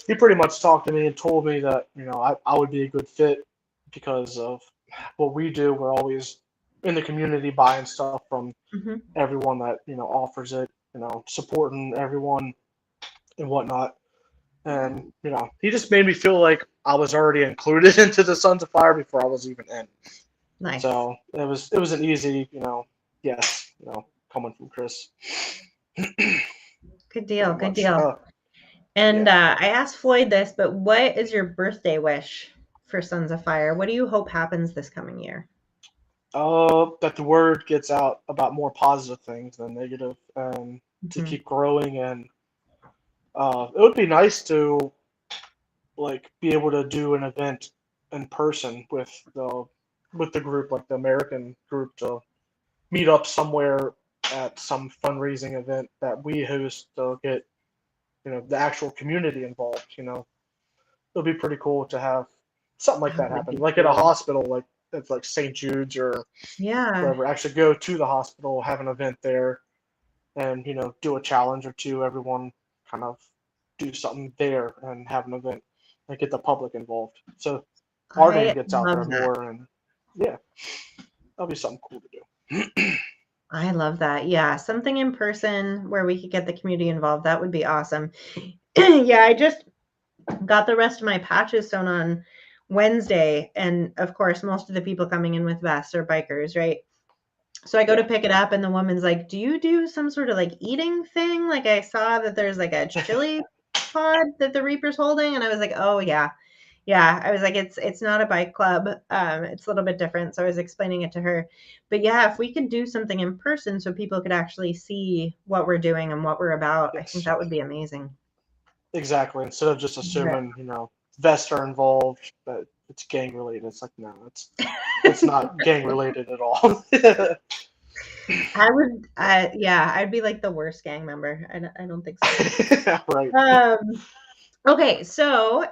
he pretty much talked to me and told me that I would be a good fit because of what we do. We're always in the community buying stuff from
Mhm.
everyone that offers it. Supporting everyone and whatnot. And he just made me feel like I was already included into the Sons of Fire before I was even in.
Nice.
So it was an easy yes, coming from Chris.
Good deal.
Pretty
Good
much.
deal. And I asked Floyd this, but what is your birthday wish for Sons of Fire? What do you hope happens this coming year?
That the word gets out about more positive things than negative, and to keep growing. And it would be nice to be able to do an event in person with the group, like the American group, to meet up somewhere at some fundraising event that we host to get the actual community involved. It'll be pretty cool to have something like that
That would
happen.
be
Like at a
cool.
hospital, like it's like St. Jude's or
Yeah.
wherever. Actually go to the hospital, have an event there, and do a challenge or two. Everyone kind of do something there and have an event and get the public involved. So our name
I
gets out there
love that.
more, and yeah, that'll be something cool to do.
I love that. Yeah, something in person where we could get the community involved. That would be awesome. Yeah, I just got the rest of my patches sewn on Wednesday. And of course, most of the people coming in with vests are bikers, right? So I go to pick it up, and the woman's like, "Do you do some sort of like eating thing? Like I saw that there's like a chili pod that the Reaper's holding." And I was like, "Oh yeah." Yeah, I was like, it's not a bike club. It's a little bit different. So I was explaining it to her. But yeah, if we could do something in person so people could actually see what we're doing and what we're about, I think
Yes.
that would be amazing.
Exactly. Instead of just assuming, vests are involved, that it's gang related. It's like, no, it's not gang related at all.
I would, yeah, I'd be like the worst gang member. I don't think so.
Right.
Okay, so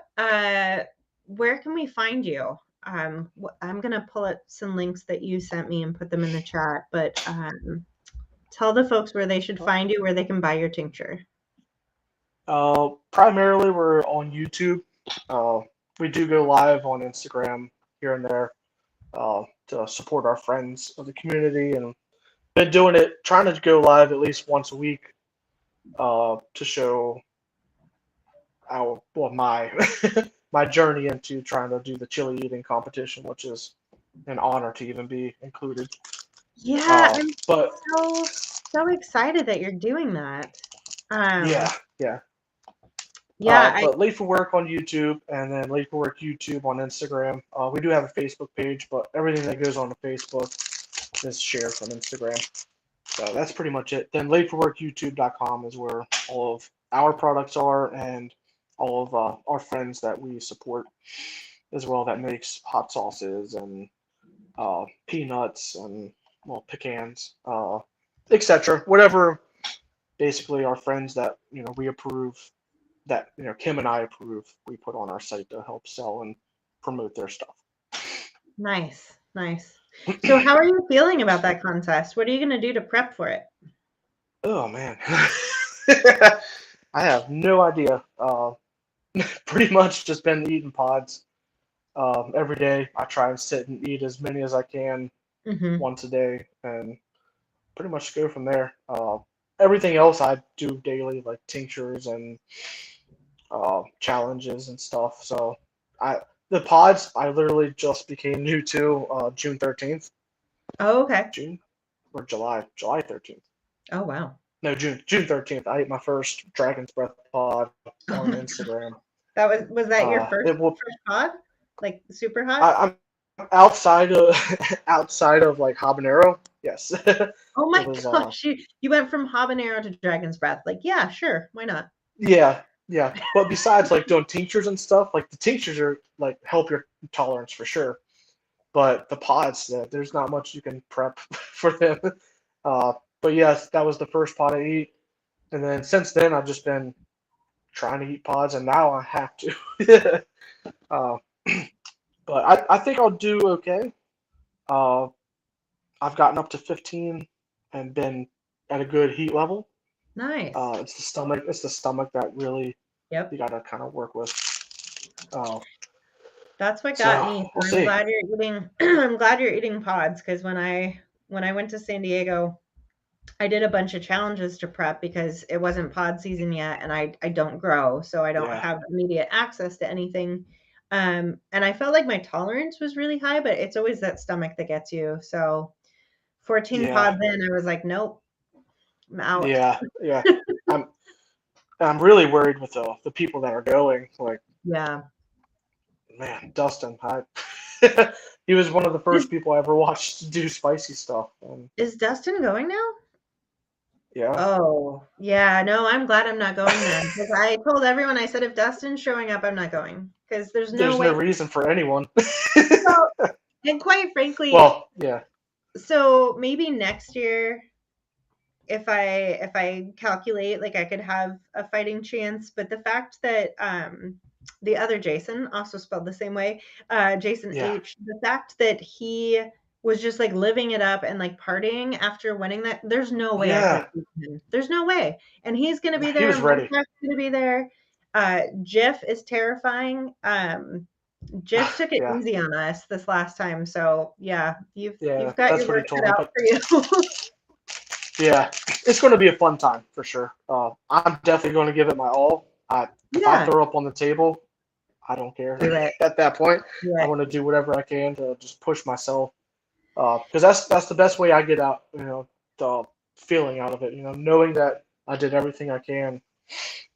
where can we find you? I'm gonna pull up some links that you sent me and put them in the chat, but tell the folks where they should find you, where they can buy your tincture.
Primarily, we're on YouTube. We do go live on Instagram here and there to support our friends of the community, and been doing it, trying to go live at least once a week to show my my journey into trying to do the chili eating competition, which is an honor to even be included.
Yeah, I'm
but
so excited that you're doing that.
Yeah. But Late for Work on YouTube, and then Late for Work YouTube on Instagram. We do have a Facebook page, but everything that goes on the Facebook is shared from Instagram. So that's pretty much it. Then lateforworkyoutube.com is where all of our products are, and all of our friends that we support as well, that makes hot sauces and peanuts and pecans, etc. Whatever, basically our friends that we approve, that Kim and I approve, we put on our site to help sell and promote their stuff.
Nice. So how are you feeling about that contest? What are you going to do to prep for it?
Oh man, I have no idea. Pretty much just been eating pods every day. I try and sit and eat as many as I can once a day, and pretty much go from there. Everything else I do daily, like tinctures and challenges and stuff. So the pods I literally just became new to June 13th.
Oh, okay.
June or July 13th.
Oh wow.
No, June 13th. I ate my first Dragon's Breath pod on Instagram.
That was that your first pod? Like super hot?
I'm outside of like habanero. Yes.
Oh my gosh. You went from habanero to Dragon's Breath. Like, yeah, sure. Why not?
Yeah. But besides like doing tinctures and stuff, like the tinctures are like help your tolerance for sure. But the pods, there's not much you can prep for them. But yes, that was the first pod I eat. And then since then, I've just been trying to eat pods, and now I have to. But I think I'll do okay. I've gotten up to 15 and been at a good heat level.
Nice.
It's the stomach that really you got to kind of work with.
That's what got me. I'm glad you're eating. I'm glad you're eating pods, because when I went to San Diego, I did a bunch of challenges to prep because it wasn't pod season yet, and I don't grow, so I don't have immediate access to anything. And I felt like my tolerance was really high, but it's always that stomach that gets you. So 14 pods in, I was like, nope, I'm out.
Yeah. I'm really worried with the people that are going. Like, man, Dustin, he was one of the first people I ever watched do spicy stuff.
Is Dustin going now?
Yeah.
Oh, yeah. No, I'm glad I'm not going then, because I told everyone, I said, if Dustin's showing up, I'm not going, because there's no
reason for anyone.
Well, and quite frankly, so maybe next year, if I calculate, like, I could have a fighting chance, but the fact that the other Jason, also spelled the same way, Jason
Yeah.
H, the fact that he was just like living it up and like partying after winning that, there's no way I could
Yeah.
have beaten him. There's no way. And he's going to be
He
there.
was ready.
Minecraft's going to be there. Jiff is terrifying. Jiff took it
Yeah.
easy on us this last time. So yeah, you've
Yeah,
got
that's
your
what he
work
told
cut
me,
out for you.
Yeah, it's going to be a fun time for sure. I'm definitely going to give it my all. If I
Yeah.
throw up on the table, I don't care.
Do it.
At that point,
Do
I
it.
want to do whatever I can to just push myself, because that's the best way I get out, the feeling out of it. Knowing that I did everything I can,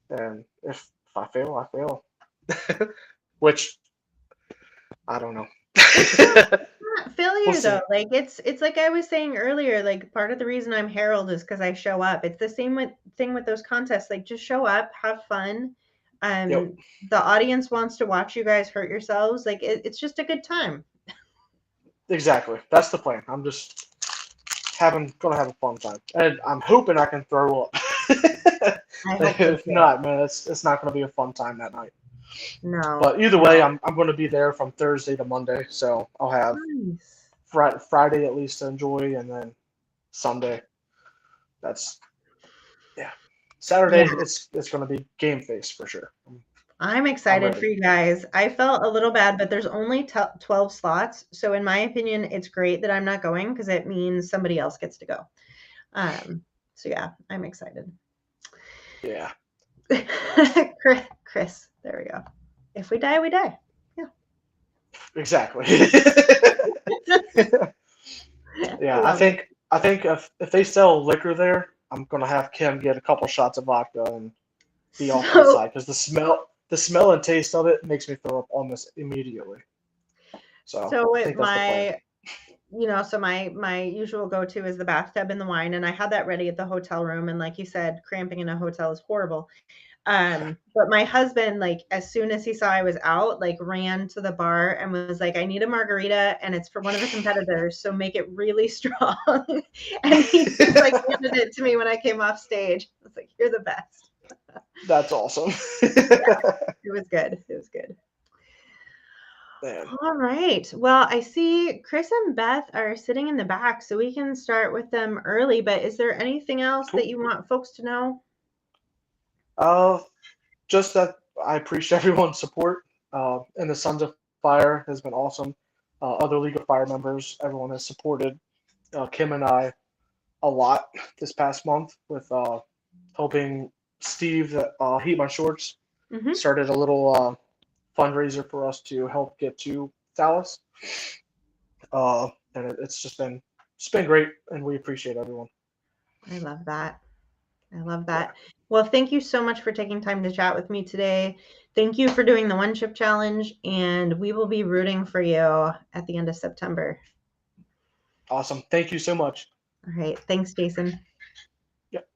and if I fail, I fail. Which I don't know.
Not failure
We'll see.
though. Like it's like I was saying earlier, like part of the reason I'm Harold is because I show up. It's the same thing with those contests. Like just show up, have fun.
Yep.
The audience wants to watch you guys hurt yourselves. Like it's just a good time.
Exactly. That's the plan. I'm just gonna have a fun time, and I'm hoping I can throw up.
I hope so
If
too.
not, man, it's not gonna be a fun time that night.
No.
But either way, I'm gonna be there from Thursday to Monday, so I'll have
Nice.
Friday at least to enjoy, and then Sunday. Saturday.
Yeah.
It's gonna be game face for sure.
I'm excited
ready.
for you guys. I felt a little bad, but there's only 12 slots. So in my opinion, it's great that I'm not going because it means somebody else gets to go. So yeah, I'm excited.
Yeah.
Chris, there we go. If we die, we die.
Exactly. Yeah, I
Love
think if they sell liquor there, I'm gonna have Kim get a couple shots of vodka and be off to the
So-
side because the smell and taste of it makes me throw up almost immediately. So I
with
think that's the plan.
my usual go-to is the bathtub and the wine, and I had that ready at the hotel room. And like you said, cramping in a hotel is horrible. But my husband, like as soon as he saw I was out, like ran to the bar and was like, I need a margarita and it's for one of the competitors, so make it really strong. And he just like handed it to me when I came off stage. I was like, you're the best.
That's awesome.
It was good. It was good.
Man.
All right. Well, I see Chris and Beth are sitting in the back, so we can start with them early. But is there anything else
Cool.
that you want folks to know?
Just that I appreciate everyone's support. And the Sons of Fire has been awesome. Other League of Fire members, everyone has supported Kim and I a lot this past month with helping Steve at Heat My Shorts.
Mhm.
Started a little fundraiser for us to help get to Dallas. And it's been great, and we appreciate everyone.
I love that. I love that. Well, thank you so much for taking time to chat with me today. Thank you for doing the One Chip Challenge, and we will be rooting for you at the end of September.
Awesome. Thank you so much.
All right. Thanks, Jason.
Yep.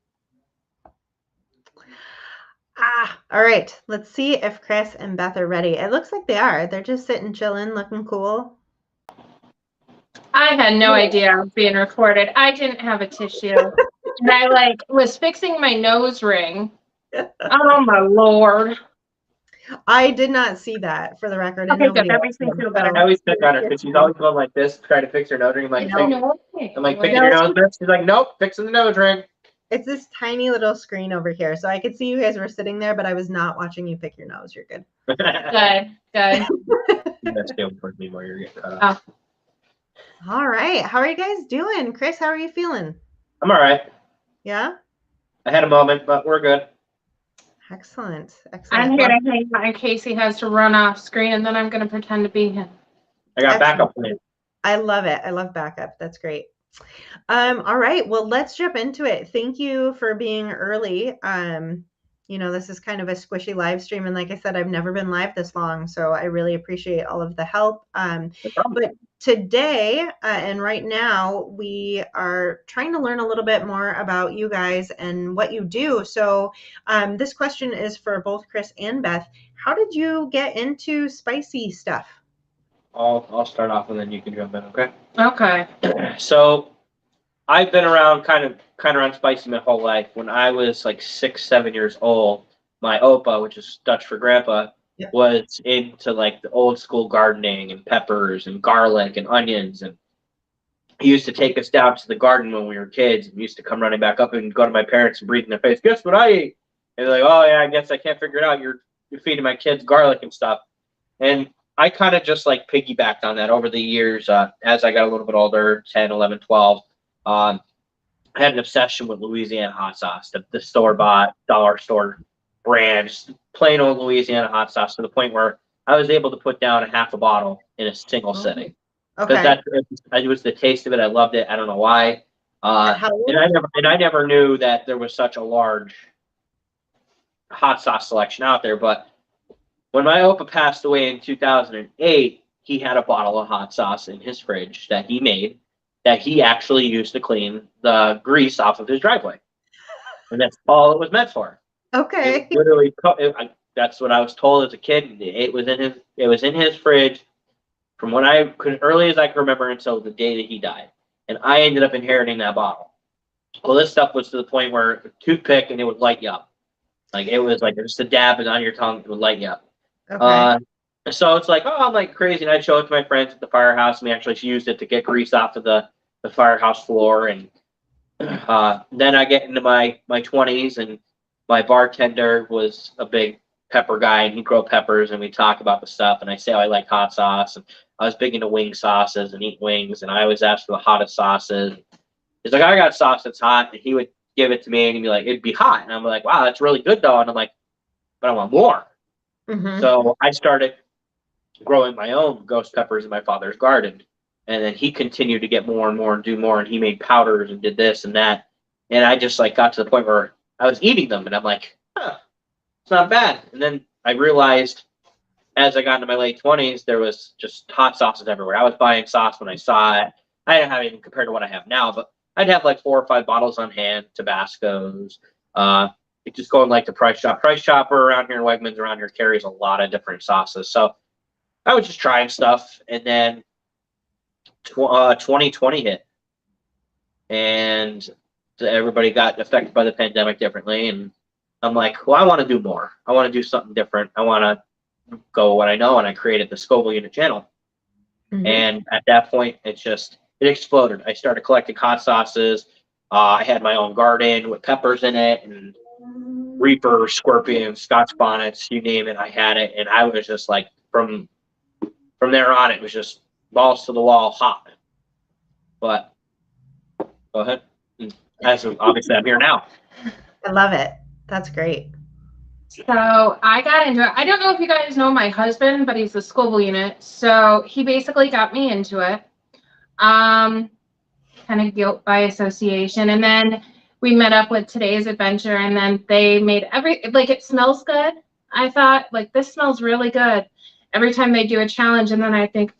All right. Let's see if Chris and Beth are ready. It looks like they are. They're just sitting, chilling, looking cool.
I had no idea I was being recorded. I didn't have a tissue. And I was fixing my nose ring. Oh my Lord.
I did not see that, for the record. and
Okay,
nobody
that
else
makes me
did,
feel better.
so-
I always pick on her because she's always going like this, trying to fix her nose ring. I'm like,
I
"Fix-"
know.
I'm like, fixing your nose ring. She's like, nope, fixing the nose ring.
It's this tiny little screen over here. So I could see you guys were sitting there, but I was not watching you pick your nose. You're good.
Good, good.
That's still towards me while you're getting cut off.
All right. How are you guys doing? Chris, how are you feeling?
I'm all right.
Yeah?
I had a moment, but we're good.
Excellent.
I'm
Excellent.
here to hang out in case he has to run off screen, and then I'm going to pretend to be him.
I got backup plans.
I love it. I love backup. That's great. All right. Well, let's jump into it. Thank you for being early. This is kind of a squishy live stream. And like I said, I've never been live this long. So I really appreciate all of the help. But today and right now, we are trying to learn a little bit more about you guys and what you do. So this question is for both Chris and Beth. How did you get into spicy stuff?
I'll start off and then you can jump in, okay?
Okay.
So I've been around kind of around spicy my whole life. When I was like 6, 7 years old, my opa, which is Dutch for grandpa,
Yep.
was into like the old school gardening and peppers and garlic and onions. And he used to take us down to the garden when we were kids and used to come running back up and go to my parents and breathe in their face, guess what I ate? And they're like, oh yeah, I guess I can't figure it out. You're feeding my kids garlic and stuff. And I kind of just like piggybacked on that over the years as I got a little bit older, 10, 11, 12. I had an obsession with Louisiana hot sauce, the store-bought, dollar store brand, just plain old Louisiana hot sauce, to the point where I was able to put down a half a bottle in a single sitting. Because
Okay.
it was the taste of it. I loved it. I don't know why.
How old?
And I never knew that there was such a large hot sauce selection out there. But when my Opa passed away in 2008, he had a bottle of hot sauce in his fridge that he made, that he actually used to clean the grease off of his driveway. And that's all it was meant for.
Okay.
It literally, that's what I was told as a kid. It was in his fridge from when I could, early as I can remember, until the day that he died. And I ended up inheriting that bottle. Well, this stuff was to the point where a toothpick and it would light you up. Like it was like just a dab on your tongue, it would light you up.
Okay.
So it's like, oh, I'm like crazy. And I'd show it to my friends at the firehouse, and we actually used it to get grease off of the firehouse floor. And then I get into my 20s, and my bartender was a big pepper guy, and he'd grow peppers, and we'd talk about the stuff. And I say, oh, I like hot sauce. And I was big into wing sauces and eat wings, and I always asked for the hottest sauces. He's like, I got sauce that's hot. And he would give it to me, and he'd be like, it'd be hot. And I'm like, wow, that's really good though. And I'm like, but I want more.
Mhm.
So I started growing my own ghost peppers in my father's garden. And then he continued to get more and more and do more. And he made powders and did this and that. And I just like got to the point where I was eating them, and I'm like, huh, it's not bad. And then I realized as I got into my late 20s, there was just hot sauces everywhere. I was buying sauce when I saw it. I didn't have even compared to what I have now, but I'd have like 4 or 5 bottles on hand, Tabascos. Just going like the Price Chopper. Price Chopper around here, Wegmans around here carries a lot of different sauces. So I was just trying stuff, and then 2020 hit, and everybody got affected by the pandemic differently. And I'm like, well, I want to do more. I want to do something different. I want to go what I know, and I created the Scoville Unit channel.
Mhm.
And at that point, it exploded. I started collecting hot sauces. I had my own garden with peppers in it, and Reaper, Scorpion, Scotch bonnets, you name it, I had it. And I was just like, from there on, it was just balls to the wall hot. But go ahead. Obviously, I'm here now.
I love it. That's great.
So I got into it. I don't know if you guys know my husband, but he's the Scoville Unit. So he basically got me into it. Kind of guilt by association. And then we met up with Today's Adventure, and then they made it smells good. I thought, like, this smells really good every time they do a challenge. And then I think,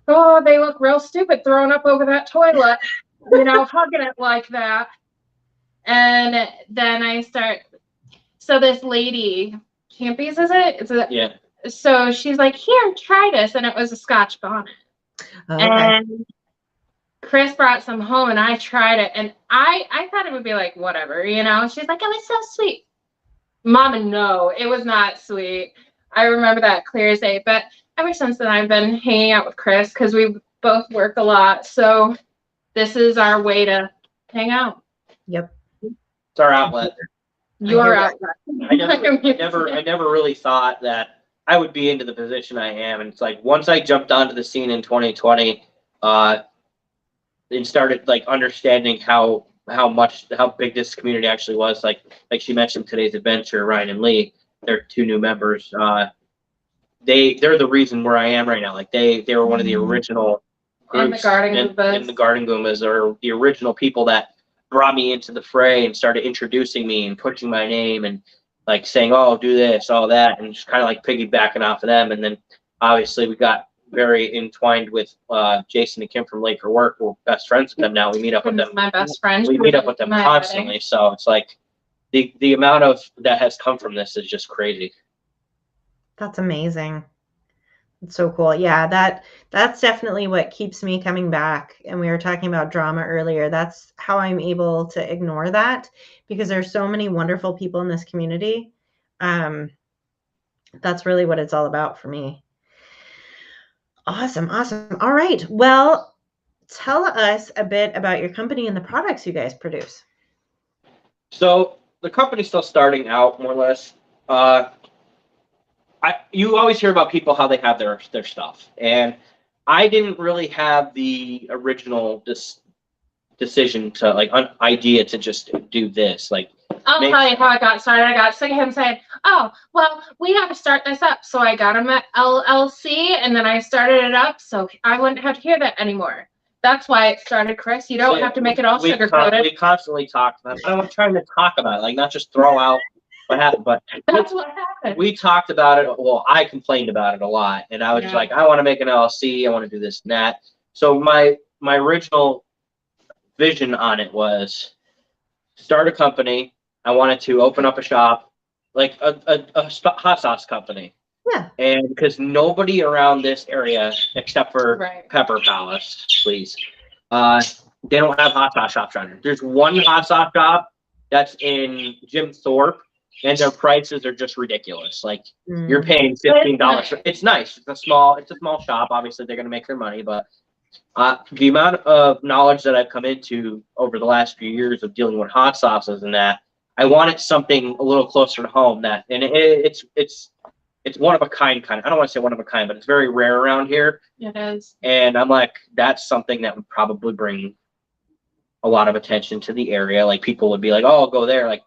oh, they look real stupid throwing up over that toilet, hugging it like that. And then I start, so this lady, Campy's, is it? Is it?
Yeah.
So she's like, here, try this. And it was a Scotch bonnet.
Okay.
And Chris brought some home, and I tried it, and I thought it would be like, whatever, She's like, it was so sweet. Mama, no, it was not sweet. I remember that clear as day. But ever since then, I've been hanging out with Chris because we both work a lot. So this is our way to hang out.
Yep.
It's our outlet.
Your
I
outlet.
I never really thought that I would be into the position I am. And it's like, once I jumped onto the scene in 2020, and started like understanding how big this community actually was. Like she mentioned, Today's Adventure, Ryan and Lee, they're 2 new members. They're the reason where I am right now. Like they were one of the original groups
And the Garden Goombas.
in the Garden Goombas, or the original people that brought me into the fray and started introducing me and pushing my name and like saying, oh, do this, all that, and just kind of like piggybacking off of them. And then obviously we got very entwined with Jason and Kim from Late for Work. We're best friends with them now. We meet up with them.
My best friend.
We meet up with them constantly. So it's like the amount of that has come from this is just crazy.
That's amazing. It's so cool. Yeah, that's definitely what keeps me coming back. And we were talking about drama earlier. That's how I'm able to ignore that, because there's so many wonderful people in this community. That's really what it's all about for me. Awesome. Awesome. All right. Well, tell us a bit about your company and the products you guys produce.
So the company's still starting out, more or less. You always hear about people how they have their stuff, and I didn't really have the original decision to idea to just do this. Like,
I'll tell you how I got started. I got sick of him saying, "Oh, well, we got to start this up." So I got him at LLC, and then I started it up, so I wouldn't have to hear that anymore. That's why it started, Chris. You don't have to make it all sugar-coated.
We constantly talk about it. I'm trying to talk about it, like not just throw out what happened, but
that's what happened.
We talked about it. Well, I complained about it a lot, and I was just like, I want to make an LLC. I want to do this and that. So my original vision on it was start a company. I wanted to open up a shop, like a hot sauce company.
Yeah.
And because nobody around this area, except for
Right.
Pepper Palace, please, they don't have hot sauce shops around here. There's one hot sauce shop that's in Jim Thorpe, and their prices are just ridiculous. Like you're paying $15. It's nice. It's a small shop. Obviously, they're gonna make their money, but the amount of knowledge that I've come into over the last few years of dealing with hot sauces and that, I wanted something a little closer to home. It's one of a kind. I don't want to say one of a kind, but it's very rare around here.
It is.
And I'm like, that's something that would probably bring a lot of attention to the area. Like people would be like, "Oh, I'll go there." Like,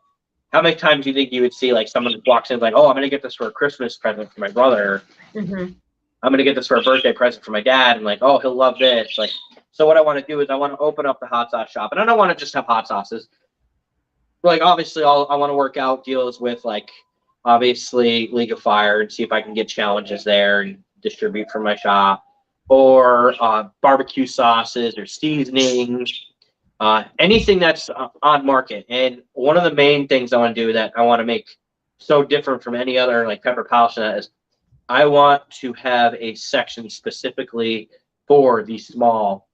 how many times do you think you would see like someone walks in like, "Oh, I'm gonna get this for a Christmas present for my brother.
Mm-hmm.
I'm gonna get this for a birthday present for my dad," and like, "Oh, he'll love this." Like, so what I want to do is I want to open up the hot sauce shop, and I don't want to just have hot sauces. Like, obviously, I want to work out deals with like, obviously, League of Fire and see if I can get challenges there and distribute from my shop, or barbecue sauces or seasonings. Anything that's on market. And one of the main things I want to do that I want to make so different from any other like Pepper Palace is I want to have a section specifically for the small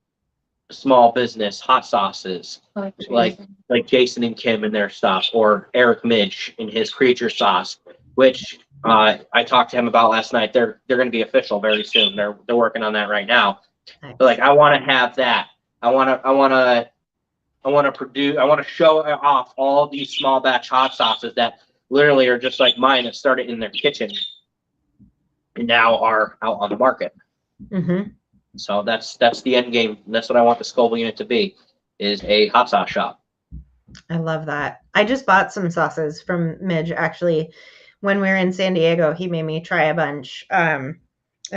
business hot sauces, like Jason and Kim and their stuff, or Eric Midge and his Creature sauce, which I talked to him about last night. They're going to be official very soon. They're working on that right now.
Nice.
But like I want to have that. I want to show off all these small batch hot sauces that literally are just like mine that started in their kitchen and now are out on the market.
Mm-hmm.
So that's the end game. That's what I want the Scoville unit to be, is a hot sauce shop.
I love that. I just bought some sauces from Midge actually. When we were in San Diego, he made me try a bunch. And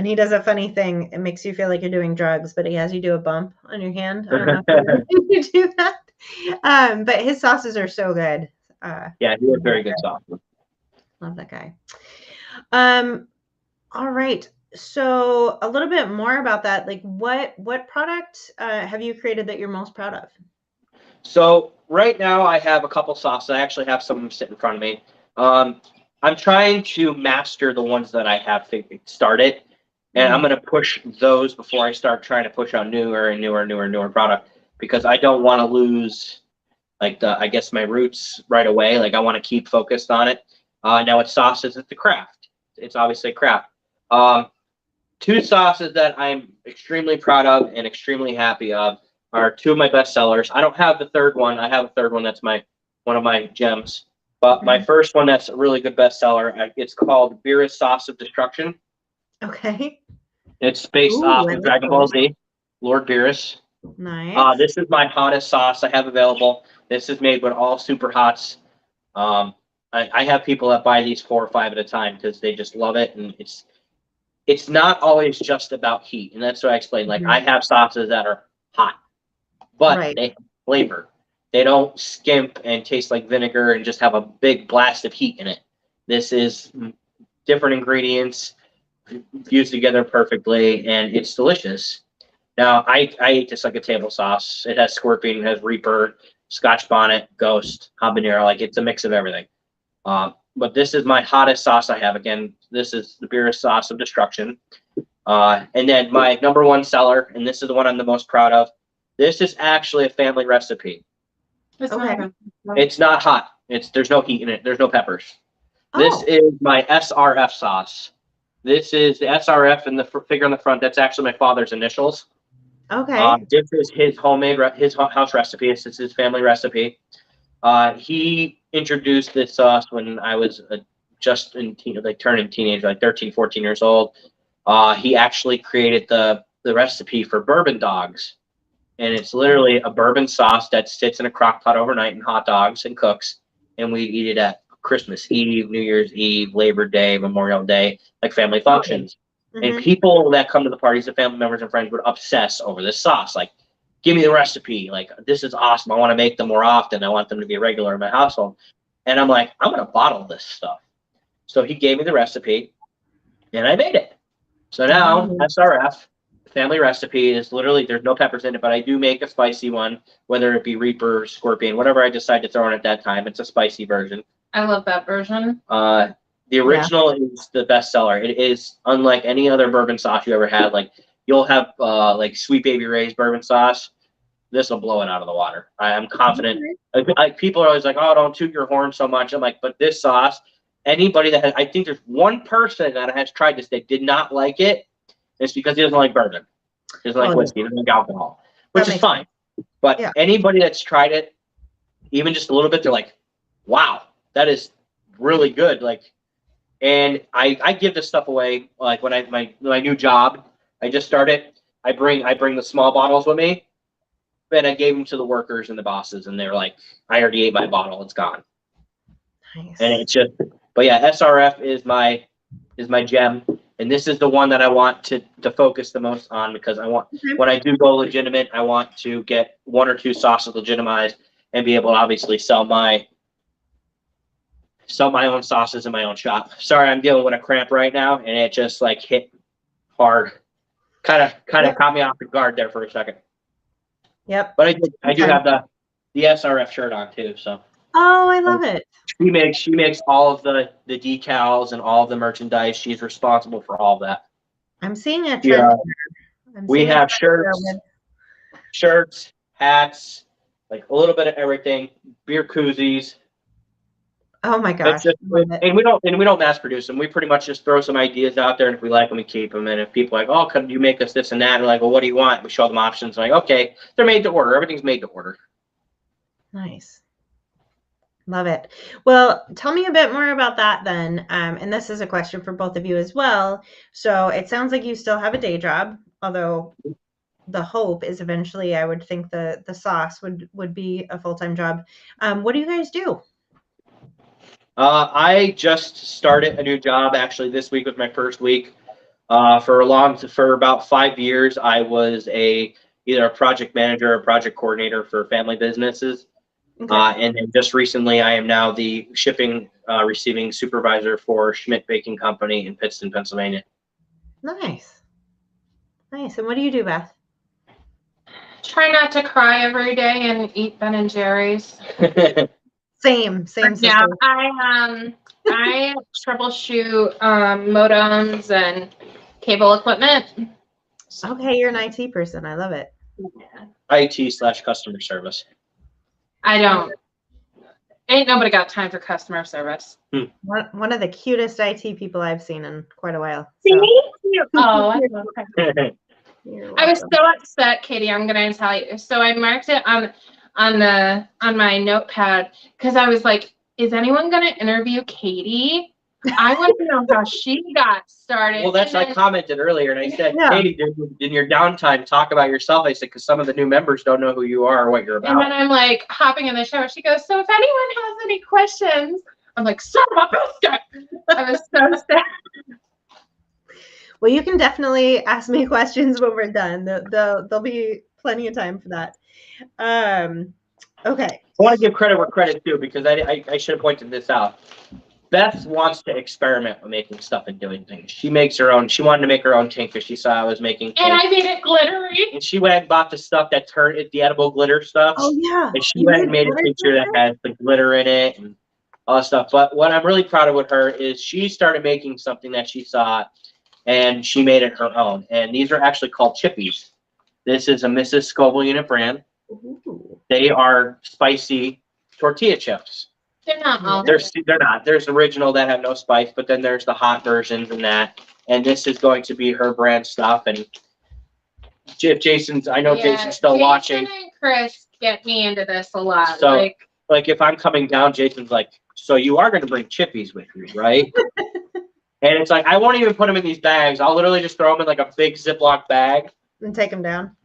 he does a funny thing. It makes you feel like you're doing drugs, but he has you do a bump on your hand. I don't know if you do that. But his sauces are so good.
Yeah, he has very good sauce.
Love that guy. All right. So a little bit more about that. Like what product have you created that you're most proud of?
So right now I have a couple sauces. I actually have some sitting in front of me. I'm trying to master the ones that I have started, and I'm going to push those before I start trying to push out newer product, because I don't want to lose like I guess my roots right away. Like I want to keep focused on it. Now it's sauces, it's a craft. It's obviously a craft. Two sauces that I'm extremely proud of and extremely happy of are two of my best sellers. I don't have the third one. I have a third one that's one of my gems. But my first one that's a really good bestseller, it's called Beerus Sauce of Destruction.
Okay.
It's based off of Dragon Ball Z, Lord Beerus.
Nice.
This is my hottest sauce I have available. This is made with all super hots. I have people that buy these 4 or 5 at a time because they just love it, and it's not always just about heat, and that's what I explained. Like I have sauces that are hot, but they have flavor. They don't skimp and taste like vinegar and just have a big blast of heat in it. This is different ingredients fused together perfectly, and it's delicious. Now, I eat this like a table sauce. It has scorpion, it has reaper, Scotch bonnet, ghost, habanero. Like it's a mix of everything. But this is my hottest sauce I have. Again, this is the Beerus Sauce of Destruction. And then my number one seller, and this is the one I'm the most proud of. This is actually a family recipe.
It's
Okay.
not
It's not hot. There's no heat in it. There's no peppers. This
Oh,
is my SRF sauce. This is the SRF and the figure on the front. That's actually my father's initials.
okay.
This is his homemade, his house recipe. This is his family recipe. He introduced this sauce when I was just turning teenager, like 13, 14 years old. He actually created the recipe for bourbon dogs. And it's literally a bourbon sauce that sits in a crock pot overnight in hot dogs and cooks. And we eat it at Christmas Eve, New Year's Eve, Labor Day, Memorial Day, like family functions. And
Mhm.
people that come to the parties, the family members and friends would obsess over this sauce. Like, give me the recipe. Like, this is awesome. I want to make them more often. I want them to be a regular in my household. And I'm like, I'm going to bottle this stuff. So he gave me the recipe and I made it. So now SRF, family recipe, is literally, there's no peppers in it, but I do make a spicy one, whether it be Reaper, Scorpion, whatever I decide to throw in at that time. It's a spicy version.
I love that version.
The original is the best seller. It is unlike any other bourbon sauce you ever had. Like, you'll have like Sweet Baby Ray's bourbon sauce. This will blow it out of the water. I am confident. Like, people are always like, "Oh, don't toot your horn so much." I'm like, but this sauce, anybody that has, I think there's one person that has tried this that did not like it. It's because he doesn't like bourbon. He doesn't like whiskey. He doesn't like alcohol, which is fine. But anybody that's tried it, even just a little bit, they're like, "Wow, that is really good." Like, and I give this stuff away. Like, when my new job, I just started. I bring the small bottles with me, and I gave them to the workers and the bosses, and they're like, "I already ate my bottle. It's gone."
Nice.
And it's just, but yeah, SRF is my gem, and this is the one that I want to focus the most on, because I want, when I do go legitimate, I want to get 1 or 2 sauces legitimized and be able to obviously sell my own sauces in my own shop. Sorry, I'm dealing with a cramp right now, and it just like hit hard. Kind of caught me off the guard there for a second.
Yep.
But I do have the SRF shirt on too, so.
Oh, I love it.
She makes all of the decals and all of the merchandise. She's responsible for all of that.
I'm seeing a trend.
Yeah.
I'm
We
seeing a
have
trend
shirts, hats, like a little bit of everything, beer koozies.
Oh my gosh.
And we don't mass produce them. We pretty much just throw some ideas out there, and if we like them, we keep them. And if people are like, "Oh, could you make us this and that?" And we're like, "Well, what do you want?" We show them options. Like, okay, they're made to order. Everything's made to order.
Nice. Love it. Well, tell me a bit more about that then. And this is a question for both of you as well. So it sounds like you still have a day job, although the hope is eventually, I would think the sauce would be a full-time job. What do you guys do?
I just started a new job. Actually, this week was my first week. For about 5 years, I was either a project manager or project coordinator for family businesses.
Okay.
And then just recently, I am now the shipping receiving supervisor for Schmidt Baking Company in Pittston, Pennsylvania.
Nice. Nice. And what do you do, Beth?
Try not to cry every day and eat Ben and Jerry's.
Same.
Yeah, I troubleshoot modems and cable equipment.
Okay, you're an IT person. I love it.
IT/customer service.
Ain't nobody got time for customer service.
One of the cutest IT people I've seen in quite a while.
Thank
So.
you. Oh, I love her.
You're
I was
welcome.
so upset, Katie. I'm gonna tell you. So I marked it on my notepad because I was like, "Is anyone gonna interview Katie? I want to know how she got started."
Well, that's, I commented earlier, and I said,
Yeah.
"Katie, in your downtime, talk about yourself." I said, because some of the new members don't know who you are or what you're
And
about.
then I'm like hopping in the shower. She goes, "So if anyone has any questions," I'm like, "Son of a biscuit!" I was so sad.
Well, you can definitely ask me questions when we're done. There'll be plenty of time for that. Okay.
I want to give credit where credit's due, because I should have pointed this out. Beth wants to experiment with making stuff and doing things. She makes her own. She wanted to make her own tank because she saw I was making tank.
And I made it glittery.
And she went and bought the stuff that turned the edible glitter stuff.
Oh yeah.
And she went and made a picture that has the glitter in it and all that stuff. But what I'm really proud of with her is she started making something that she saw, and she made it her own. And these are actually called Chippies. This is a Mrs. Scoville unit brand.
Ooh.
They are spicy tortilla chips.
They're not all.
They're not. There's original that have no spice, but then there's the hot versions and that. And this is going to be her brand stuff. And if Jason's, I know Jason's still watching.
Jason and Chris get me into this a lot.
So, like if I'm coming down, Jason's like, so you are going to bring chippies with you, right? And it's like, I won't even put them in these bags. I'll literally just throw them in like a big Ziploc bag.
And take them down.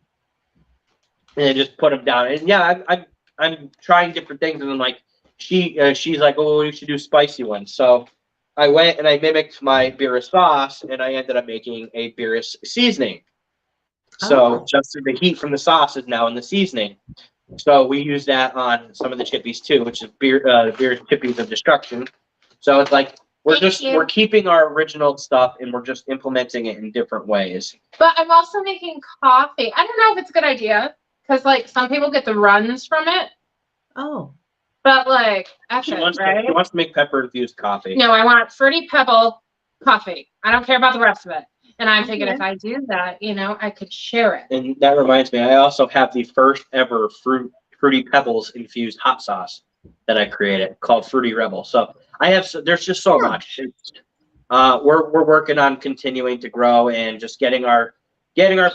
And then just put them down. And yeah, I'm trying different things. And I'm like, she's like, oh, you should do spicy ones. So I went and I mimicked my Beerus sauce, and I ended up making a Beerus seasoning. So just the heat from the sauce is now in the seasoning. So we use that on some of the chippies too, which is Beerus Chippies of Destruction. So it's like we're keeping our original stuff and we're just implementing it in different ways.
But I'm also making coffee. I don't know if it's a good idea because like some people get the runs from it.
Oh.
But like,
She wants to make pepper infused coffee.
No, I want Fruity Pebble coffee. I don't care about the rest of it. And I'm thinking if I do that, I could share it.
And that reminds me, I also have the first ever Fruity Pebbles infused hot sauce that I created called Fruity Rebel. So there's just so much. We're working on continuing to grow and just getting our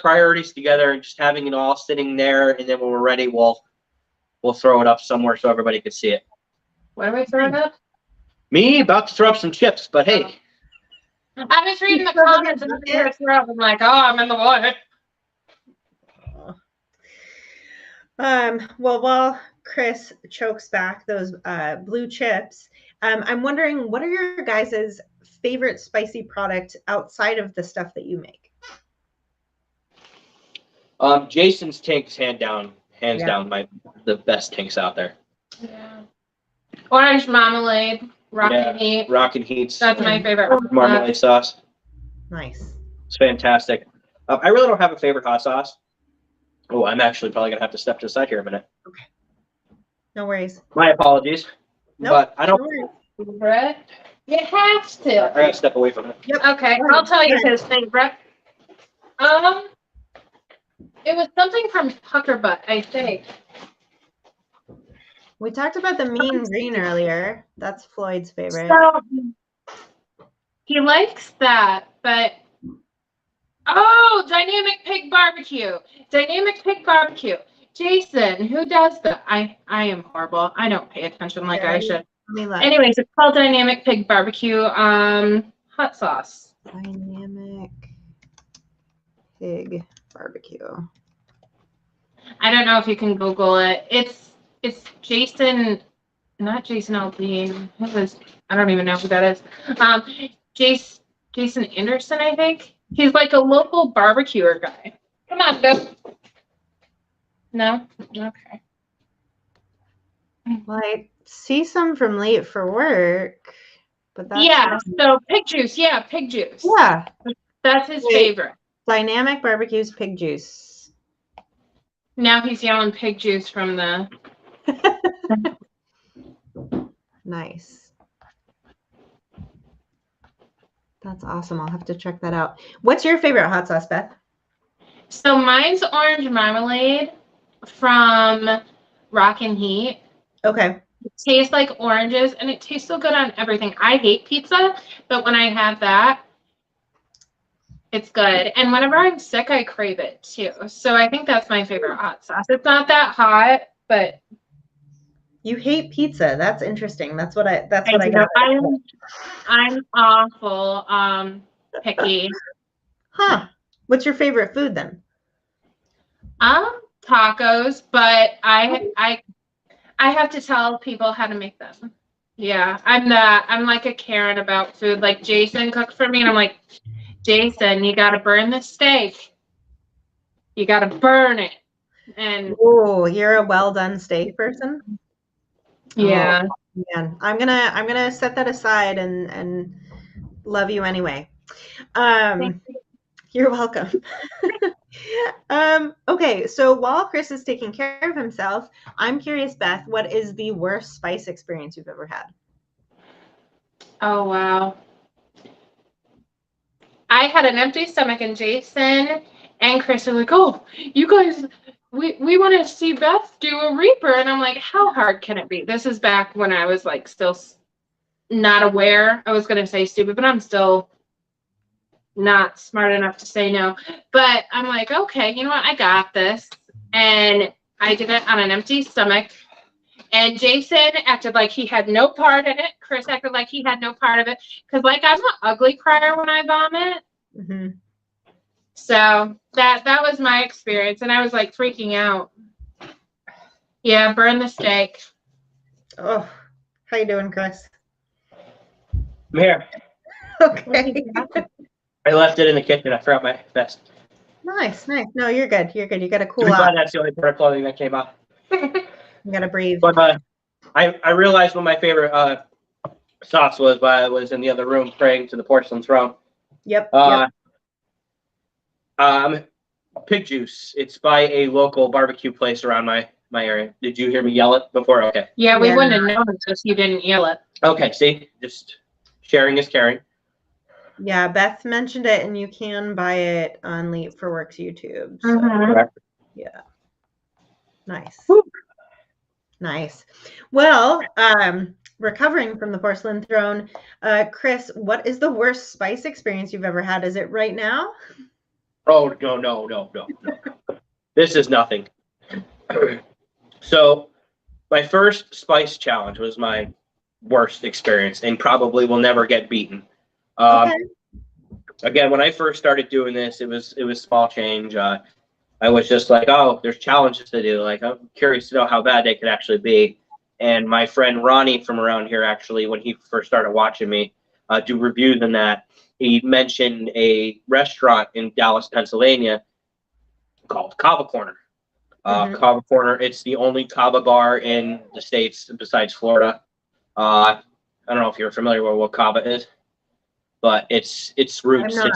priorities together and just having it all sitting there. And then when we're ready, we'll throw it up somewhere so everybody can see it.
What are we throwing up?
Me about to throw up some chips, but hey.
I was reading the comments and I'm like, oh, I'm in the water.
Well, while Chris chokes back those blue chips, I'm wondering, what are your guys' favorite spicy product outside of the stuff that you make?
Jason's tanks hands down the best tanks out there.
Yeah. Orange marmalade, Rockin' Heat.
Rockin' Heat's
That's my favorite.
marmalade sauce.
Nice.
It's fantastic. I really don't have a favorite hot sauce. Oh, I'm actually probably gonna have to step to the side here a minute.
Okay. No worries.
My apologies.
Nope,
but I don't.
Favorite? You have to.
I gotta step away from it.
Yep.
Okay, I'll tell you his favorite. It was something from Puckerbutt, I think.
We talked about the mean green earlier. That's Floyd's favorite.
So he likes that, but Dynamic Pig Barbecue. Dynamic Pig Barbecue. Jason, who does that? I am horrible. I don't pay attention like I should. Anyways, it's called Dynamic Pig Barbecue hot sauce.
Dynamic Pig Barbecue.
I don't know if you can Google it. It's Jason, not Jason Aldean. I don't even know who that is. Jason Anderson, I think. He's like a local barbecuer guy. Come on, Bill. No? Okay.
Well, I see some from Late for Work, but that's
so pig juice. Yeah, pig juice.
Yeah.
That's his favorite.
Dynamic Barbecue's pig juice.
Now he's yelling pig juice from the...
Nice. That's awesome. I'll have to check that out. What's your favorite hot sauce, Beth?
So mine's orange marmalade from Rockin' Heat.
Okay.
It tastes like oranges, and it tastes so good on everything. I hate pizza, but when I have that, it's good. And whenever I'm sick, I crave it too. So I think that's my favorite hot sauce. It's not that hot, but
you hate pizza. That's interesting. That's what I got.
I'm awful picky.
Huh. What's your favorite food then?
Tacos, but I have to tell people how to make them. Yeah, I'm like a Karen about food. Like Jason cooked for me, and I'm like, Jason, you got to burn the steak. You got to burn it. And
oh, you're a well done steak person.
Yeah.
Oh, man, I'm gonna set that aside and love you anyway. You're welcome. Okay, so while Chris is taking care of himself, I'm curious, Beth, what is the worst spice experience you've ever had?
Oh, wow. I had an empty stomach, and Jason and Chris are like, oh, you guys we want to see Beth do a Reaper. And I'm like, how hard can it be? This is back when I was like still not aware. I was going to say stupid, but I'm still not smart enough to say no. But I'm like, okay, you know what? I got this. And I did it on an empty stomach. And Jason acted like he had no part in it. Chris acted like he had no part of it. Because, like, I'm an ugly crier when I vomit.
Mm-hmm.
So that was my experience. And I was, like, freaking out. Yeah, burn the steak.
Oh, how you doing, Chris?
I'm here.
Okay.
I left it in the kitchen. I forgot my vest.
Nice. No, you're good. You're good. You got to cool
I'm
off.
glad that's the only part of clothing that came off.
You got to breathe.
But I realized what my favorite sauce was while I was in the other room praying to the porcelain throne.
Yep.
Pig juice. It's by a local barbecue place around my area. Did you hear me yell it before? Okay.
Yeah, we
Yeah.
wouldn't have known if you didn't yell it.
Okay, see? Just sharing is caring.
Yeah, Beth mentioned it, and you can buy it on Leap for Works YouTube. So,
Mhm.
yeah. Nice. Nice. Well, recovering from the porcelain throne, Chris, what is the worst spice experience you've ever had? Is it right now?
Oh, no. This is nothing. So, my first spice challenge was my worst experience and probably will never get beaten.
Okay.
Again, when I first started doing this, it was small change. I was just like, oh, there's challenges to do. Like, I'm curious to know how bad they could actually be. And my friend Ronnie from around here, actually, when he first started watching me do reviews on that, he mentioned a restaurant in Dallas, Pennsylvania called Kava Corner. Kava Corner, it's the only kava bar in the States besides Florida. I don't know if you're familiar with what kava is, but it's roots.
I'm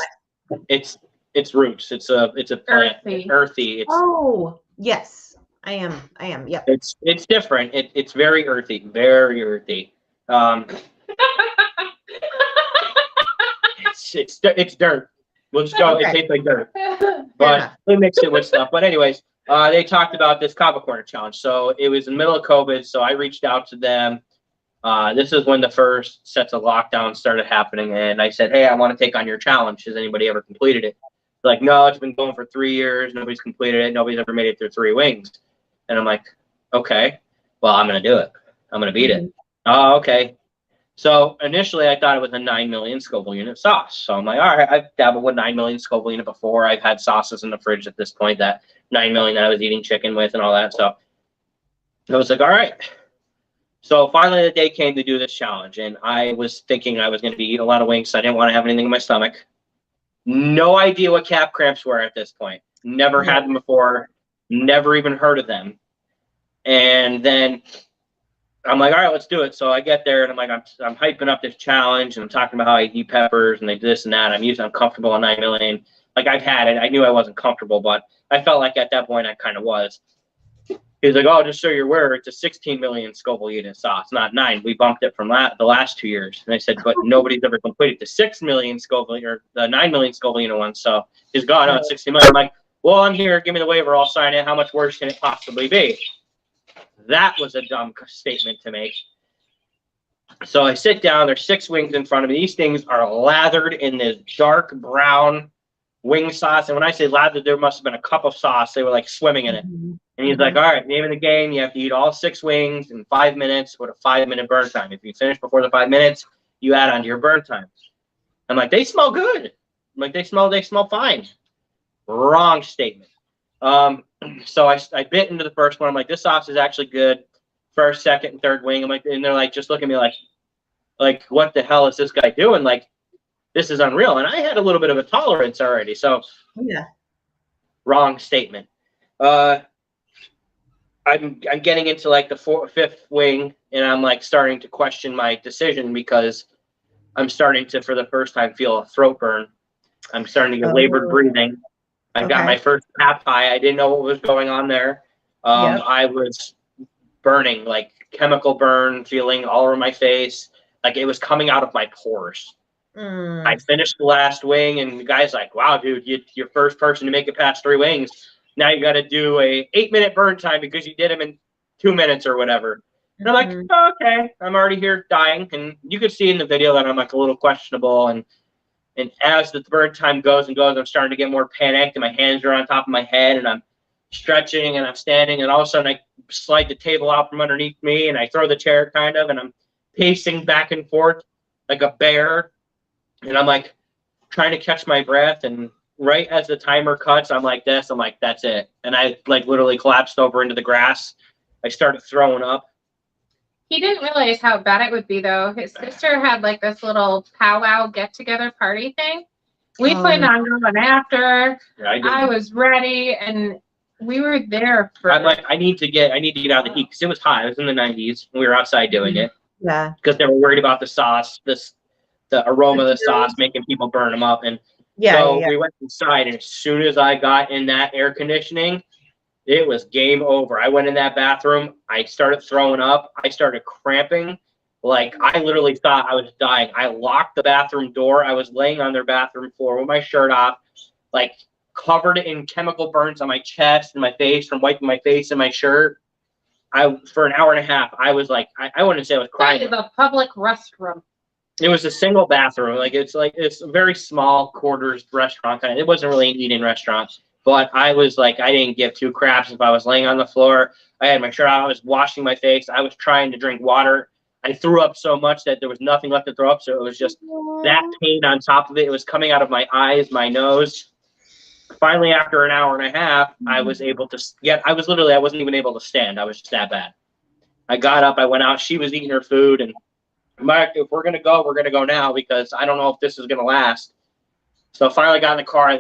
not.
It's roots. It's a plant.
Earthy.
Earthy. It's
Oh, yes. I am. Yep.
it's different. It's very earthy. Very earthy. It's dirt. We'll just go.
Okay.
It tastes like dirt, but we mix it with stuff. But anyways, they talked about this Kava Corner challenge. So it was in the middle of COVID. So I reached out to them. This is when the first sets of lockdowns started happening, and I said, "Hey, I want to take on your challenge. Has anybody ever completed it?" They're like, no, it's been going for 3 years. Nobody's completed it. Nobody's ever made it through 3 wings. And I'm like, okay, well, I'm gonna do it. I'm gonna beat it. Oh, okay. So initially, I thought it was a 9 million Scoville unit sauce. So I'm like, all right, I've dabbled with 9 million Scoville unit before. I've had sauces in the fridge at this point, that 9 million that I was eating chicken with and all that. So I was like, all right. So finally, the day came to do this challenge, and I was thinking I was going to be eating a lot of wings, so I didn't want to have anything in my stomach. No idea what cap cramps were at this point. Never had them before. Never even heard of them. And then I'm like, all right, let's do it. So I get there, and I'm like, I'm hyping up this challenge, and I'm talking about how I eat peppers and they do this and that. I'm comfortable on 9 million. Like, I've had it. I knew I wasn't comfortable, but I felt like at that point I kind of was. He's like, oh, just so you're aware, it's a 16 million Scoville unit sauce, not 9. We bumped it from the last 2 years. And I said, but nobody's ever completed the 6 million Scoville or the 9 million Scoville unit one. So he's gone on 60 million. I'm like, well, I'm here. Give me the waiver. I'll sign it. How much worse can it possibly be? That was a dumb statement to make. So I sit down. There's 6 wings in front of me. These things are lathered in this dark brown wing sauce. And when I say lathered, there must have been a cup of sauce. They were like swimming in it. And he's like, all right, name of the game. You have to eat all 6 wings in 5 minutes with a 5-minute burn time. If you finish before the 5 minutes, you add on to your burn time. I'm like, they smell good. I'm like, they smell fine. Wrong statement. So I bit into the first one. I'm like, this sauce is actually good. First, second, and third wing. I'm like, and they're like, just look at me like, what the hell is this guy doing? Like, this is unreal. And I had a little bit of a tolerance already. So
Yeah.
Wrong statement. I'm getting into like the 5th wing, and I'm like starting to question my decision because I'm starting to, for the first time, feel a throat burn. I'm starting to get labored breathing. I've got my first pap high. I didn't know what was going on there. I was burning, like chemical burn, feeling all over my face. Like it was coming out of my pores. I finished the last wing, and the guy's like, wow, dude, you're first person to make it past 3 wings. Now you got to do a 8-minute burn time because you did them in 2 minutes or whatever. And I'm like,
Mhm.
oh, okay, I'm already here dying. And you could see in the video that I'm like a little questionable. And as the burn time goes and goes, I'm starting to get more panicked, and my hands are on top of my head, and I'm stretching, and I'm standing, and all of a sudden I slide the table out from underneath me, and I throw the chair kind of, and I'm pacing back and forth like a bear, and I'm like trying to catch my breath, and right as the timer cuts, I'm like this, I'm like, that's it. And I like literally collapsed over into the grass. I started throwing up.
He didn't realize how bad it would be, though. His sister had like this little powwow get-together party thing. We
Oh,
planned
no.
on going after.
I
I was ready, and we were there for.
I'm like, I need to get out of the heat because it was hot. It was in the 90s. We were outside doing it
Yeah.
because they were worried about the sauce, the aroma of the sauce making people burn them up. And
Yeah.
so
yeah.
we went inside, and as soon as I got in that air conditioning, it was game over. I went in that bathroom. I started throwing up. I started cramping. Like, I literally thought I was dying. I locked the bathroom door. I was laying on their bathroom floor with my shirt off, like covered in chemical burns on my chest and my face from wiping my face and my shirt. For an hour and a half, I was like, I wouldn't say I was crying.
The public restroom.
It was a single bathroom. It's a very small quarters restaurant kind of. It wasn't really an eat-in restaurant. But I was like, I didn't give two craps if I was laying on the floor. I had my shirt on. I was washing my face. I was trying to drink water. I threw up so much that there was nothing left to throw up. So it was just that pain on top of it. It was coming out of my eyes, my nose. Finally, after an hour and a half, I was able to get. I wasn't even able to stand. I was just that bad. I got up. I went out. She was eating her food, and I'm like, if we're gonna go now because I don't know if this is gonna last. So I finally got in the car. I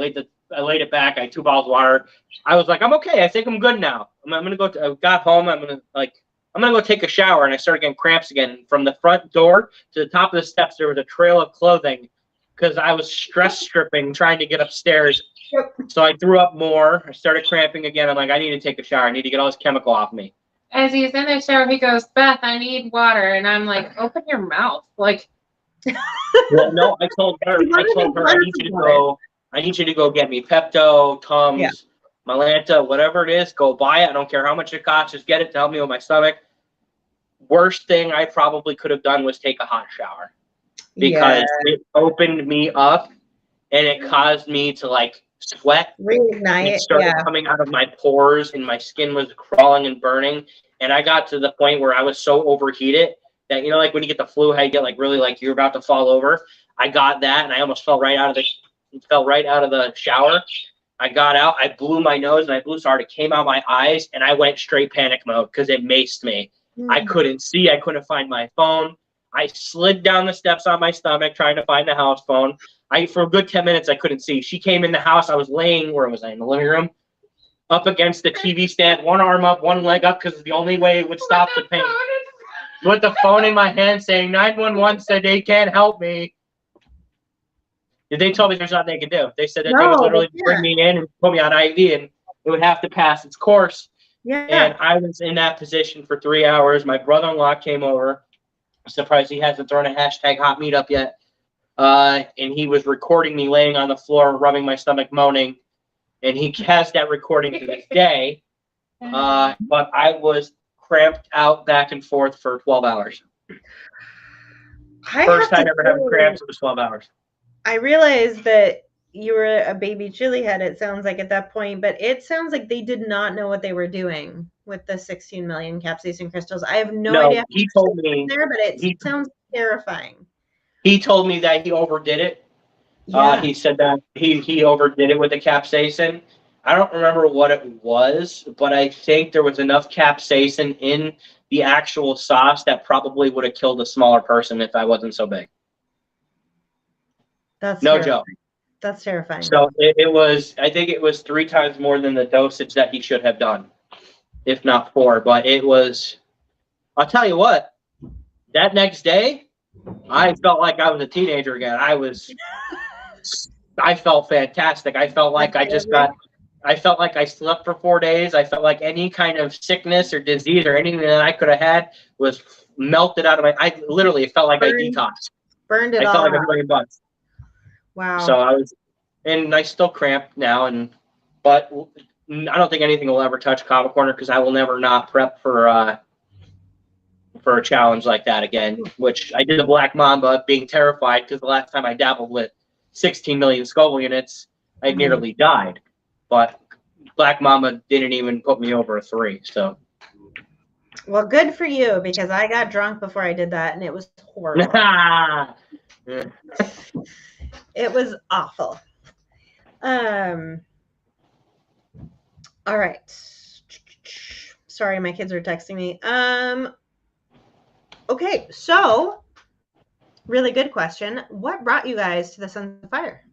laid it back. I had 2 bottles of water. I was like, I'm okay. I think I'm good now. I'm gonna go. I got home. I'm gonna go take a shower, and I started getting cramps again. From the front door to the top of the steps, there was a trail of clothing because I was stress stripping trying to get upstairs. So I threw up more. I started cramping again. I'm like, I need to take a shower. I need to get all this chemical off me.
As he's in the shower, he goes, Beth, I need water. And I'm like, open your mouth. Like,
Well, no, I told her, I need you to go get me Pepto, Tums, Malanta, whatever it is, go buy it. I don't care how much it costs, just get it to help me with my stomach. Worst thing I probably could have done was take a hot shower because it opened me up and it caused me to like sweat.
Reignite.
It started coming out of my pores and my skin was crawling and burning. And I got to the point where I was so overheated that, like when you get the flu, how you get like really like you're about to fall over. I got that and I almost fell right out of the shower. I got out, I blew my nose and I blew so hard it came out my eyes and I went straight panic mode because it maced me. I couldn't see, I couldn't find my phone. I slid down the steps on my stomach trying to find the house phone. For a good 10 minutes, I couldn't see. She came in the house. I was laying, where was I, in the living room? Up against the TV stand, one arm up, one leg up, because the only way it would stop the pain. With the phone in my hand saying 911 said they can't help me. They told me there's nothing they could do. They said that they would literally bring me in and put me on IV and it would have to pass its course.
Yeah.
And I was in that position for 3 hours. My brother-in-law came over. I'm surprised he hasn't thrown a hashtag hot meetup yet. And he was recording me laying on the floor, rubbing my stomach, moaning. And he has that recording to this day. But I was cramped out back and forth for 12 hours. First time ever having cramps, it was 12 hours.
I realized that you were a baby chili head, it sounds like at that point, but it sounds like they did not know what they were doing with the 16 million capsaicin crystals. I have no idea.
He told me
there, but it sounds terrifying.
He told me that he overdid it.
Yeah.
He said that he overdid it with the capsaicin. I don't remember what it was, but I think there was enough capsaicin in the actual sauce that probably would have killed a smaller person if I wasn't so big.
That's
no
terrifying.
joke.
That's terrifying.
So it was, I think it was 3 times more than the dosage that he should have done, if not 4. But it was, I'll tell you what, that next day, I felt like I was a teenager again. I felt fantastic. I felt like I felt like I slept for 4 days. I felt like any kind of sickness or disease or anything that I could have had was melted out of it felt like I detoxed.
Burned it
I
all
felt like
out.
$1 million.
Wow.
So and I still cramp now, but I don't think anything will ever touch Kava Corner because I will never not prep for a challenge like that again. Which I did the Black Mamba, being terrified because the last time I dabbled with 16 million Scoville units, I nearly died. But Black Mamba didn't even put me over a 3. So.
Well, good for you, because I got drunk before I did that, and it was horrible. It was awful. All right. Sorry, my kids are texting me. Okay, so really good question. What brought you guys to the Sons of Fire?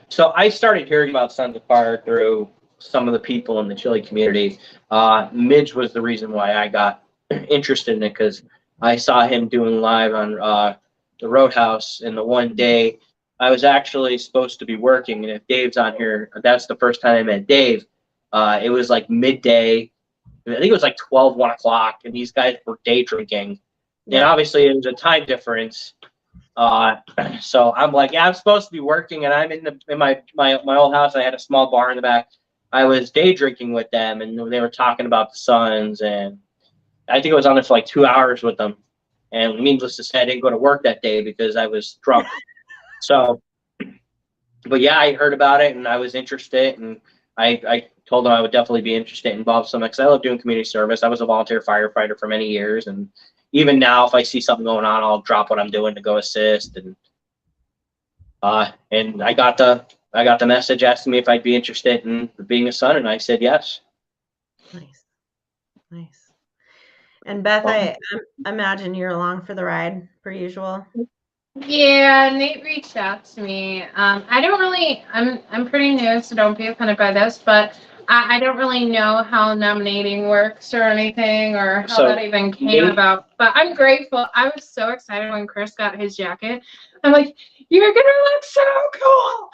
So I started hearing about Sons of Fire through some of the people in the chili community. Midge was the reason why I got interested in it, because I saw him doing live on the Roadhouse, and the one day I was actually supposed to be working, and if Dave's on here, that's the first time I met Dave. It was like midday. I think it was like 12, 1 o'clock, and these guys were day drinking. Yeah. And obviously it was a time difference. So I'm like, yeah, I'm supposed to be working, and I'm in my old house. I had a small bar in the back. I was day drinking with them, and they were talking about the Suns, and I think I was on there for like 2 hours with them. And needless to say, I didn't go to work that day because I was drunk. So, but yeah, I heard about it and I was interested, and I told them I would definitely be interested, involved some, because I love doing community service. I was a volunteer firefighter for many years, and even now, if I see something going on, I'll drop what I'm doing to go assist. And I got the message asking me if I'd be interested in being a son, and I said yes.
Nice. And Beth, I imagine you're along for the ride, per usual.
Yeah, Nate reached out to me. I don't really, I'm pretty new, so don't be offended by this, but I don't really know how nominating works or anything, or how that even came about. But I'm grateful. I was so excited when Chris got his jacket. I'm like, you're gonna look so cool.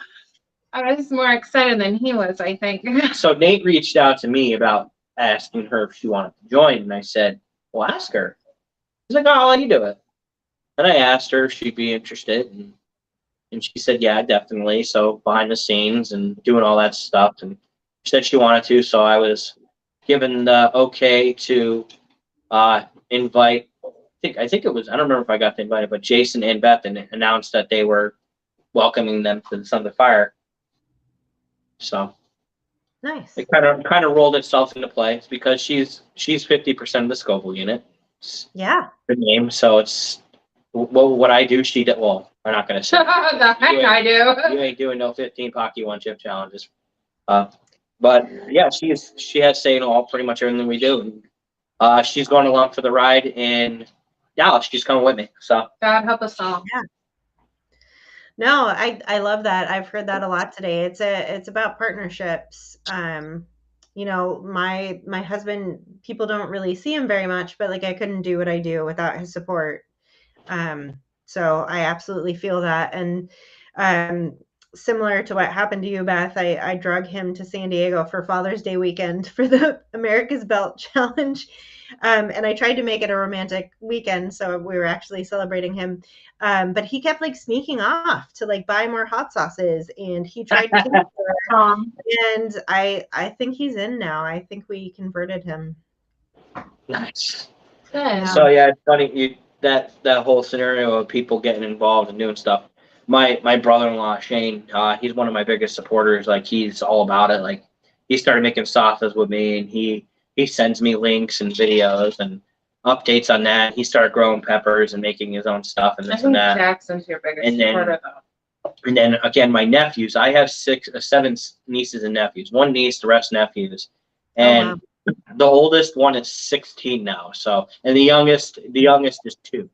I was more excited than he was, I think.
So Nate reached out to me about asking her if she wanted to join, and I said, well, ask her. He's like, oh, I'll let you do it. And I asked her if she'd be interested, and she said, yeah, definitely. So behind the scenes and doing all that stuff, and she said she wanted to, so I was given the okay to invite, I think it was, I don't remember if I got the invite, but Jason and Beth announced that they were welcoming them to the Sons of Fire. So
nice.
It kind of rolled itself into play. It's because she's 50% of the Scoville unit.
Yeah.
The name, so it's what I do. She did. Well, I'm not gonna say.
The heck I do.
You ain't doing no 15 Pocky 1 chip challenges. But yeah, she has say in all pretty much everything we do. And, she's going along for the ride in Dallas. She's coming with me. So
God help us all.
Yeah. No, I love that. I've heard that a lot today. It's about partnerships. You know, my husband, people don't really see him very much, but like I couldn't do what I do without his support. So I absolutely feel that. And similar to what happened to you, Beth, I drug him to San Diego for Father's Day weekend for the America's Belt Challenge. And I tried to make it a romantic weekend, so we were actually celebrating him. But he kept like sneaking off to like buy more hot sauces, and he tried to and I think he's in now. I think we converted him.
nice.
Good.
So yeah, it's funny that whole scenario of people getting involved and doing stuff. My brother-in-law Shane, he's one of my biggest supporters. Like he's all about it. Like he started making sauces with me, and he sends me links and videos and updates on that. He started growing peppers and making his own stuff and this and that.
Jackson's your biggest supporter, though.
And then again, my nephews. I have 7 nieces and nephews. One niece, the rest nephews, and the oldest one is 16 now. So, and the youngest is 2.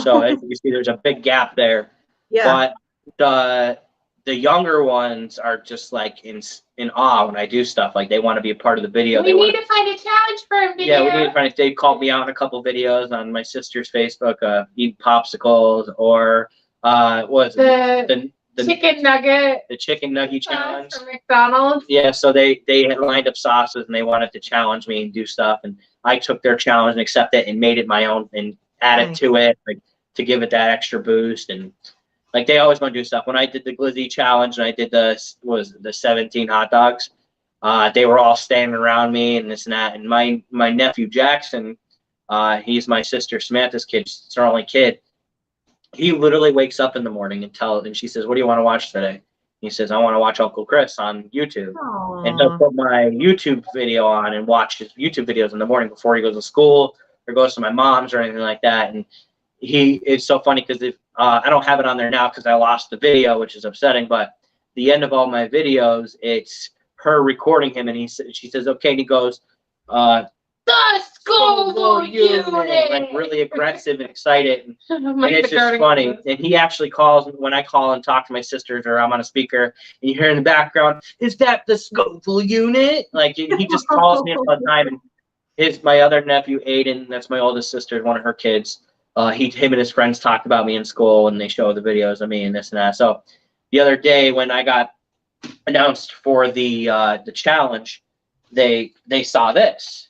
So as you see, there's a big gap there.
Yeah.
But the younger ones are just like in awe when I do stuff. Like they want to be a part of the video.
We need to find a challenge for a video.
Yeah, we need to find it. They called me out in a couple videos on my sister's Facebook, eating popsicles, or what was it? The
chicken nugget.
The chicken nugget challenge
from McDonald's.
Yeah, so they had lined up sauces and they wanted to challenge me and do stuff, and I took their challenge and accepted it and made it my own and added to it, like to give it that extra boost. And Like they always want to do stuff. When I did the Glizzy challenge and I did the 17 hot dogs, they were all standing around me and this and that. And my nephew Jackson, he's my sister Samantha's kid. She's her only kid. He literally wakes up in the morning and she says, "What do you want to watch today?" He says, "I want to watch Uncle Chris on YouTube."
Aww.
And he'll put my YouTube video on and watch his YouTube videos in the morning before he goes to school or goes to my mom's or anything like that. And it's so funny because if I don't have it on there now because I lost the video, which is upsetting. But the end of all my videos, it's her recording him, and she says, "Okay," and he goes, "The Scoville unit," like really aggressive and excited, and it's just funny. And he actually calls when I call and talk to my sisters, or I'm on a speaker, and you hear in the background, "Is that the Scoville unit?" Like he just calls me all the time. And my other nephew Aiden, that's my oldest sister, one of her kids. Him and his friends talked about me in school, and they show the videos of me and this and that. So the other day when I got announced for the challenge, they saw this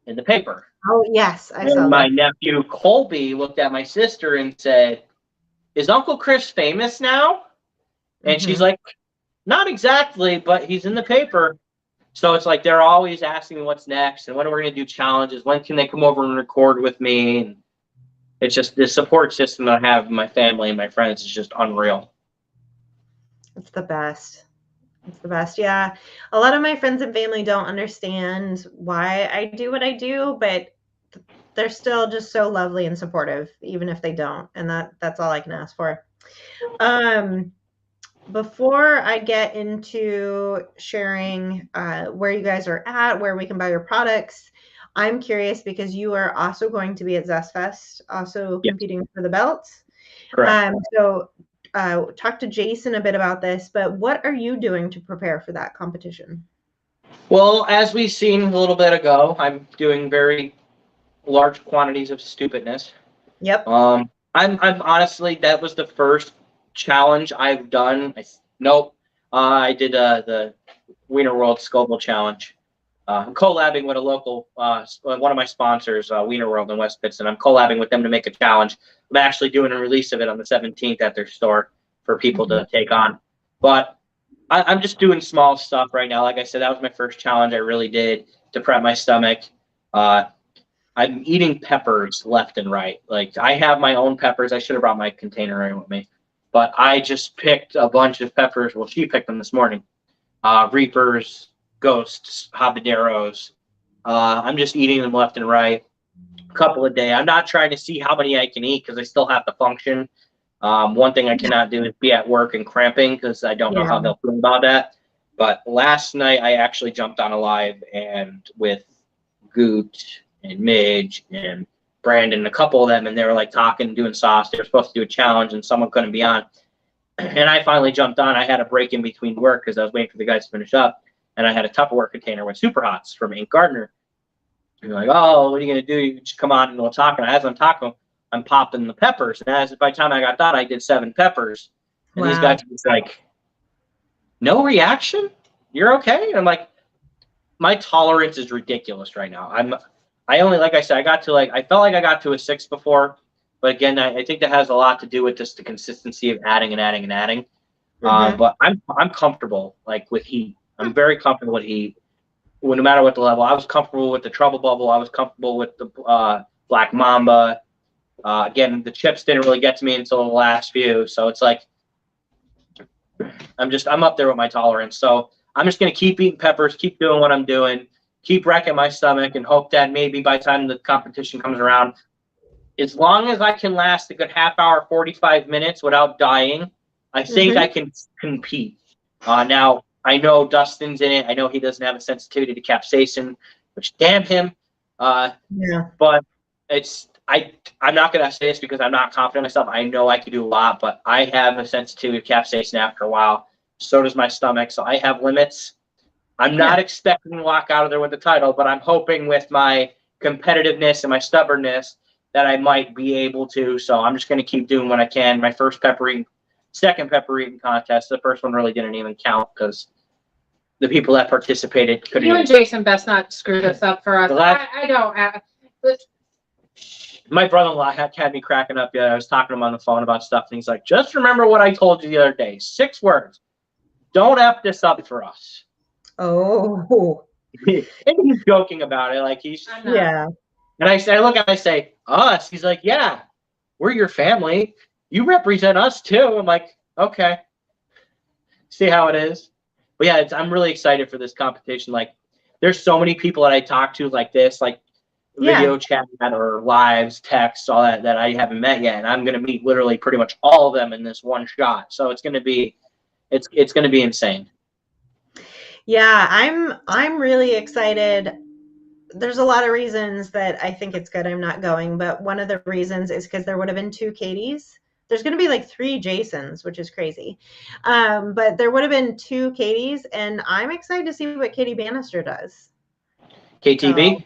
in the paper.
Oh yes, I saw
And
that.
my nephew Colby looked at my sister and said, "Is Uncle Chris famous now?" And she's like, "Not exactly, but he's in the paper." So it's like they're always asking me what's next and when we're going to do challenges. When can they come over and record with me? And it's just the support system that I have in my family and my friends is just unreal.
It's the best. It's the best. Yeah. A lot of my friends and family don't understand why I do what I do, but they're still just so lovely and supportive, even if they don't. And that's all I can ask for. Before I get into sharing where you guys are at, where we can buy your products, I'm curious because you are also going to be at Zest Fest, also competing for the belts.
Correct.
So talk to Jason a bit about this, but what are you doing to prepare for that competition?
Well, as we've seen a little bit ago, I'm doing very large quantities of stupidness.
Yep.
I'm honestly, that was the first challenge I've done. I did the Wiener World Scoville Challenge. I'm collabing with a local, one of my sponsors, Wiener World in West Pittston. I'm collabing with them to make a challenge. I'm actually doing a release of it on the 17th at their store for people to take on. But I'm just doing small stuff right now. Like I said, that was my first challenge I really did to prep my stomach. I'm eating peppers left and right. Like I have my own peppers. I should have brought my container in with me, but I just picked a bunch of peppers. Well, she picked them this morning. Reapers, Ghosts, habaneros. I'm just eating them left and right, a couple a day. I'm not trying to see how many I can eat because I still have to function. One thing I cannot do is be at work and cramping because I don't know how they'll feel about that. But last night I actually jumped on a live and with Goot and Midge and Brandon, a couple of them, and they were like talking, doing sauce. They were supposed to do a challenge and someone couldn't be on. And I finally jumped on. I had a break in between work because I was waiting for the guys to finish up. And I had a Tupperware container with Super Hots from Ink Gardner. And you're like, "Oh, what are you going to do? You just come on and we'll talk." And as I'm talking, I'm popping the peppers. And by the time I got done, I did 7 peppers. And these guys were just like, "No reaction? You're okay?" And I'm like, my tolerance is ridiculous right now. I only, like I said, I felt like I got to a 6 before. But again, I think that has a lot to do with just the consistency of adding and adding and adding. But I'm comfortable like with heat. I'm very comfortable with heat. Well, no matter what the level. I was comfortable with the Trouble Bubble. I was comfortable with the Black Mamba. Again, the chips didn't really get to me until the last few. So it's like I'm up there with my tolerance. So I'm just gonna keep eating peppers, keep doing what I'm doing, keep wrecking my stomach, and hope that maybe by the time the competition comes around, as long as I can last a good half hour, 45 minutes without dying, I think I can compete. Now, I know Dustin's in it. I know he doesn't have a sensitivity to capsaicin, which damn him. But I'm not going to say this because I'm not confident in myself. I know I can do a lot, but I have a sensitivity to capsaicin after a while. So does my stomach. So I have limits. I'm not expecting to walk out of there with the title, but I'm hoping with my competitiveness and my stubbornness that I might be able to. So I'm just going to keep doing what I can. My second pepper eating contest. The first one really didn't even count because the people that participated couldn't.
You and Jason best not screw this up for us. I don't.
My brother-in-law had me cracking up. Yeah, I was talking to him on the phone about stuff, and he's like, "Just remember what I told you the other day. 6 words. Don't F this up for us."
Oh,
And he's joking about it, like he's.
I'm not.
yeah.
And I look at him, I say, "Us?" He's like, "Yeah, we're your family. You represent us too." I'm like, "Okay." See how it is. But yeah, I'm really excited for this competition. Like, there's so many people that I talk to like this, like video chat or lives, texts, all that I haven't met yet, and I'm gonna meet literally pretty much all of them in this one shot. So it's gonna be insane.
Yeah, I'm really excited. There's a lot of reasons that I think it's good I'm not going, but one of the reasons is because there would have been 2 Katies. There's going to be like 3 Jasons, which is crazy. But there would have been 2 Katies, and I'm excited to see what Katie Bannister does.
KTB?
So,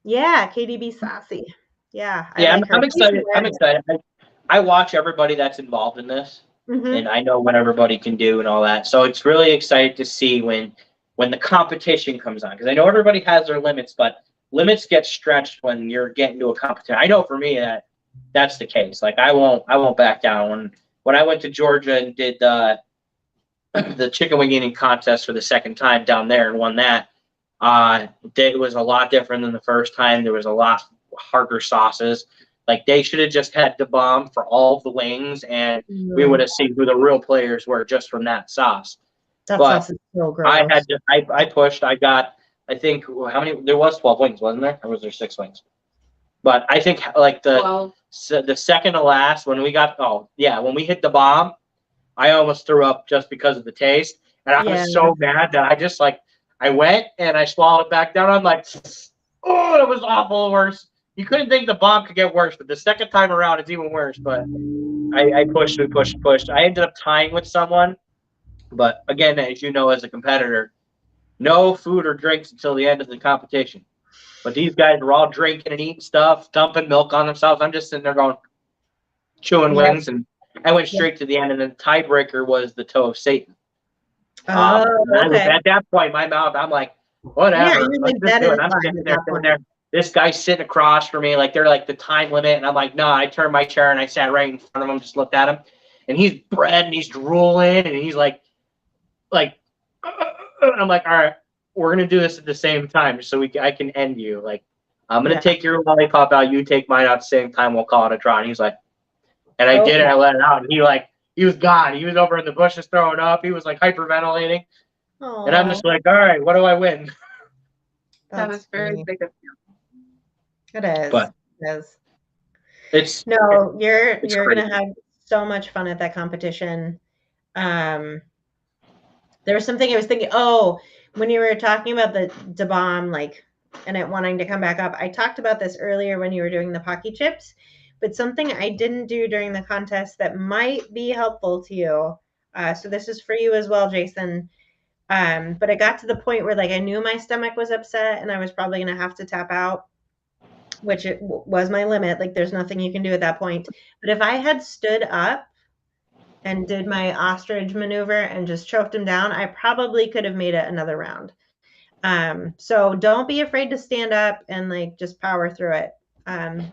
yeah, KDB Sassy. Yeah.
Yeah,
like her.
I'm excited. I'm excited. I watch everybody that's involved in this,
Mhm.
and I know what everybody can do and all that. So it's really excited to see when the competition comes on, because I know everybody has their limits, but limits get stretched when you're getting to a competition. I know for me that's the case. Like I won't back down. When I went to Georgia and did the chicken wing eating contest for the second time down there and won that, it was a lot different than the first time. There was a lot harder sauces. Like they should have just had the bomb for all the wings, and we would have seen who the real players were just from that sauce.
That
But
sauce is so gross.
I pushed. I got, I think, how many? There was 12 wings, wasn't there? Or was there 6 wings? But I think like the second to last when we got, when we hit the bomb, I almost threw up just because of the taste, and I was so mad that I just I went and I swallowed it back down. I'm like, oh, it was awful. Worse. You couldn't think the bomb could get worse, but the second time around, it's even worse. But I pushed and pushed and pushed. I ended up tying with someone. But again, as you know, as a competitor, no food or drinks until the end of the competition. But these guys were all drinking and eating stuff, dumping milk on themselves. I'm just sitting there going, chewing wings, and I went straight to the end. And then the tiebreaker was the toe of Satan.
Okay.
At that point, my mouth, I'm like, whatever.
Yeah,
Let's just do it. I'm sitting there. This guy's sitting across from me, like they're like the time limit, and I'm like, no. I turned my chair and I sat right in front of him, just looked at him, and he's bread and he's drooling and he's like, I'm like, all right, we're gonna do this at the same time, so I can end you. Like, I'm gonna take your lollipop out, you take mine out at the same time. We'll call it a draw. And he's like, and I did it. I let it out, and he was gone. He was over in the bushes throwing up. He was like hyperventilating, and I'm just like, all right, what do I win?
That was very big of you.
It is.
But
it is.
You're
gonna have so much fun at that competition. There was something I was thinking. Oh, when you were talking about the bomb, and it wanting to come back up, I talked about this earlier when you were doing the Pocky chips. But something I didn't do during the contest that might be helpful to you. So this is for you as well, Jason. But I got to the point where I knew my stomach was upset and I was probably gonna have to tap out, which it was my limit. There's nothing you can do at that point. But if I had stood up and did my ostrich maneuver and just choked him down, I probably could have made it another round. So don't be afraid to stand up and just power through it. I'm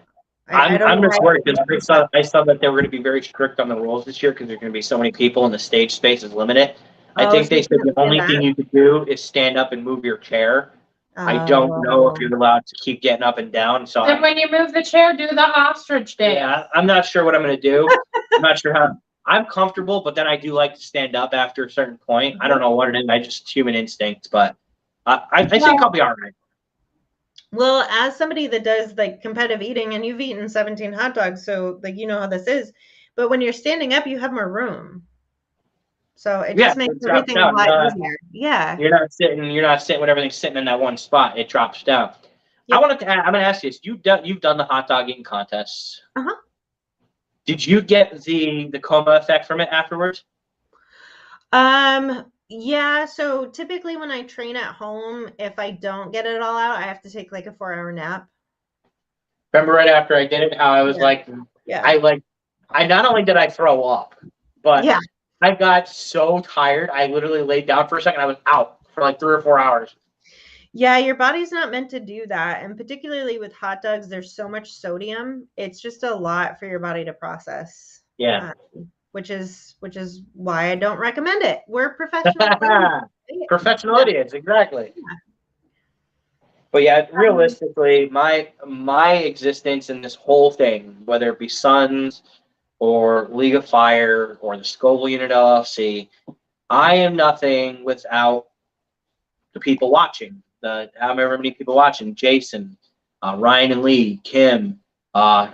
just worried because I saw that they were going to be very strict on the rules this year because there's going to be so many people and the stage space is limited. I think they said the only thing you could do is stand up and move your chair. I don't know if you're allowed to keep getting up and down. So
then when you move the chair, do the ostrich dance.
Yeah, I'm not sure what I'm going to do. I'm not sure how. I'm comfortable, but then I do like to stand up after a certain point. I don't know what it is. I just human instinct, but I think I'll be all right.
Well, as somebody that does competitive eating, and you've eaten 17 hot dogs, so you know how this is. But when you're standing up, you have more room, so it just makes everything a lot easier. Yeah,
you're not sitting when everything's sitting in that one spot. It drops down. Yep. I'm going to ask you this: you've done the hot dog eating contests. Did you get the coma effect from it afterwards?
Yeah, so typically when I train at home, if I don't get it all out, I have to take a 4-hour nap.
Remember right after I did it, how I was I not only did I throw up, but I got so tired. I literally laid down for a second. I was out for 3 or 4 hours.
Yeah, your body's not meant to do that. And particularly with hot dogs, there's so much sodium. It's just a lot for your body to process.
Yeah.
Which is why I don't recommend it. We're professional.
Professional idiots, exactly. But yeah, realistically, my existence in this whole thing, whether it be Suns or League of Fire or the Scoville Unit LLC, I am nothing without the people watching. However many people watching, Jason, Ryan and Lee, Kim,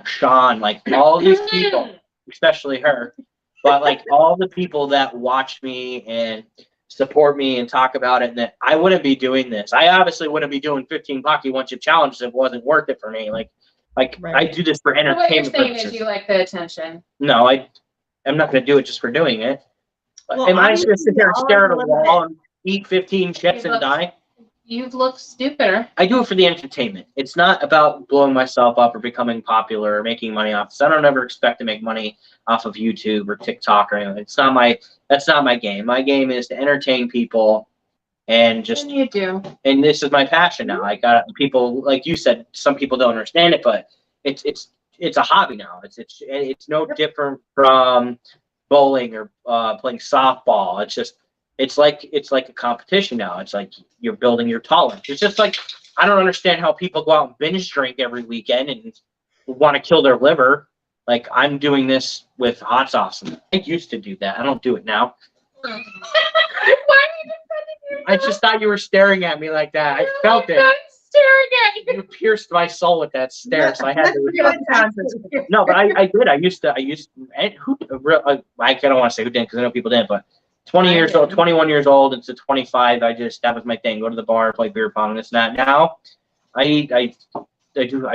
Sean, like all these people, especially her, but like all the people that watch me and support me and talk about it, and that I wouldn't be doing this. I obviously wouldn't be doing 15 Pocky One Chip challenges if it wasn't worth it for me. Like right. I do this for entertainment.
So what you're saying
purposes.
is you like the attention.
No, I'm not going to do it just for doing it.
Well,
am I just going to sit there and stare at a wall and eat 15 chips and die?
You've looked stupider.
I do it for the entertainment. It's not about blowing myself up or becoming popular or making money off this. I don't ever expect to make money off of YouTube or TikTok or anything. That's not my game. My game is to entertain people and just.
And you do.
And this is my passion now. I got people, like you said, some people don't understand it, but it's a hobby now. It's no different from bowling or playing softball. It's like a competition now. It's like you're building your tolerance. It's just like, I don't understand how people go out and binge drink every weekend and want to kill their liver. Like, I'm doing this with hot sauce. I used to do that. I don't do it now.
Why are you defending
I just thought you were staring at me like that. I felt it.
I'm staring at you.
You pierced my soul with that stare, so I had to. No, but I did. I don't want to say who didn't because I know people didn't, but 21 years old, into 25, that was my thing. Go to the bar, play beer pong, this and that. Now, I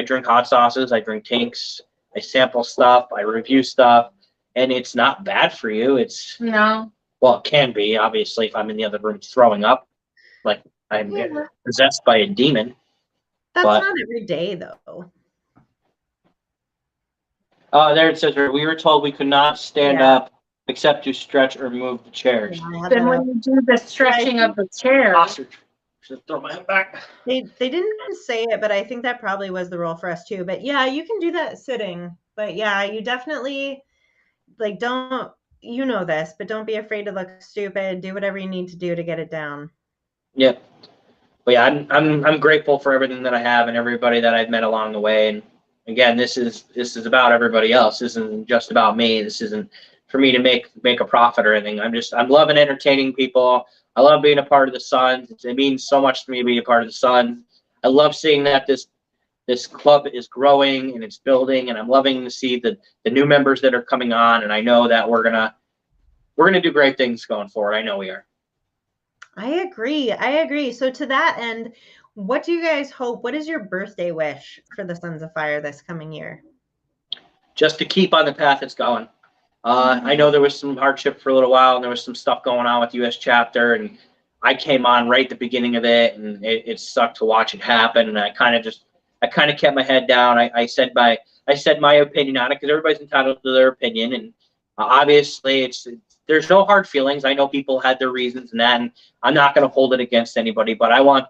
drink hot sauces, I drink tanks, I sample stuff, I review stuff, and it's not bad for you.
No.
Well, it can be, obviously, if I'm in the other room throwing up, like I'm possessed by a demon.
That's not every day, though.
There it says, we were told we could not stand up except to stretch or move the chairs.
Then when you do the stretching of the chair.
Should throw my head back.
They didn't say it, but I think that probably was the rule for us too. But yeah, you can do that sitting. But yeah, you definitely don't, this, but don't be afraid to look stupid. Do whatever you need to do to get it down.
Yeah. But yeah, I'm grateful for everything that I have and everybody that I've met along the way. And again, this is about everybody else. This isn't just about me. This isn't for me to make a profit or anything. I'm loving entertaining people. I love being a part of the Suns. It means so much to me to be a part of the Suns. I love seeing that this club is growing and it's building, and I'm loving to see the new members that are coming on. And I know that we're gonna do great things going forward. I know we are.
I agree. So to that end, what do you guys hope? What is your birthday wish for the Sons of Fire this coming year?
Just to keep on the path it's going. I know there was some hardship for a little while, and there was some stuff going on with US chapter, and I came on right at the beginning of it, and it sucked to watch it happen. And I kind of kept my head down. I said my opinion on it because everybody's entitled to their opinion, and obviously there's no hard feelings. I know people had their reasons and that, and I'm not going to hold it against anybody. But I want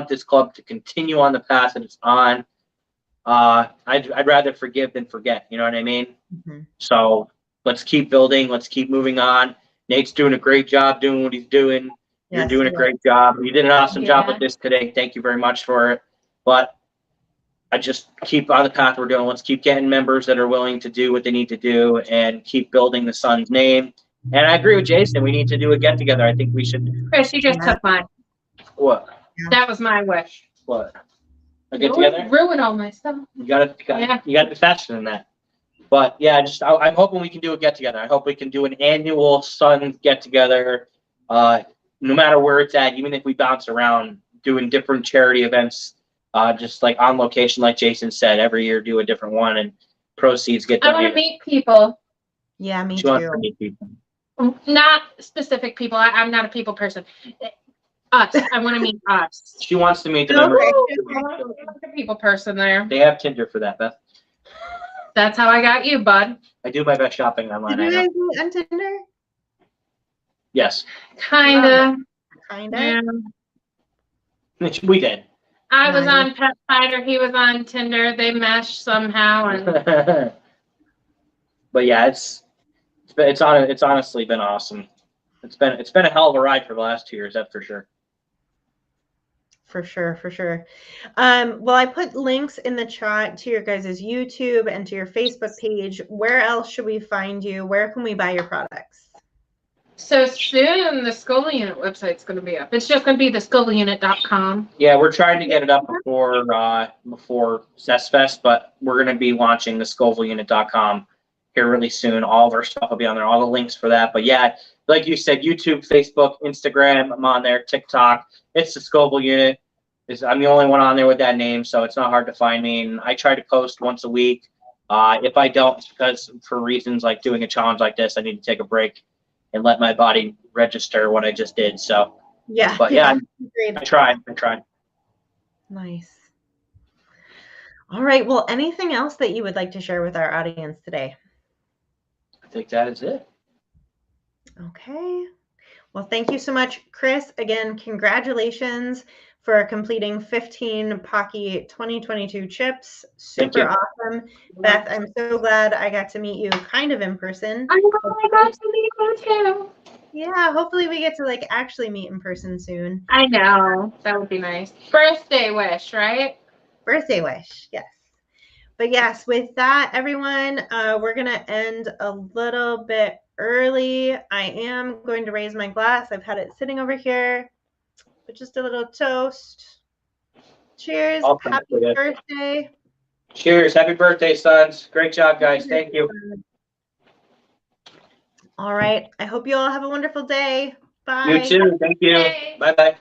this club to continue on the path that it's on. I'd rather forgive than forget. You know what I mean? Mm-hmm. So let's keep building. Let's keep moving on. Nate's doing a great job doing what he's doing. You're doing a great job. You did an awesome job with this today. Thank you very much for it. But I just keep on the path we're doing. Let's keep getting members that are willing to do what they need to do and keep building the Suns' name. And I agree with Jason. We need to do a get together. I think we should.
Chris, you just took mine.
What?
That was my wish.
What? A get together?
Ruin all my stuff.
You got to be faster than that. But yeah, I'm hoping we can do a get together. I hope we can do an annual Suns get together. No matter where it's at, even if we bounce around doing different charity events, just like on location, like Jason said, every year do a different one and proceeds get.
I want to meet people.
Yeah, me
she
too.
wants to meet people.
Not specific people. I'm not a people person. Us. I want to meet us.
She wants to meet the members.
I'm a people person there.
They have Tinder for that, Beth.
That's how I got you, bud.
I do my best shopping online.
Did you guys meet on Tinder?
Yes.
Kinda.
Kinda.
Yeah.
We did.
I was
Nice.
on Pet Finder. He was on Tinder. They meshed somehow, and
But yeah, it's honestly been awesome. It's been a hell of a ride for the last 2 years, that's for sure.
For sure, for sure. Well, I put links in the chat to your guys' YouTube and to your Facebook page. Where else should we find you? Where can we buy your products?
so soon the Scoville Unit website's going to be up. It's just going to be thescovilleunit.com.
Yeah, we're trying to get it up before ZestFest, but we're going to be launching the ScovilleUnit.com here really soon. All of our stuff will be on there, all the links for that. But yeah, like you said, YouTube, Facebook, Instagram, I'm on there, TikTok. It's the Scoville Unit. I'm the only one on there with that name, so it's not hard to find me. And I try to post once a week. If I don't, it's because for reasons like doing a challenge like this, I need to take a break and let my body register what I just did. So,
Yeah.
but yeah,
Agreed.
I try.
Nice. All right. Well, anything else that you would like to share with our audience today?
I think that is it.
Okay. Well, thank you so much, Chris. Again, congratulations for completing 15 Pocky 2022 chips. Super awesome. Beth, I'm so glad I got to meet you kind of in person.
I know, I got to meet you too.
Yeah, hopefully we get to like actually meet in person soon.
I know. That would be nice. Birthday wish, right?
Birthday wish, yes. But yes, with that, everyone, we're going to end a little bit early. I am going to raise my glass. I've had it sitting over here, but just a little toast. Cheers.
Awesome.
Happy birthday.
Cheers. Happy birthday, sons. Great job, guys. Thank you.
All right. I hope you all have a wonderful day. Bye.
You too. Thank you.
Bye.
Bye-bye.